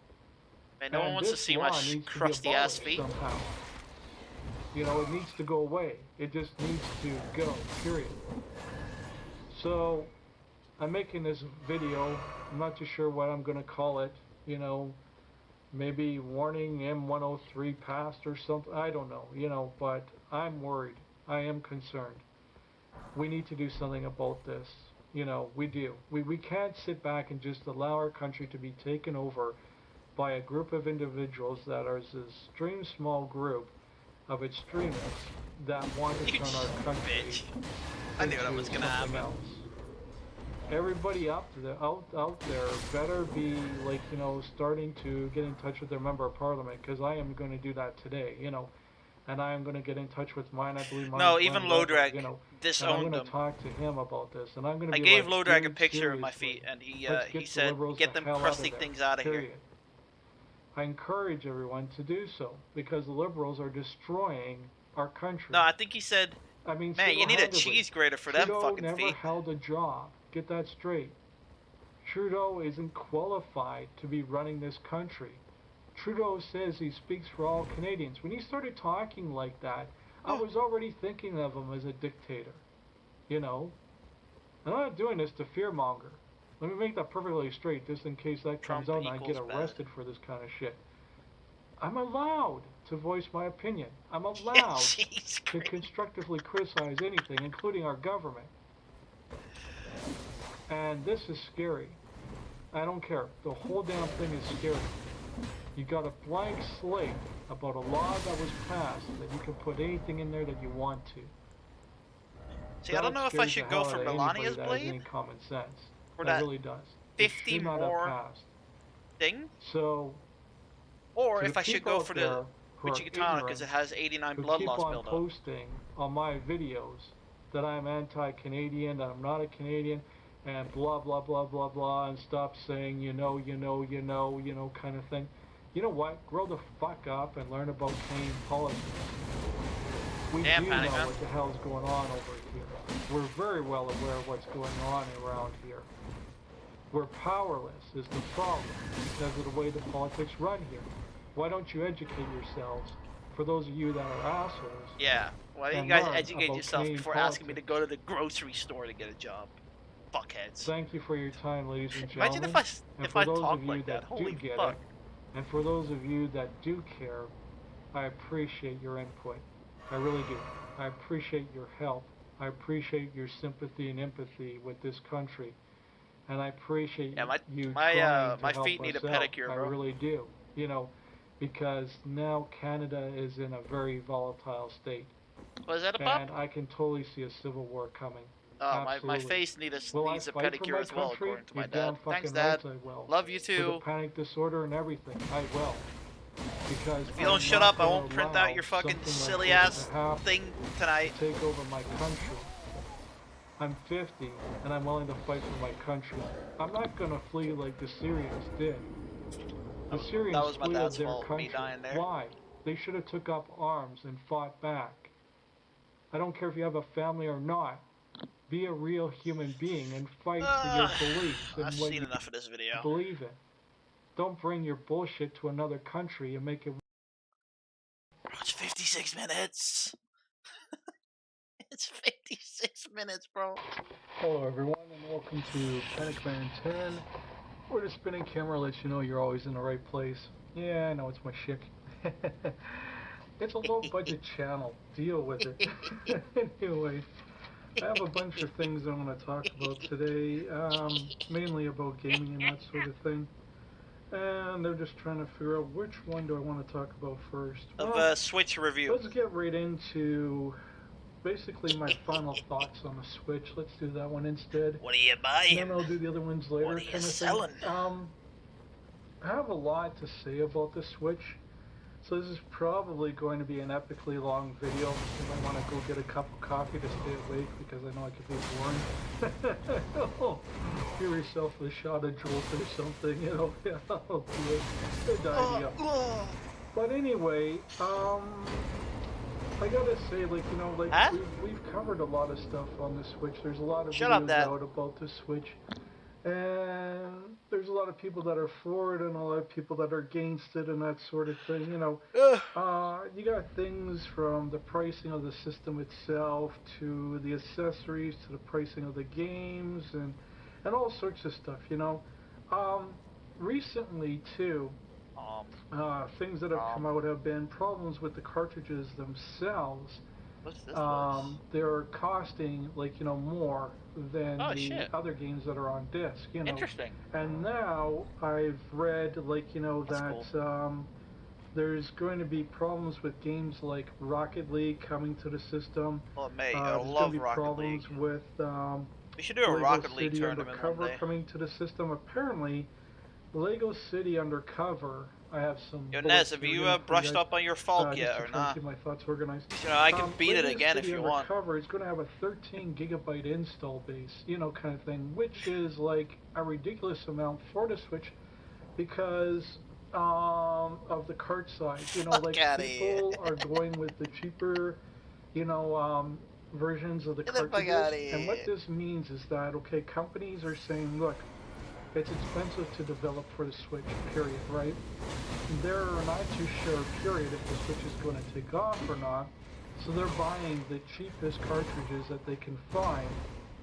Man, no one wants to see my crusty ass feet. Somehow. You know, it needs to go away. It just needs to go, period. So, I'm making this video. I'm not too sure what I'm going to call it. You know, maybe warning M103 past or something. I don't know, you know, but I'm worried. I am concerned. We need to do something about this. You know, we do. We can't sit back and just allow our country to be taken over by a group of individuals that are this extreme small group of extremists that want to turn our country I knew that was gonna happen. Else. Everybody out there better be, like, you know, starting to get in touch with their member of parliament, because I am going to do that today, you know, and I am going to get in touch with mine. I believe mine. No, even Lodrag you know, disowned I'm them. going to talk to him about this, and I'm going to. I be gave like, Lodrag a dude, picture of my seriously, feet, and he let's said, liberals "Get the them hell crusty there, things out of here." period. I encourage everyone to do so, because the liberals are destroying our country. No, I think he said, I mean, "Man, you need a cheese grater for them Trudeau fucking never feet." held a job. Get that straight. Trudeau isn't qualified to be running this country. Trudeau says he speaks for all Canadians. When he started talking like that, I was already thinking of him as a dictator. You know? And I'm not doing this to fearmonger. Let me make that perfectly straight, just in case that comes out and I get arrested for this kind of shit. I'm allowed to voice my opinion. I'm allowed to constructively criticize anything, including our government. And this is scary. I don't care. The whole damn thing is scary. You got a blank slate about a law that was passed that you can put anything in there that you want to. See, I don't know if I should go for Melania's blade. Any common sense. Or that that really does. 50 more thing. So. Or if I should go for the Wichita because it has 89 blood loss buildup. Keep on posting on my videos that I'm anti-Canadian, that I'm not a Canadian, and blah blah blah blah blah, and stop saying you know kind of thing. You know what? Grow the fuck up and learn about Canadian politics. We do know what the hell's going on over here. We're very well aware of what's going on around here. We're powerless is the problem because of the way the politics run here. Why don't you educate yourselves? For those of you that are assholes. Yeah. Why don't you guys educate yourself before asking me to go to the grocery store to get a job? Fuckheads. Thank you for your time, ladies and gentlemen. Imagine if I talked like that. Holy fuck. And for those of you that do care, I appreciate your input. I really do. I appreciate your help. I appreciate your sympathy and empathy with this country. and I appreciate you my trying to my help feet need a us out. pedicure, I bro. really do. You know, because now Canada is in a very volatile state. Was that a And pup? I can totally see a civil war coming. Oh, my Absolutely. face needs Will I a fight for pedicure my as well, country? according to my You're dad. damn Thanks, fucking Dad. right I will. Love you With too. a panic disorder and everything, I will. Because If you don't shut up, I won't print out your fucking silly ass thing tonight. Take over my country. I'm 50 and I'm willing to fight for my country. I'm not gonna flee like the Syrians did. The Syrians That was my fled dad's their fault, country. me dying there. Why? They should have took up arms and fought back. I don't care if you have a family or not. Be a real human being and fight for your beliefs and I've what seen you enough of this video. believe in. Don't bring your bullshit to another country and make it. Bro, it's 56 minutes. It's 56 minutes, bro. Hello everyone and welcome to Panic Man 10, where the spinning camera lets you know you're always in the right place. Yeah, I know it's my shtick. It's a low budget channel. Deal with it. Anyway, I have a bunch of things I want to talk about today, mainly about gaming and that sort of thing. And they're just trying to figure out which one do I want to talk about first. Of a Switch review. Let's get right into basically my final thoughts on the Switch. Let's do that one instead. What are you buying? And then I'll do the other ones later. What are you kind of selling? Thing. I have a lot to say about the Switch. So this is probably going to be an epically long video if I want to go get a cup of coffee to stay awake because I know I could be boring. Give yourself a shot of Jolt or something, you know. Yeah, I'll do it. Good idea. But anyway, I gotta say, like, you know, like, we've covered a lot of stuff on the Switch. There's a lot of videos out about the Switch. And there's a lot of people that are for it and a lot of people that are against it and that sort of thing, you know. You got things from the pricing of the system itself to the accessories to the pricing of the games and all sorts of stuff, you know. Recently, too, things that have come out have been problems with the cartridges themselves. What's this They're costing, like, you know, more than the other games that are on disc, you know. Interesting. And now I've read, like, you know, there's going to be problems with games like Rocket League coming to the system. Oh, mate, I there's love going to be Rocket problems League. with we should do a Lego Rocket League City tournament Undercover one day. coming to the system. Apparently, Lego City Undercover. I have some. Yo, Nez, have you brushed up on your Falk yet or not? Keep my thoughts organized. You know, I can beat it Lego again City if you want. Undercover is going to have a 13 gigabyte install base, you know, kind of thing, which is like a ridiculous amount for the Switch because of the cart size. You know, like people are going with the cheaper, you know, versions of the cartridges. And what this means is that, okay, companies are saying, look, it's expensive to develop for the Switch, period, right? They're not too sure, period, if the Switch is going to take off or not. So they're buying the cheapest cartridges that they can find.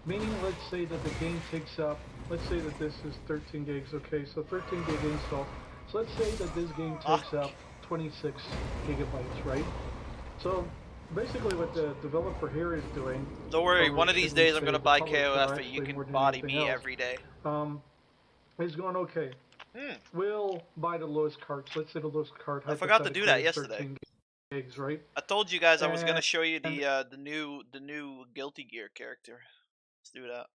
Meaning, let's say that the game takes up, let's say that this is 13 gigs, okay, so 13 gig install. So let's say that this game takes up 26 gigabytes, right? So basically what the developer here is doing... Don't worry, one of these days I'm going to buy KOF and you can body me every day. He's going, okay, we'll buy the lowest cart. So let's say the lowest cart. I forgot to do that yesterday. Gigs, right? I told you guys I was going to show you the new Guilty Gear character. Let's do that.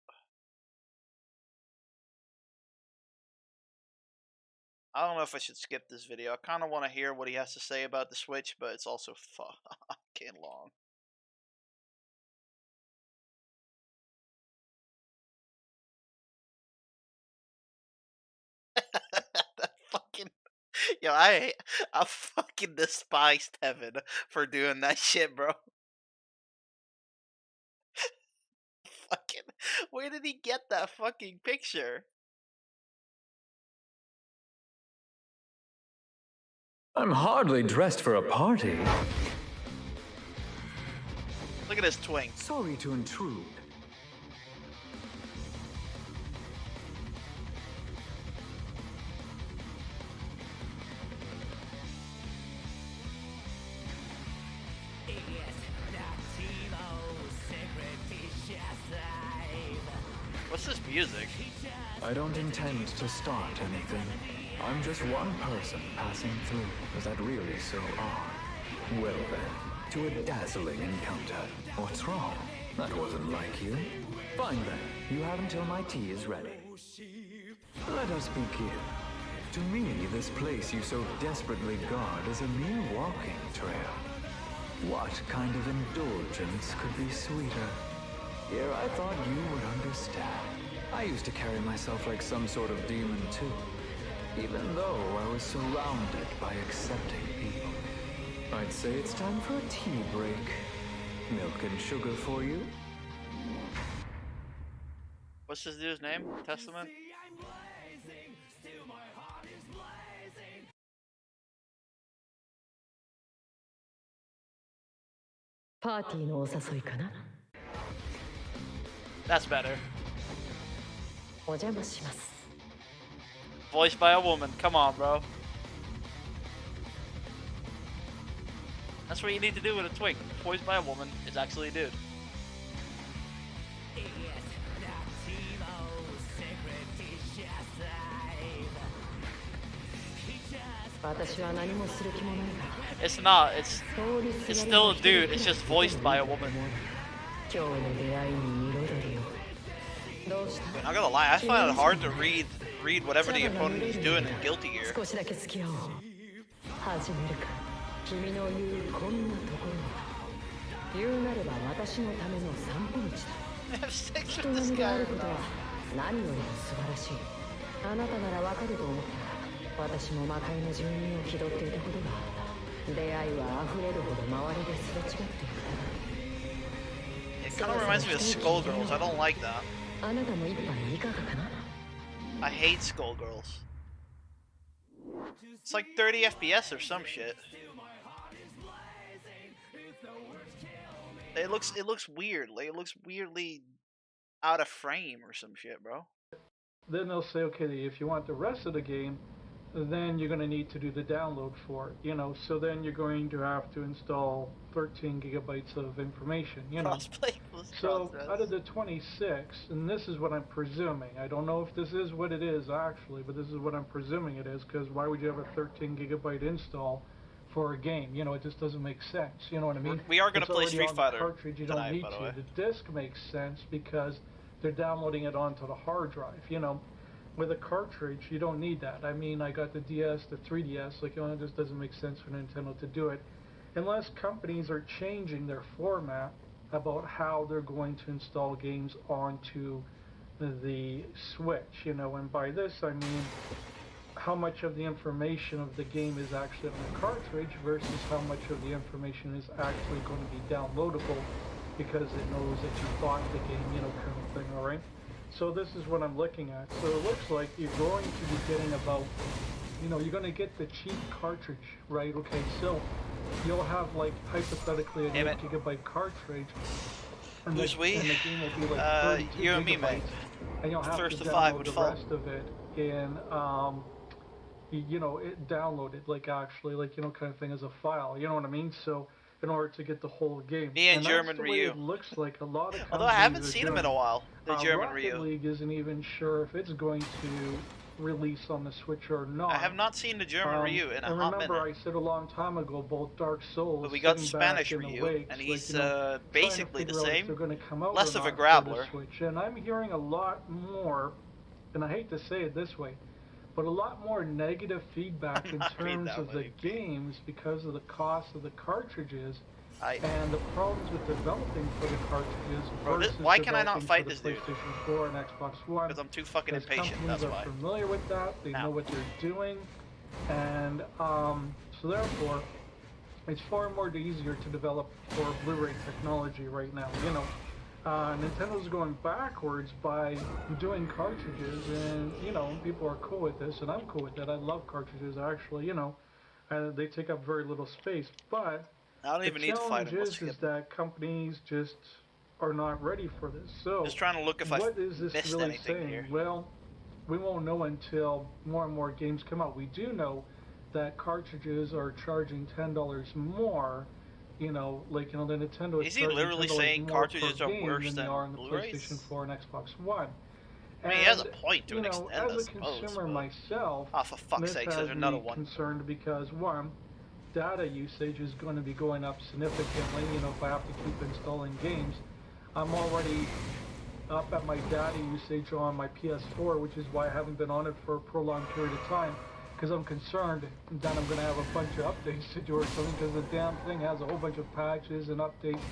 I don't know if I should skip this video. I kind of want to hear what he has to say about the Switch, but it's also fucking long. That fucking yo, I fucking despise Tevin for doing that shit, bro. Fucking, where did he get that fucking picture? I'm hardly dressed for a party. Look at his twink. Sorry to intrude. What's this music? I don't intend to start anything. I'm just one person passing through. Is that really so odd? Well then, to a dazzling encounter. What's wrong? That wasn't like you. Fine then, you have until my tea is ready. Let us begin. To me, this place you so desperately guard is a mere walking trail. What kind of indulgence could be sweeter? Here I thought you would understand. I used to carry myself like some sort of demon too, even though I was surrounded by accepting people. I'd say it's time for a tea break. Milk and sugar for you? What's this dude's name? Testament? That's better. Voiced by a woman. Come on, bro. That's what you need to do with a twink. Voiced by a woman is actually a dude. It's not. It's still a dude. It's just voiced by a woman. I'm not gonna lie. I find it hard to read whatever the opponent is doing in Guilty Gear. 私も魔界の住人を気取っていたことがあった。出会いは溢れるほど周りですれ違っていた。 It kind of reminds me of Skullgirls. I don't like that. あなたも一杯いかがかな? I hate Skullgirls. It's like 30 FPS or some shit. It looks weird. Like it looks weirdly out of frame or some shit, bro. Then they'll say, okay, if you want the rest of the game, then you're going to need to do the download for it, you know, so then you're going to have to install 13 gigabytes of information, you know. So out of the 26, and this is what I'm presuming, I don't know if this is what it is actually, but this is what I'm presuming it is, because why would you have a 13 gigabyte install for a game? You know, it just doesn't make sense, you know what I mean? We are going to play It's Street already on the Fighter cartridge, you don't need to. The disc makes sense because they're downloading it onto the hard drive, you know. With a cartridge, you don't need that. I mean, I got the DS, the 3DS, like, you know, it just doesn't make sense for Nintendo to do it. Unless companies are changing their format about how they're going to install games onto the Switch, you know, and by this I mean how much of the information of the game is actually on the cartridge versus how much of the information is actually going to be downloadable because it knows that you bought the game, you know, kind of thing, alright? So this is what I'm looking at. So it looks like you're going to be getting about, you know, you're going to get the cheap cartridge, right? Okay, so you'll have like hypothetically an 8 gigabyte cartridge. And the game will be like 32 you and me, gigabytes, mate. And you'll have First to to five download would the fall. rest of it in, you know, download it like actually, like, you know, kind of thing as a file. You know what I mean? So in order to get the whole game. Me and that's German the way Ryu. It looks like a lot of Although I haven't companies are seen him in doing a while. The German Rocket Ryu. League isn't even sure if it's going to release on the Switch or not. I have not seen the German Ryu in a and hot remember, minute. I said a long time ago, both Dark Souls. But we got sitting back Spanish in the Ryu, wakes, and like, he's you know, basically the trying to figure out if same. they're gonna come out Less or of a not for the grappler. Switch. And I'm hearing a lot more, and I hate to say it this way, but a lot more negative feedback in terms of the games because of the cost of the cartridges. And the problems with developing for the cartridges versus why can I not developing fight for this the dude? PlayStation 4 and Xbox One. Because I'm too fucking Because impatient, companies that's why. are familiar with that, they know what they're doing, and so therefore, it's far more easier to develop for Blu-ray technology right now, you know. Nintendo's going backwards by doing cartridges, and, you know, people are cool with this, and I'm cool with that. I love cartridges, actually, you know. They take up very little space, but I don't even need to fight him. the challenge is that companies just are not ready for this. So, Just trying to look if I what is this missed really anything saying? here. Well, we won't know until more and more games come out. We do know that cartridges are charging $10 more. You know, like, you know, the Nintendo Is he literally saying cartridges are worse than they are on the Blu-rays? PlayStation 4 and Xbox One. I mean, he has a And, point to you an know, extent, as I a suppose. consumer But... myself, Oh, for fuck's this sake, has there's another me one. concerned because, one, data usage is going to be going up significantly. You know, if I have to keep installing games, I'm already up at my data usage on my PS4, which is why I haven't been on it for a prolonged period of time, because I'm concerned that I'm going to have a bunch of updates to do or something, because the damn thing has a whole bunch of patches and updates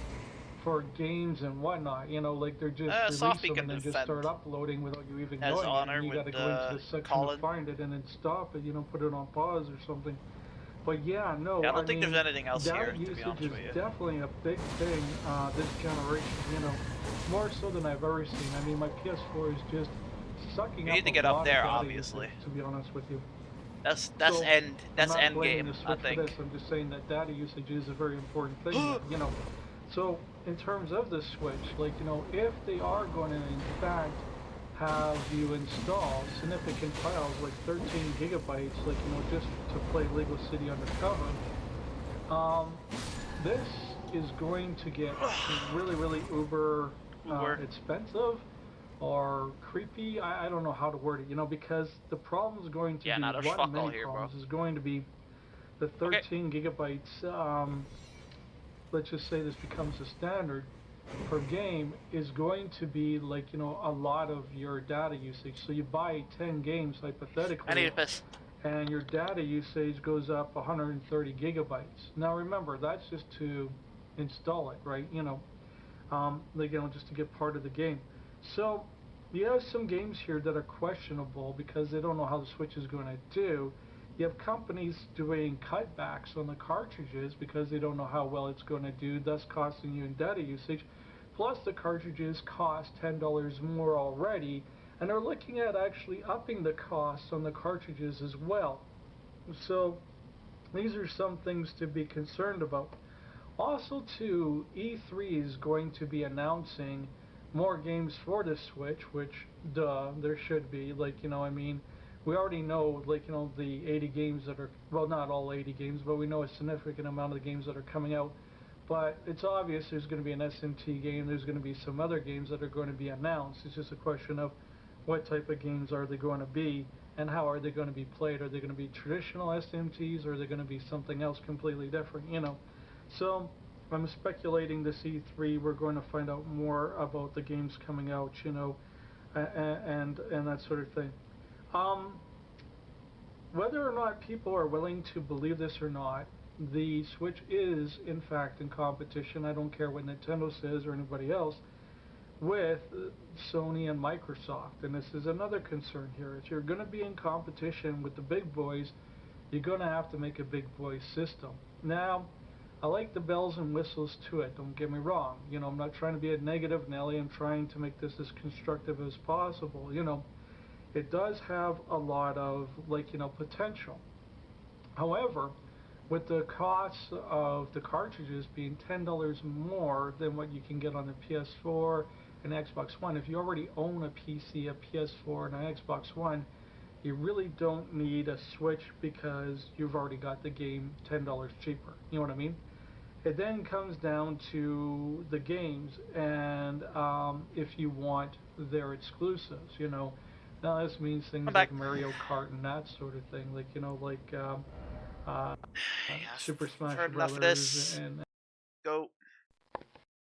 for games and whatnot. You know, like they're just release them and then just start uploading without you even As knowing it, honor and you got to with, go into the section Colin. to find it and then stop it, you know, put it on pause or something. But yeah, no, Yeah, I don't think mean, there's anything else data here, to be usage honest is with you. definitely a big thing this generation, you know, more so than I've ever seen. I mean, my PS4 is just sucking up You need to a get lot up there, of data obviously. usage, to be honest with you. That's So, end blaming game, the I Switch think. for this. I'm just saying that data usage is a very important thing, you know. So, in terms of the Switch, like, you know, if they are going to, in fact, have you install significant files, like 13 gigabytes, like, you know, just to play Lego City Undercover, this is going to get really, really uber expensive or creepy. I don't know how to word it, you know, because the problem is going to be, one of many problems is going to be the 13 gigabytes, let's just say this becomes a standard per game, is going to be like, you know, a lot of your data usage. So you buy 10 games hypothetically, I need a piss. And your data usage goes up 130 gigabytes. Now remember, that's just to install it, right? You know, like, you know, just to get part of the game. So you have some games here that are questionable because they don't know how the Switch is going to do. You have companies doing cutbacks on the cartridges because they don't know how well it's going to do, thus costing you in data usage. Plus the cartridges cost $10 more already, and they're looking at actually upping the costs on the cartridges as well. So these are some things to be concerned about. Also too, E3 is going to be announcing more games for the Switch, which, duh, there should be. Like, you know, I mean, we already know, like, you know, the 80 games that are, well, not all 80 games, but we know a significant amount of the games that are coming out. But it's obvious there's going to be an SMT game, there's going to be some other games that are going to be announced. It's just a question of what type of games are they going to be, and how are they going to be played. Are they going to be traditional SMTs, or are they going to be something else completely different, you know? So I'm speculating this E3 we're going to find out more about the games coming out, you know, and that sort of thing. Whether or not people are willing to believe this or not, the Switch is in fact in competition, I don't care what Nintendo says or anybody else, with Sony and Microsoft. And this is another concern here. If you're going to be in competition with the big boys, you're going to have to make a big boy system. Now, I like the bells and whistles to it, don't get me wrong. You know, I'm not trying to be a negative Nelly, I'm trying to make this as constructive as possible. You know, it does have a lot of, like, you know, potential. However, with the cost of the cartridges being $10 more than what you can get on the PS4 and Xbox One, if you already own a PC, a PS4, and an Xbox One, you really don't need a Switch because you've already got the game $10 cheaper. You know what I mean? It then comes down to the games, and if you want their exclusives, you know. Now this means things like Mario Kart and that sort of thing, like, you know, like Super Smash enough of Brothers this. and Go.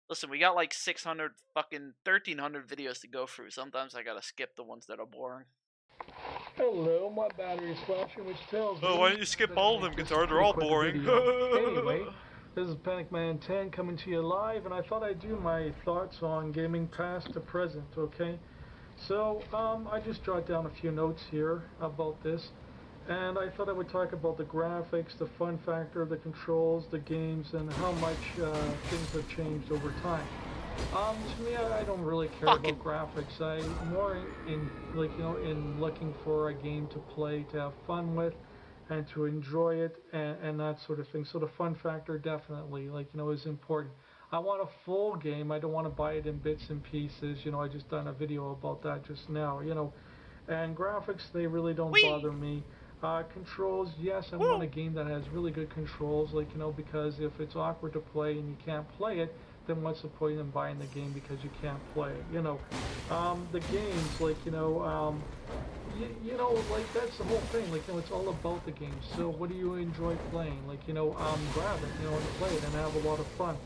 Listen, we got like 600 fucking 1300 videos to go through. Sometimes I gotta skip the ones that are boring. Hello, my battery's flashing, which tells me... Oh, why don't you skip all of them, Guitar? They're all boring. Anyway, this is Panic Man 10 coming to you live, and I thought I'd do my thoughts on gaming past to present, okay? So, I just jotted down a few notes here about this, and I thought I would talk about the graphics, the fun factor, the controls, the games, and how much things have changed over time. To me, I don't really care about graphics. I'm more in, like, you know, in looking for a game to play, to have fun with, and to enjoy it, and that sort of thing. So the fun factor definitely, like, you know, is important. I want a full game. I don't want to buy it in bits and pieces. You know, I just done a video about that just now, you know. And graphics, they really don't bother me. Controls, yes, I want a game that has really good controls, like, you know, because if it's awkward to play and you can't play it, then what's the point in buying the game because you can't play it? You know, the games, like, you know, like that's the whole thing. Like, you know, it's all about the game. So what do you enjoy playing? Like, you know, grab it, you know, and play it and have a lot of fun.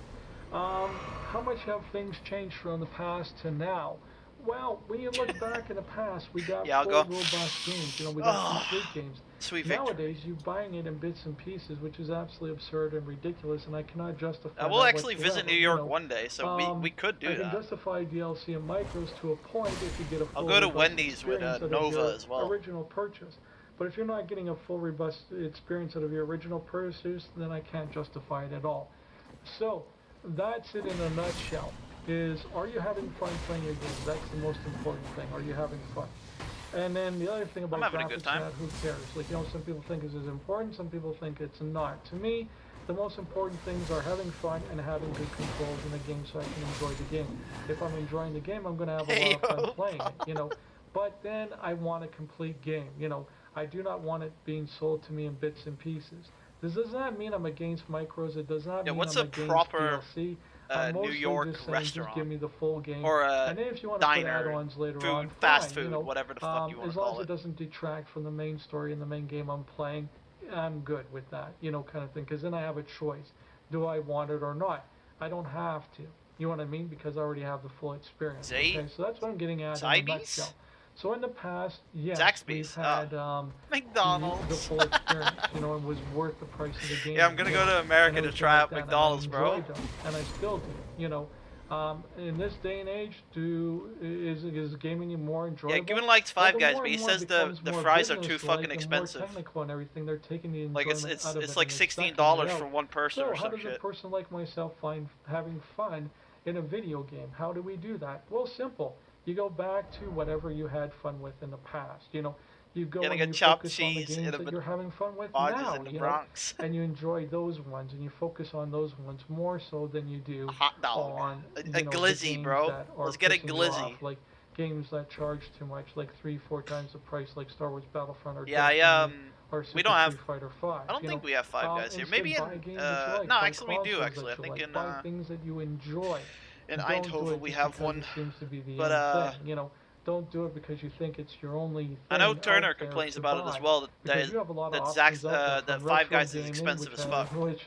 How much have things changed from the past to now? Well, when you look back in the past, we got full robust games. You know, we got complete games. Sweet Nowadays, you're buying it in bits and pieces, which is absolutely absurd and ridiculous, and I cannot justify We'll that actually visit New York one day, so we could do that. I can justify DLC and micros to a point if you get a full I'll go to robust Wendy's with experience out of Nova your as well. original purchase. But if you're not getting a full robust experience out of your original purchase, then I can't justify it at all. So, that's it in a nutshell. Are you having fun playing your game? That's the most important thing. Are you having fun? And then the other thing about graphics, who cares? Like, you know, some people think it's important, some people think it's not. To me, the most important things are having fun and having good controls in the game so I can enjoy the game. If I'm enjoying the game, I'm going to have a lot of fun playing it, you know. But then I want a complete game, you know. I do not want it being sold to me in bits and pieces. This does not mean I'm against micros. It does not mean I'm against DLC. New York just saying, restaurant, just give me the full game, or a and then if you want diner, to put add-ons later food, on, fast fine, food, you know, whatever the fuck you want as to long call as it doesn't detract from the main story and the main game I'm playing, I'm good with that, you know, kind of thing. Because then I have a choice: do I want it or not? I don't have to. You know what I mean? Because I already have the full experience. Okay, so that's what I'm getting at in a nutshell. So in the past, yes, we've had McDonald's. the full experience, you know, and was worth the price of the game. Yeah, I'm gonna go to America to try out McDonald's, bro. And I still do, you know. In this day and age, is gaming more enjoyable? Yeah, Given likes Five Guys, but he says the fries are too fucking expensive. More technical and everything, they're taking the like enjoyment out of it's it like $16 for one person or some shit. So how does a person like myself find having fun in a video game? How do we do that? Well, simple. You go back to whatever you had fun with in the past. You know, you go and you focus on the games that you're having fun with now, in the you Bronx. know, and you enjoy those ones, and you focus on those ones more so than you do on a glizzy, bro. Let's get a glizzy. Like games that charge too much, like 3-4 times the price, like Star Wars Battlefront or or we don't have. Street Fighter 5. I don't think we have Five Guys here. Maybe in no, actually we do. Actually, I think in buy things that you enjoy. In Eindhoven we have one, but you know, don't do it because you think it's your only thing. I know Turner complains about it as well. That Five Guys is expensive as fuck. Which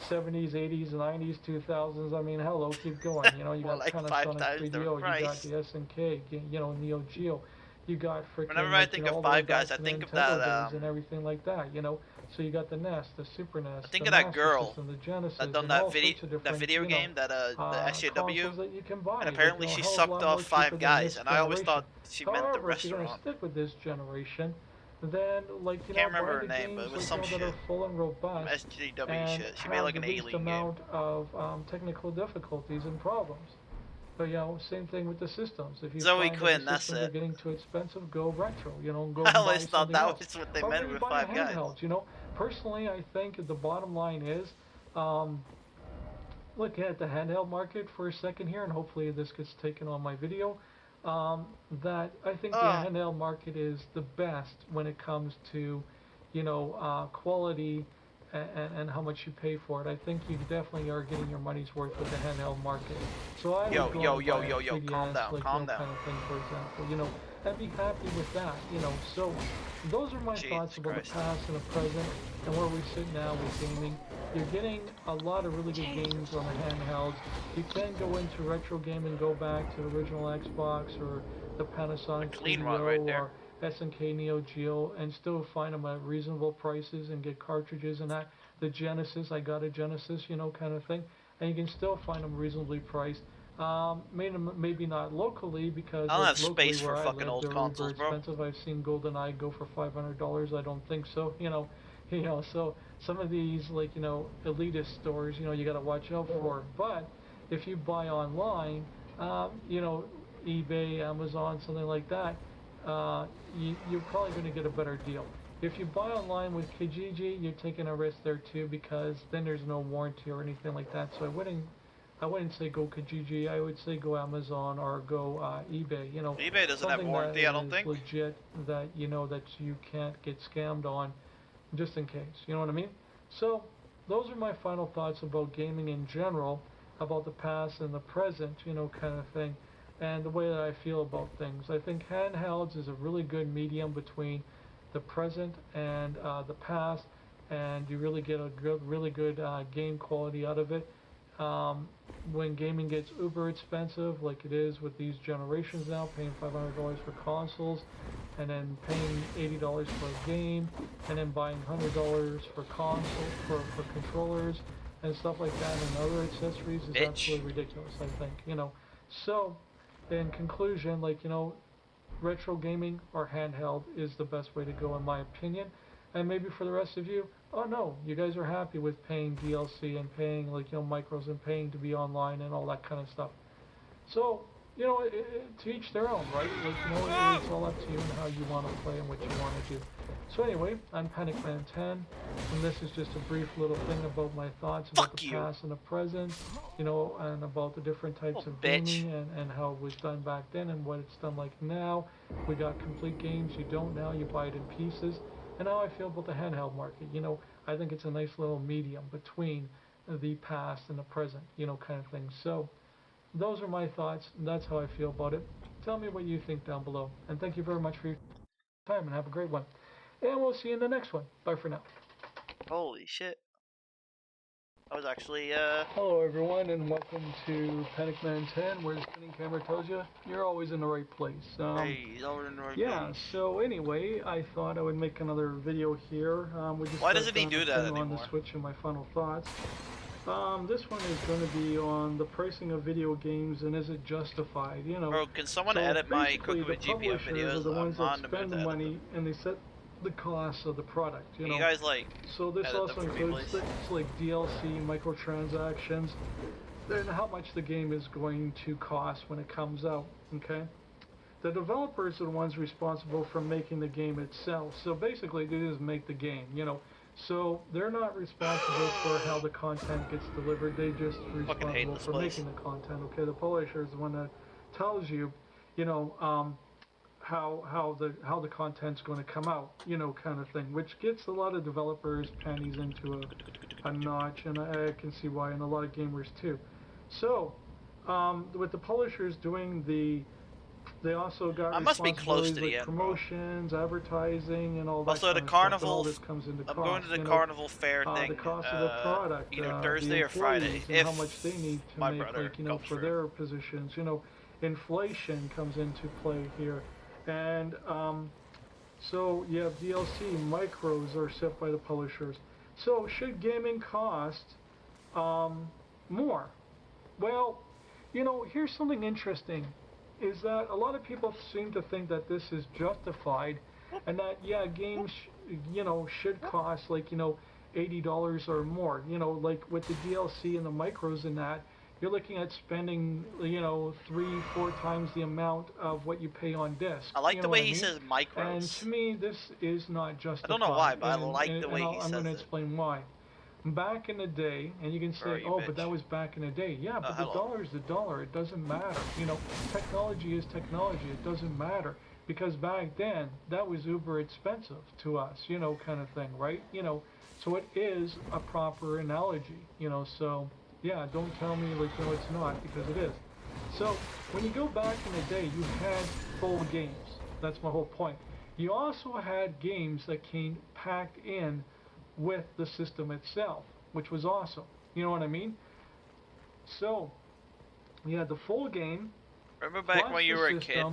70s, 80s, 90s, 2000s. I mean, hello, keep going. You know, you got like Panasonic 3DO, you got the SNK, you know, Neo Geo. You got freaking. Whenever I think of Five Guys, I think of that and everything like that. You know. So you got the NES, the Super NES, I think the of that Master girl System, the Genesis, that done that video game, that the SJW, that you can buy. and apparently she sucked off Five Guys, and I always thought she meant the However, if you're gonna restaurant. stick with this generation, then like you Can't know, remember her buy the name, but it was games, some that shit. are full and robust, SJW and shit. She made like an have the least alien game. amount of technical difficulties and problems. But you know, same thing with the systems. If you Zoe find Quinn, that the that's systems it. are getting too expensive, go retro. You know, go I buy always thought something that else. was what they Or meant maybe with buy Five Guys. handhelds, you know. Personally, I think the bottom line is, looking at the handheld market for a second here, and hopefully this gets taken on my video, that I think the handheld market is the best when it comes to, you know, quality and how much you pay for it. I think you definitely are getting your money's worth with the handheld market. So I would go and buy a 3DS, calm down, like, calm you know, down. kind of thing, for example, you know, and be happy with that, you know. So those are my thoughts about the past and the present and where we sit now with gaming. You're getting a lot of really good games on the handhelds. You can go into retro gaming, go back to the original Xbox or the Panasonic Studio or SNK Neo Geo, and still find them at reasonable prices and get cartridges and that. The Genesis, I got a Genesis, you know, kind of thing, and you can still find them reasonably priced. Maybe not locally, because I don't have locally space for where I fucking live, old they're consoles, uber expensive. I've seen GoldenEye go for $500. I don't think so. You know, so some of these, like, you know, elitist stores, you know, you got to watch out for. But if you buy online, you know, eBay, Amazon, something like that, you're probably going to get a better deal. If you buy online with Kijiji, you're taking a risk there too, because then there's no warranty or anything like that. So I wouldn't say go Kijiji. I would say go Amazon or go eBay. You know, eBay doesn't have warranty, I don't think. Legit, that you know that you can't get scammed on, just in case. You know what I mean? So those are my final thoughts about gaming in general. about the past and the present, you know, kind of thing, and the way that I feel about things. I think handhelds is a really good medium between the present and the past, and you really get a really good game quality out of it. When gaming gets uber expensive, like it is with these generations now, paying $500 for consoles, and then paying $80 for a game, and then buying $100 for for controllers and stuff like that, and other accessories is absolutely ridiculous, I think, you know. So, in conclusion, like, you know, retro gaming or handheld is the best way to go in my opinion. And maybe for the rest of you, oh no, you guys are happy with paying DLC and paying, like, you know, micros and paying to be online and all that kind of stuff. So, you know, to each their own, right? Like, you know, it's all up to you and how you want to play and what you want to do. So anyway, I'm Panicman 10, and this is just a brief little thing about my thoughts about the past and the present, you know, and about the different types of gaming and how it was done back then and what it's done like now. We got complete games, you don't now, you buy it in pieces. And how I feel about the handheld market, you know, I think it's a nice little medium between the past and the present, you know, kind of thing. So, those are my thoughts, and that's how I feel about it. Tell me what you think down below. And thank you very much for your time, and have a great one. And we'll see you in the next one. Bye for now. Holy shit. I was actually, Hello everyone, and welcome to Panicman 10, where the spinning camera tells you you're always in the right place. hey, he's always in the right Yeah, so anyway, I thought I would make another video here. Why doesn't he do that anymore? On the Switch and my final thoughts. This one is going to be on the pricing of video games and is it justified, you know. Bro, can someone so edit my Cooking with the GPM publishers videos? are the ones I'm that on the spend the money and they set the cost of the product, you know. You guys, like, so this edit also them for me, includes please? things like DLC, microtransactions, and how much the game is going to cost when it comes out, okay? The developers are the ones responsible for making the game itself. So basically, they just make the game, you know. So they're not responsible for how the content gets delivered. They just responsible for making the content. Okay, the publisher is the one that tells you, you know, how the content's going to come out, you know, kind of thing, which gets a lot of developers' panties into a notch, and I can see why, and a lot of gamers too. So, with the publishers doing they also got I must be close to the like end, promotions, advertising, and all that. Also, kind the of carnival. Stuff, and all this comes into I'm cost, going to the you know, carnival fair thing. The cost of the product, either Thursday or Friday. And how much they need to my make, brother like, you know, for their positions. You know, inflation comes into play here, and so you have DLC. Micros are set by the publishers. So should gaming cost more? Well, you know, here's something interesting. Is that a lot of people seem to think that this is justified, and that, yeah, games, you know, should cost, like, you know, $80 or more. You know, like with the DLC and the micros and that, you're looking at spending, you know, 3-4 times the amount of what you pay on disc. I like you the know way what he mean? says micros. And to me, this is not justified. I don't know why, but I like the way he I'm says going to it. explain why. Back in the day, and you can say, you but that was back in the day. Yeah, but the hello. dollar is the dollar. It doesn't matter. You know, technology is technology. It doesn't matter. Because back then, that was uber expensive to us, you know, kind of thing, right? You know, so it is a proper analogy, you know, so, yeah, don't tell me, like, no, it's not, because it is. So, when you go back in the day, you had full games. That's my whole point. You also had games that came packed in with the system itself, which was awesome. You know what I mean? So, you had the full game. Remember back when you were a kid,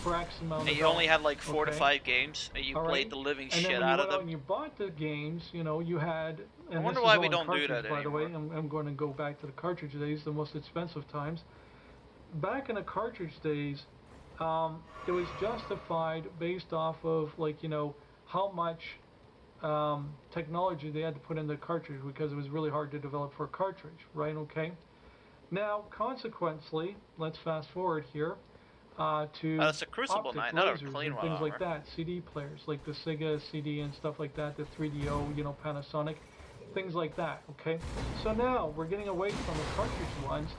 for X amount and you only had like 4 to 5 games, and you played the living shit out of them? And you bought the games, you know, you had... And I wonder this why is we all don't do cartridge, that by the way. anymore. I'm going to go back to the cartridge days, the most expensive times. Back in the cartridge days, it was justified based off of, like, you know, how much technology they had to put in the cartridge, because it was really hard to develop for a cartridge, right? Okay. Now, consequently, let's fast forward here to that's a Crucible optic 9, not a lasers clean and one, things like that, CD players, like the Sega CD and stuff like that, the 3DO, you know, Panasonic, things like that, okay? So now, we're getting away from the cartridge ones.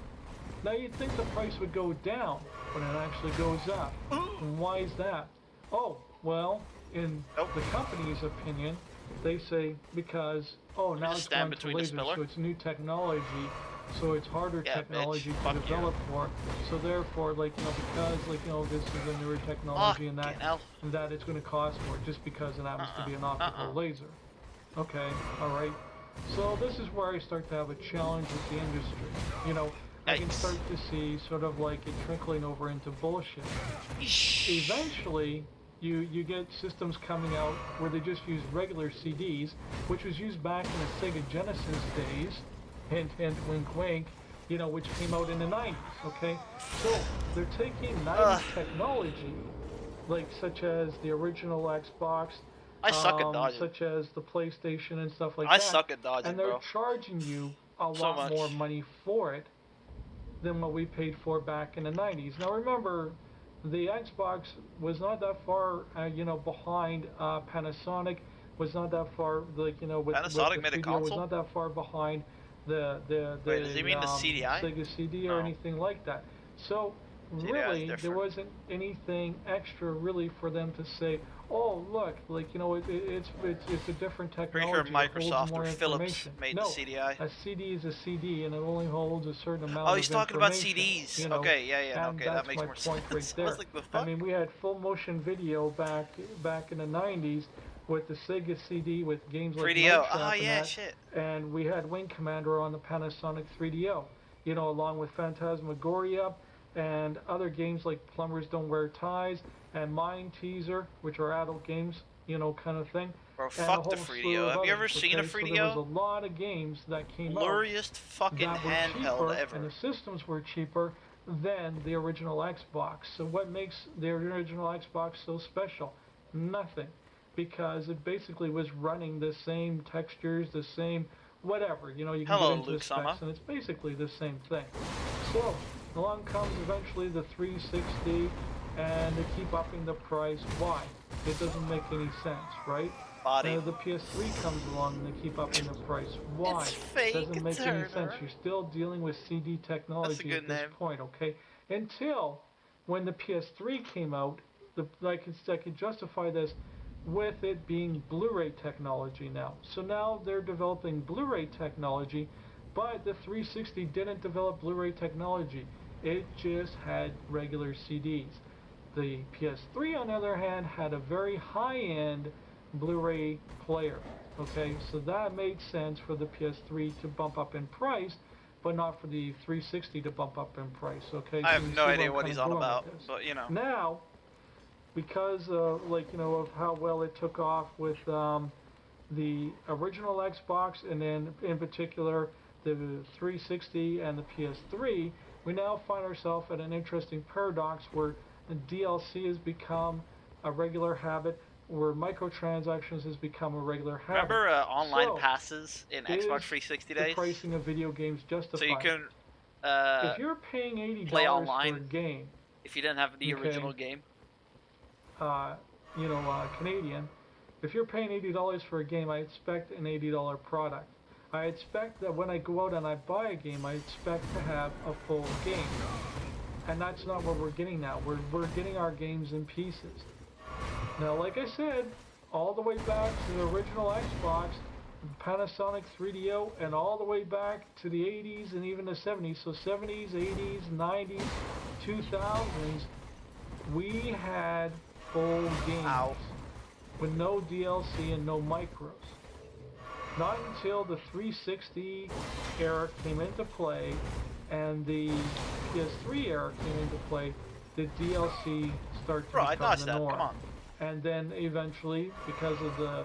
Now, you'd think the price would go down, but it actually goes up. And why is that? Oh, well, in the company's opinion, they say because, now it's gone to lasers, so it's new technology, So it's harder technology to develop for. So therefore, like, you know, because, like, you know, this is a newer technology and that it's going to cost more just because it happens to be an optical laser. Okay, all right. So this is where I start to have a challenge with the industry. You know, I can start to see sort of like it trickling over into bullshit. Eventually, you get systems coming out where they just use regular CDs, which was used back in the Sega Genesis days, hint, hint, wink, wink, you know, which came out in the 90s, okay? So they're taking 90s technology, like such as the original Xbox, I suck at dodging. such as the PlayStation and stuff like that. I suck at dodging, and they're bro. charging you a lot more money for it than what we paid for back in the 90s. Now remember, the Xbox was not that far, you know, behind Panasonic. Was not that far, like, you know, with Panasonic with made a 3DO, console? was not that far behind the Wait, does he mean the CDI? Sega CD or anything like that. So really, there wasn't anything extra really for them to say, oh look, like, you know, it's a different technology. Pretty sure Microsoft more or Philips information. made no, the CDI. A CD is a CD, and it only holds a certain amount. Oh, he's talking about information, CDs. You know? Okay, yeah, And okay, that's that makes my more point sense. right I was there. like, the fuck? I mean, we had full motion video back in the 90s with the Sega CD with games like 3DO. Night Trap Oh, and yeah, that, shit. and we had Wing Commander on the Panasonic 3DO, you know, along with Phantasmagoria and other games like Plumbers Don't Wear Ties and Mind Teaser, which are adult games, you know, kind of thing. Bro, And fuck a the whole 3DO. slew of Have you ever others, seen a okay? So there was 3DO? a lot of games that came Blurriest out fucking that were handheld cheaper, ever. and the systems were cheaper than the original Xbox. So what makes the original Xbox so special? Nothing. Because it basically was running the same textures, the same whatever. You know, you can get into the specs, and it's basically the same thing. So along comes eventually the 360, and they keep upping the price. Why? It doesn't make any sense, right? The PS3 comes along and they keep upping the price. Why? It's fake, Doesn't make any Turner. sense. You're still dealing with CD technology at this point, okay? Until when the PS3 came out, I could justify this with it being Blu-ray technology now. So now they're developing Blu-ray technology, but the 360 didn't develop Blu-ray technology. It just had regular CDs. The PS3, on the other hand, had a very high-end Blu-ray player. Okay, so that made sense for the PS3 to bump up in price, but not for the 360 to bump up in price. Okay, I have no idea what he's on about, but you know. Now, because like, you know, of how well it took off with the original Xbox, and then in particular the 360 and the PS3, we now find ourselves at an interesting paradox where the DLC has become a regular habit, where microtransactions has become a regular habit. Remember online passes in Xbox 360 days? The pricing of video games justified? So you can if you're paying $80 play online for a game, if you didn't have the original game. You know, Canadian, if you're paying $80 for a game, I expect an $80 product. I expect that when I go out and I buy a game, I expect to have a full game. And that's not what we're getting now. We're getting our games in pieces. Now, like I said, all the way back to the original Xbox, Panasonic 3DO, and all the way back to the 80s and even the 70s. So 70s, 80s, 90s, 2000s, we had full games with no DLC and no micros. Not until the 360 era came into play and the PS3 era came into play did DLC start to become the norm. Come on. And then eventually, because of the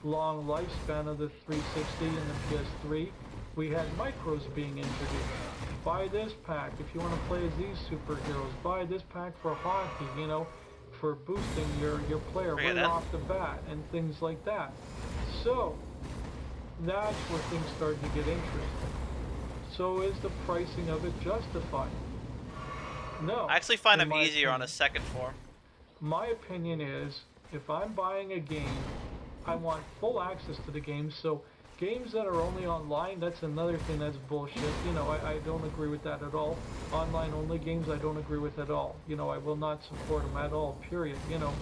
long lifespan of the 360 and the PS3, we had micros being introduced. Buy this pack if you want to play as these superheroes. Buy this pack for hockey, you know, for boosting your player right off the bat and things like that. So that's where things started to get interesting. So is the pricing of it justified? No. I actually find them easier on a second form. My opinion is, if I'm buying a game, I want full access to the game. So games that are only online, that's another thing that's bullshit. You know, I don't agree with that at all. Online only games, I don't agree with at all. You know, I will not support them at all, period. You know,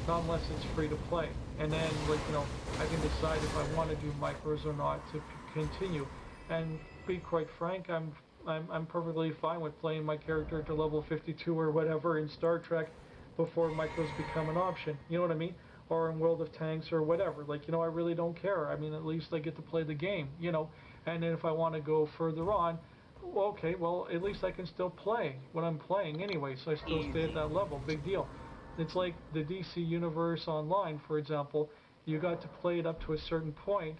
not unless it's free to play. And then, like, you know, I can decide if I want to do micros or not to continue. And be quite frank, I'm perfectly fine with playing my character to level 52 or whatever in Star Trek before micros become an option. You know what I mean? Or in World of Tanks or whatever. Like, you know, I really don't care. I mean, at least I get to play the game, you know. And then if I want to go further on, well, okay, well, at least I can still play what I'm playing anyway, so I still stay at that level. Big deal. It's like the DC Universe Online, for example. You got to play it up to a certain point,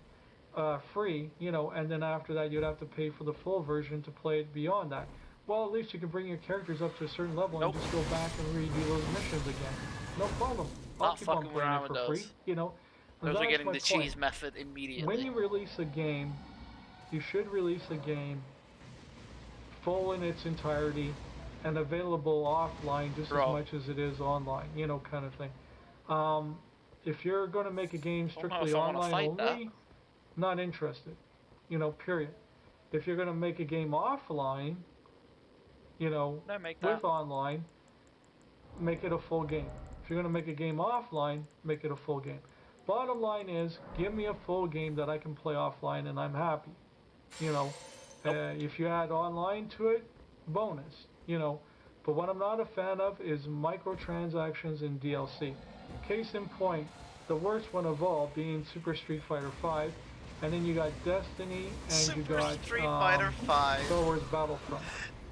free, you know, and then after that you'd have to pay for the full version to play it beyond that. Well, at least you can bring your characters up to a certain level and just go back and redo those missions again. No problem. I'll keep on playing it for free, you know. Those are getting the point. cheese method immediately. When you release a game, you should release a game full in its entirety and available offline just as much as it is online, you know, kind of thing. If you're going to make a game strictly online only, not interested, you know, period. If you're going to make a game offline, you know, with online, make it a full game. If you're going to make a game offline, make it a full game. Bottom line is, give me a full game that I can play offline and I'm happy, you know. If you add online to it, bonus, you know. But what I'm not a fan of is microtransactions in DLC. Case in point, the worst one of all being Super Street Fighter V, and then you got Destiny, and you got Street Fighter V. Star Wars Battlefront.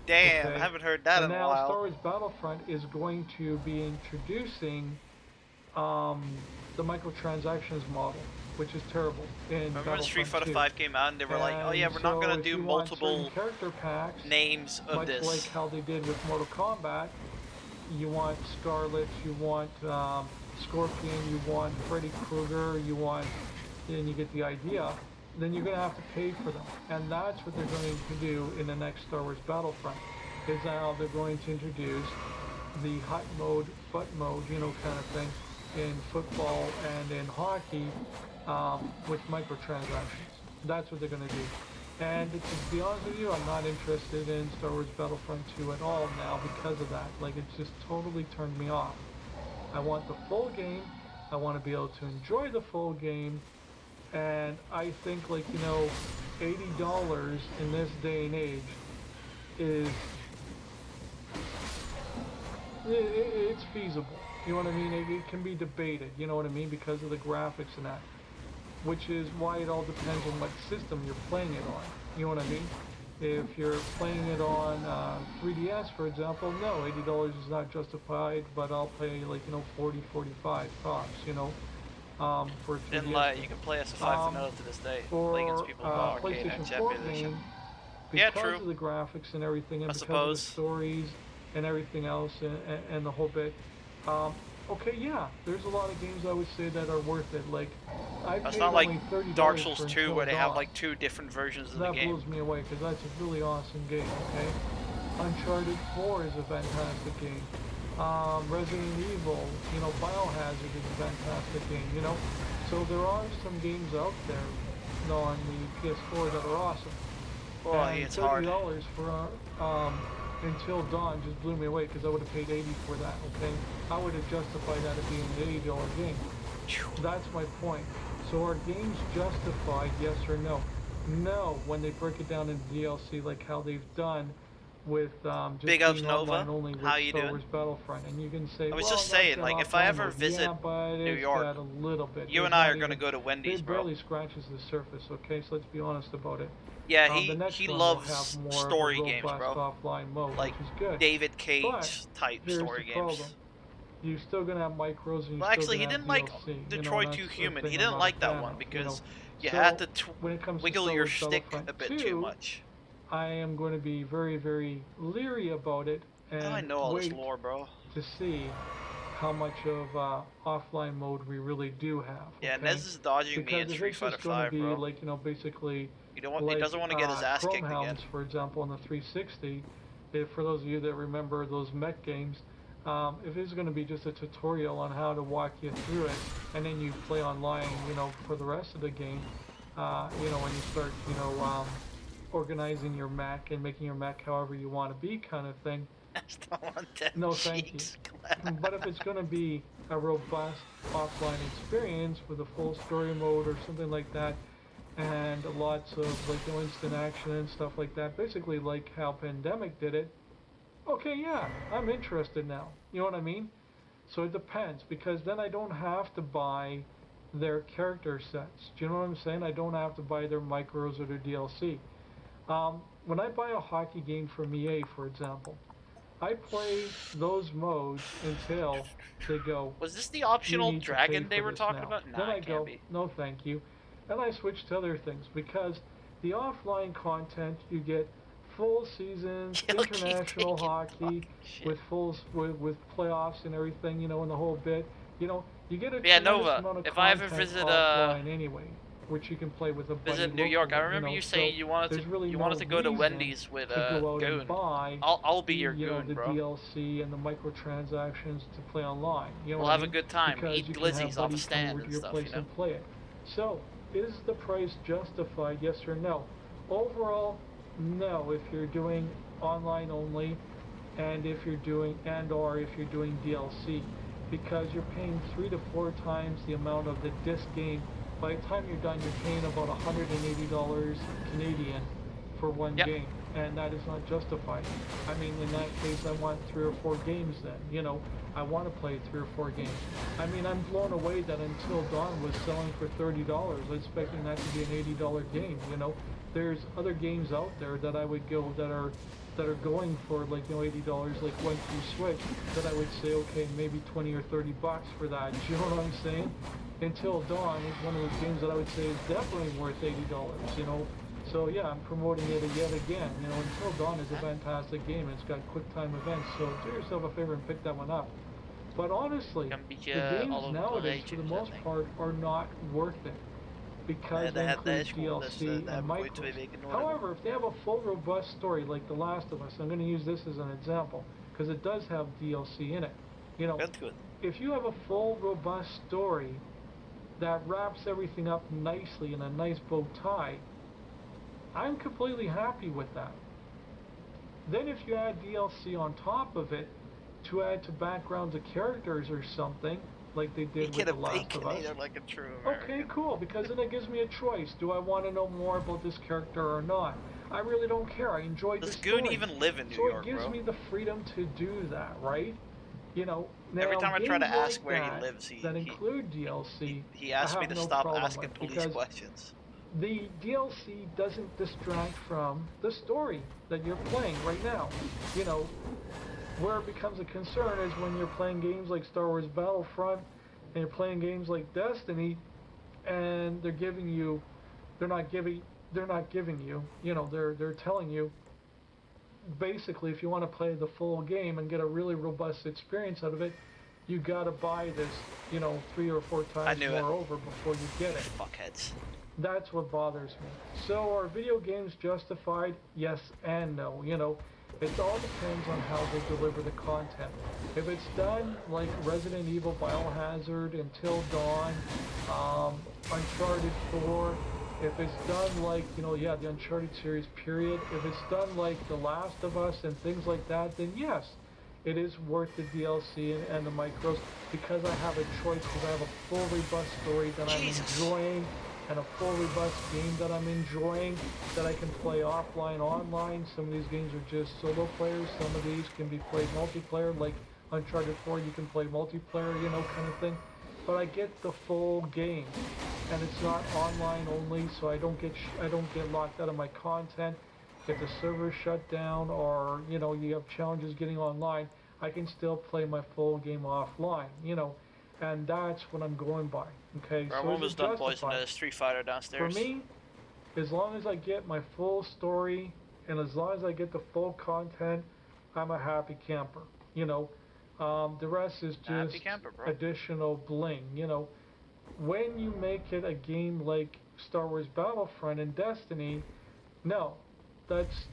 Damn, I haven't heard that in a while. Now Star Wars Battlefront is going to be introducing the microtransactions model, which is terrible. Remember when Street Fighter V came out and they were like, oh yeah, we're not going to do multiple character packs, names of much this. like how they did with Mortal Kombat. You want Scarlet, you want Scorpion, you want Freddy Krueger, you want, and you get the idea, then you're going to have to pay for them. And that's what they're going to do in the next Star Wars Battlefront, is now they're going to introduce the hut mode, foot mode, you know, kind of thing, in football and in hockey with microtransactions. That's what they're going to do. And to be honest with you, I'm not interested in Star Wars Battlefront 2 at all now because of that. Like, it's just totally turned me off. I want the full game. I want to be able to enjoy the full game. And I think, like, you know, $80 in this day and age is... it's feasible. You know what I mean? It can be debated, you know what I mean, because of the graphics and that. Which is why it all depends on what system you're playing it on. You know what I mean? If you're playing it on 3DS, for example, no, $80 is not justified, but I'll pay, like, you know, 40, 45 tops, you know, for 3DS. And like, you can play as a 5 vanilla to this day, play against people with arcade and champion edition. Yeah, true. Because of the graphics and everything, and because of the stories and everything else, and the whole bit. Okay, yeah, there's a lot of games I would say that are worth it. Like, it's not like Dark Souls 2 where they have like 2 different versions of the game. That blows me away because that's a really awesome game, okay? Uncharted 4 is a fantastic game. Resident Evil, you know, Biohazard is a fantastic game, you know? So there are some games out there, you know, on the PS4 that are awesome. Well, and it's hard. $30 for Until Dawn just blew me away because I would have paid $80 for that, okay? I would have justified that as being an $80 game. That's my point. So are games justified, yes or no? No, when they break it down into DLC like how they've done with just Big Ups being Nova, online only with how you Star doing? Wars Battlefront. And you can say, I was well, just saying, like, if I ever mode. visit Yeah, but New it's York, got a little bit. you There's and I not are going to even- go to Wendy's, It bro. barely scratches the surface, okay? So let's be honest about it. Yeah, The next he one will loves have more story of a games, robust bro. offline mode, Like which is good. David Cage But type here's story the games. problem. You're still gonna have micros, and Well, you're actually, still he gonna didn't have like DLC, you know, Detroit and Too that's the Human. thing He I'm didn't not like a that fan one of, because you So, had to when it comes to wiggle Star your Wars stick Battlefront a bit 2, too much. I am going to be very, very leery about it and I know all this wait lore, bro. to see how much of offline mode we really do have. Yeah, okay? Nez is dodging me in Because if Street it's Fighter just going to 5, be bro. like, you know, basically You don't want, like, he doesn't want to get his ass Chrome kicked Hounds, again. for example, on the 360, if for those of you that remember those mech games, if it's going to be just a tutorial on how to walk you through it, and then you play online, you know, for the rest of the game, you know, when you start, you know, organizing your mech and making your mech however you want to be kind of thing, no thank you. But if it's going to be a robust offline experience with a full story mode or something like that, and lots of like instant action and stuff like that. Basically, like how Pandemic did it. Okay, yeah, I'm interested now. You know what I mean? So it depends, because then I don't have to buy their character sets. Do you know what I'm saying? I don't have to buy their micros or their DLC. When I buy a hockey game from EA, for example, I play those modes until they go, Was this the you optional need to pay dragon they for were this talking now. about? Then Nah, I it can't go, be. no thank you. And I switch to other things, because the offline content, you get full seasons, international hockey, with with playoffs and everything, you know, and the whole bit. You know, you get a Yeah, tremendous Nova, amount of if I ever content visit offline anyway, which you can play with a buddy New locally, York, I you remember know, you so saying you there's really you no wanted to go to reason Wendy's with to go out Goon. and buy I'll be the, your you know, goon, the bro. DLC and the microtransactions to play online. You know We'll what have I mean? a good time, Because eat you can have glizzies off a buddies come stand over to and your stuff, place you know? and play it. So, is the price justified, yes or no? Overall, no, if you're doing online only, and if you're doing, or if you're doing DLC, because you're paying 3 to 4 times the amount of the disc game. By the time you're done, you're paying about $180 Canadian for one game, and that is not justified. I mean, in that case, I want 3 or 4 games then, you know, I want to play 3 or 4 games. I mean, I'm blown away that Until Dawn was selling for $30. I was expecting that to be an $80 game, you know. There's other games out there that I would go that are going for like, you know, $80, like went through Switch, that I would say, okay, maybe 20 or 30 bucks for that. Do you know what I'm saying? Until Dawn is one of those games that I would say is definitely worth $80, you know. So yeah, I'm promoting it yet again. You know, Until Dawn is a fantastic game. It's got quick time events, so do yourself a favor and pick that one up. But honestly, the games nowadays, for the most part, are not worth it, because they include DLC and micros. However, if they have a full, robust story like The Last of Us, I'm going to use this as an example, because it does have DLC in it. You know, if you have a full, robust story that wraps everything up nicely in a nice bow tie, I'm completely happy with that. Then if you add DLC on top of it, to add to backgrounds of characters or something, like they did with The Last of Us. Like a true American. Okay, cool, because then it gives me a choice. Do I want to know more about this character or not? I really don't care. I enjoyed the story. Does Goon even live in New York, So it gives me the freedom to do that, right? You know, now every time I try to ask like where he lives, that include DLC, he asks me to stop asking police questions. The DLC doesn't distract from the story that you're playing right now. You know, where it becomes a concern is when you're playing games like Star Wars Battlefront and you're playing games like Destiny, and they're not giving you, you know, they're telling you, basically, if you want to play the full game and get a really robust experience out of it, you gotta buy this, you know, 3 or 4 times more over before you get it. Fuckheads. That's what bothers me. So are video games justified? Yes and no. You know, it all depends on how they deliver the content. If it's done like Resident Evil, Biohazard, Until Dawn, Uncharted 4, if it's done like, you know, yeah, the Uncharted series, period. If it's done like The Last of Us and things like that, then yes, it is worth the DLC and the micros, because I have a choice, because I have a full, robust story that I'm enjoying, and a full, robust game that I'm enjoying, that I can play offline, online. Some of these games are just solo players. Some of these can be played multiplayer, like Uncharted 4, you can play multiplayer, you know, kind of thing. But I get the full game, and it's not online only, so I don't get locked out of my content. If the server shut down, or, you know, you have challenges getting online, I can still play my full game offline, you know, and that's what I'm going by. Okay, Our so was done poisoning a Street Fighter downstairs. For me, as long as I get my full story, and as long as I get the full content, I'm a happy camper, you know. The rest is just additional bling, you know. When you make it a game like Star Wars Battlefront and Destiny, no, that's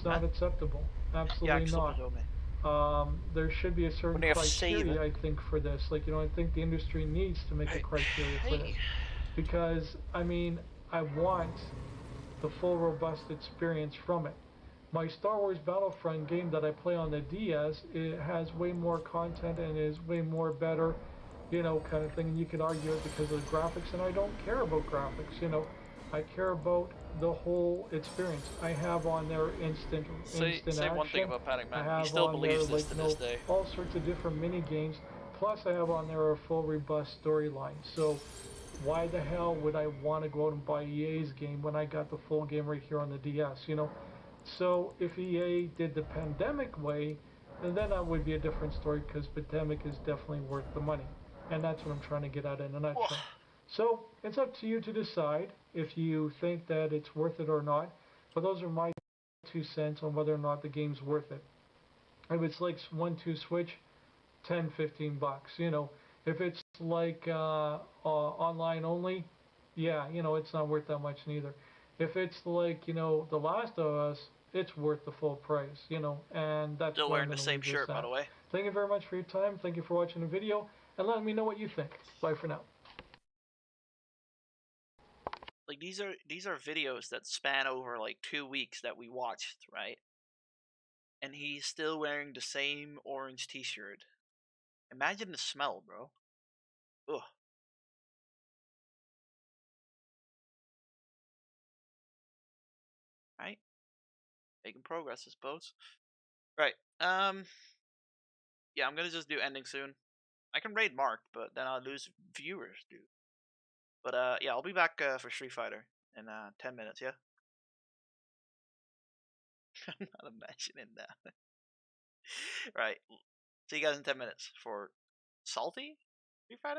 not acceptable. Absolutely not. There should be a certain criteria, I think, for this. Like, you know, I think the industry needs to make a criteria for this, because I mean, I want the full, robust experience from it. My Star Wars Battlefront game that I play on the DS, it has way more content and is way more better, you know, kind of thing. And you could argue it because of the graphics, and I don't care about graphics, you know. I care about the whole experience. I have on there instant Say action. one thing about Panic I Man. He have still on there believes this like to this day. all sorts of different mini games. Plus, I have on there a full robust storyline. So, why the hell would I want to go out and buy EA's game when I got the full game right here on the DS? You know. So if EA did the pandemic way, then that would be a different story because pandemic is definitely worth the money, and that's what I'm trying to get at in a nutshell. So it's up to you to decide if you think that it's worth it or not. But those are my 2 cents on whether or not the game's worth it. If it's like 1-2 Switch, 10-15 bucks. You know, if it's like online only, yeah, you know, it's not worth that much neither. If it's like, you know, The Last of Us, it's worth the full price, you know, and that's Still where I'm wearing the going to same leave this shirt, by at. the way. Thank you very much for your time. Thank you for watching the video, and let me know what you think. Bye for now. Like these are videos that span over like 2 weeks that we watched, right? And he's still wearing the same orange t-shirt. Imagine the smell, bro. Ugh. Right? Making progress, I suppose. Right. Yeah, I'm gonna just do ending soon. I can raid Mark, but then I'll lose viewers, dude. But yeah, I'll be back for Street Fighter in 10 minutes, yeah? I'm not imagining that. Right. See you guys in 10 minutes for Salty Street Fighter?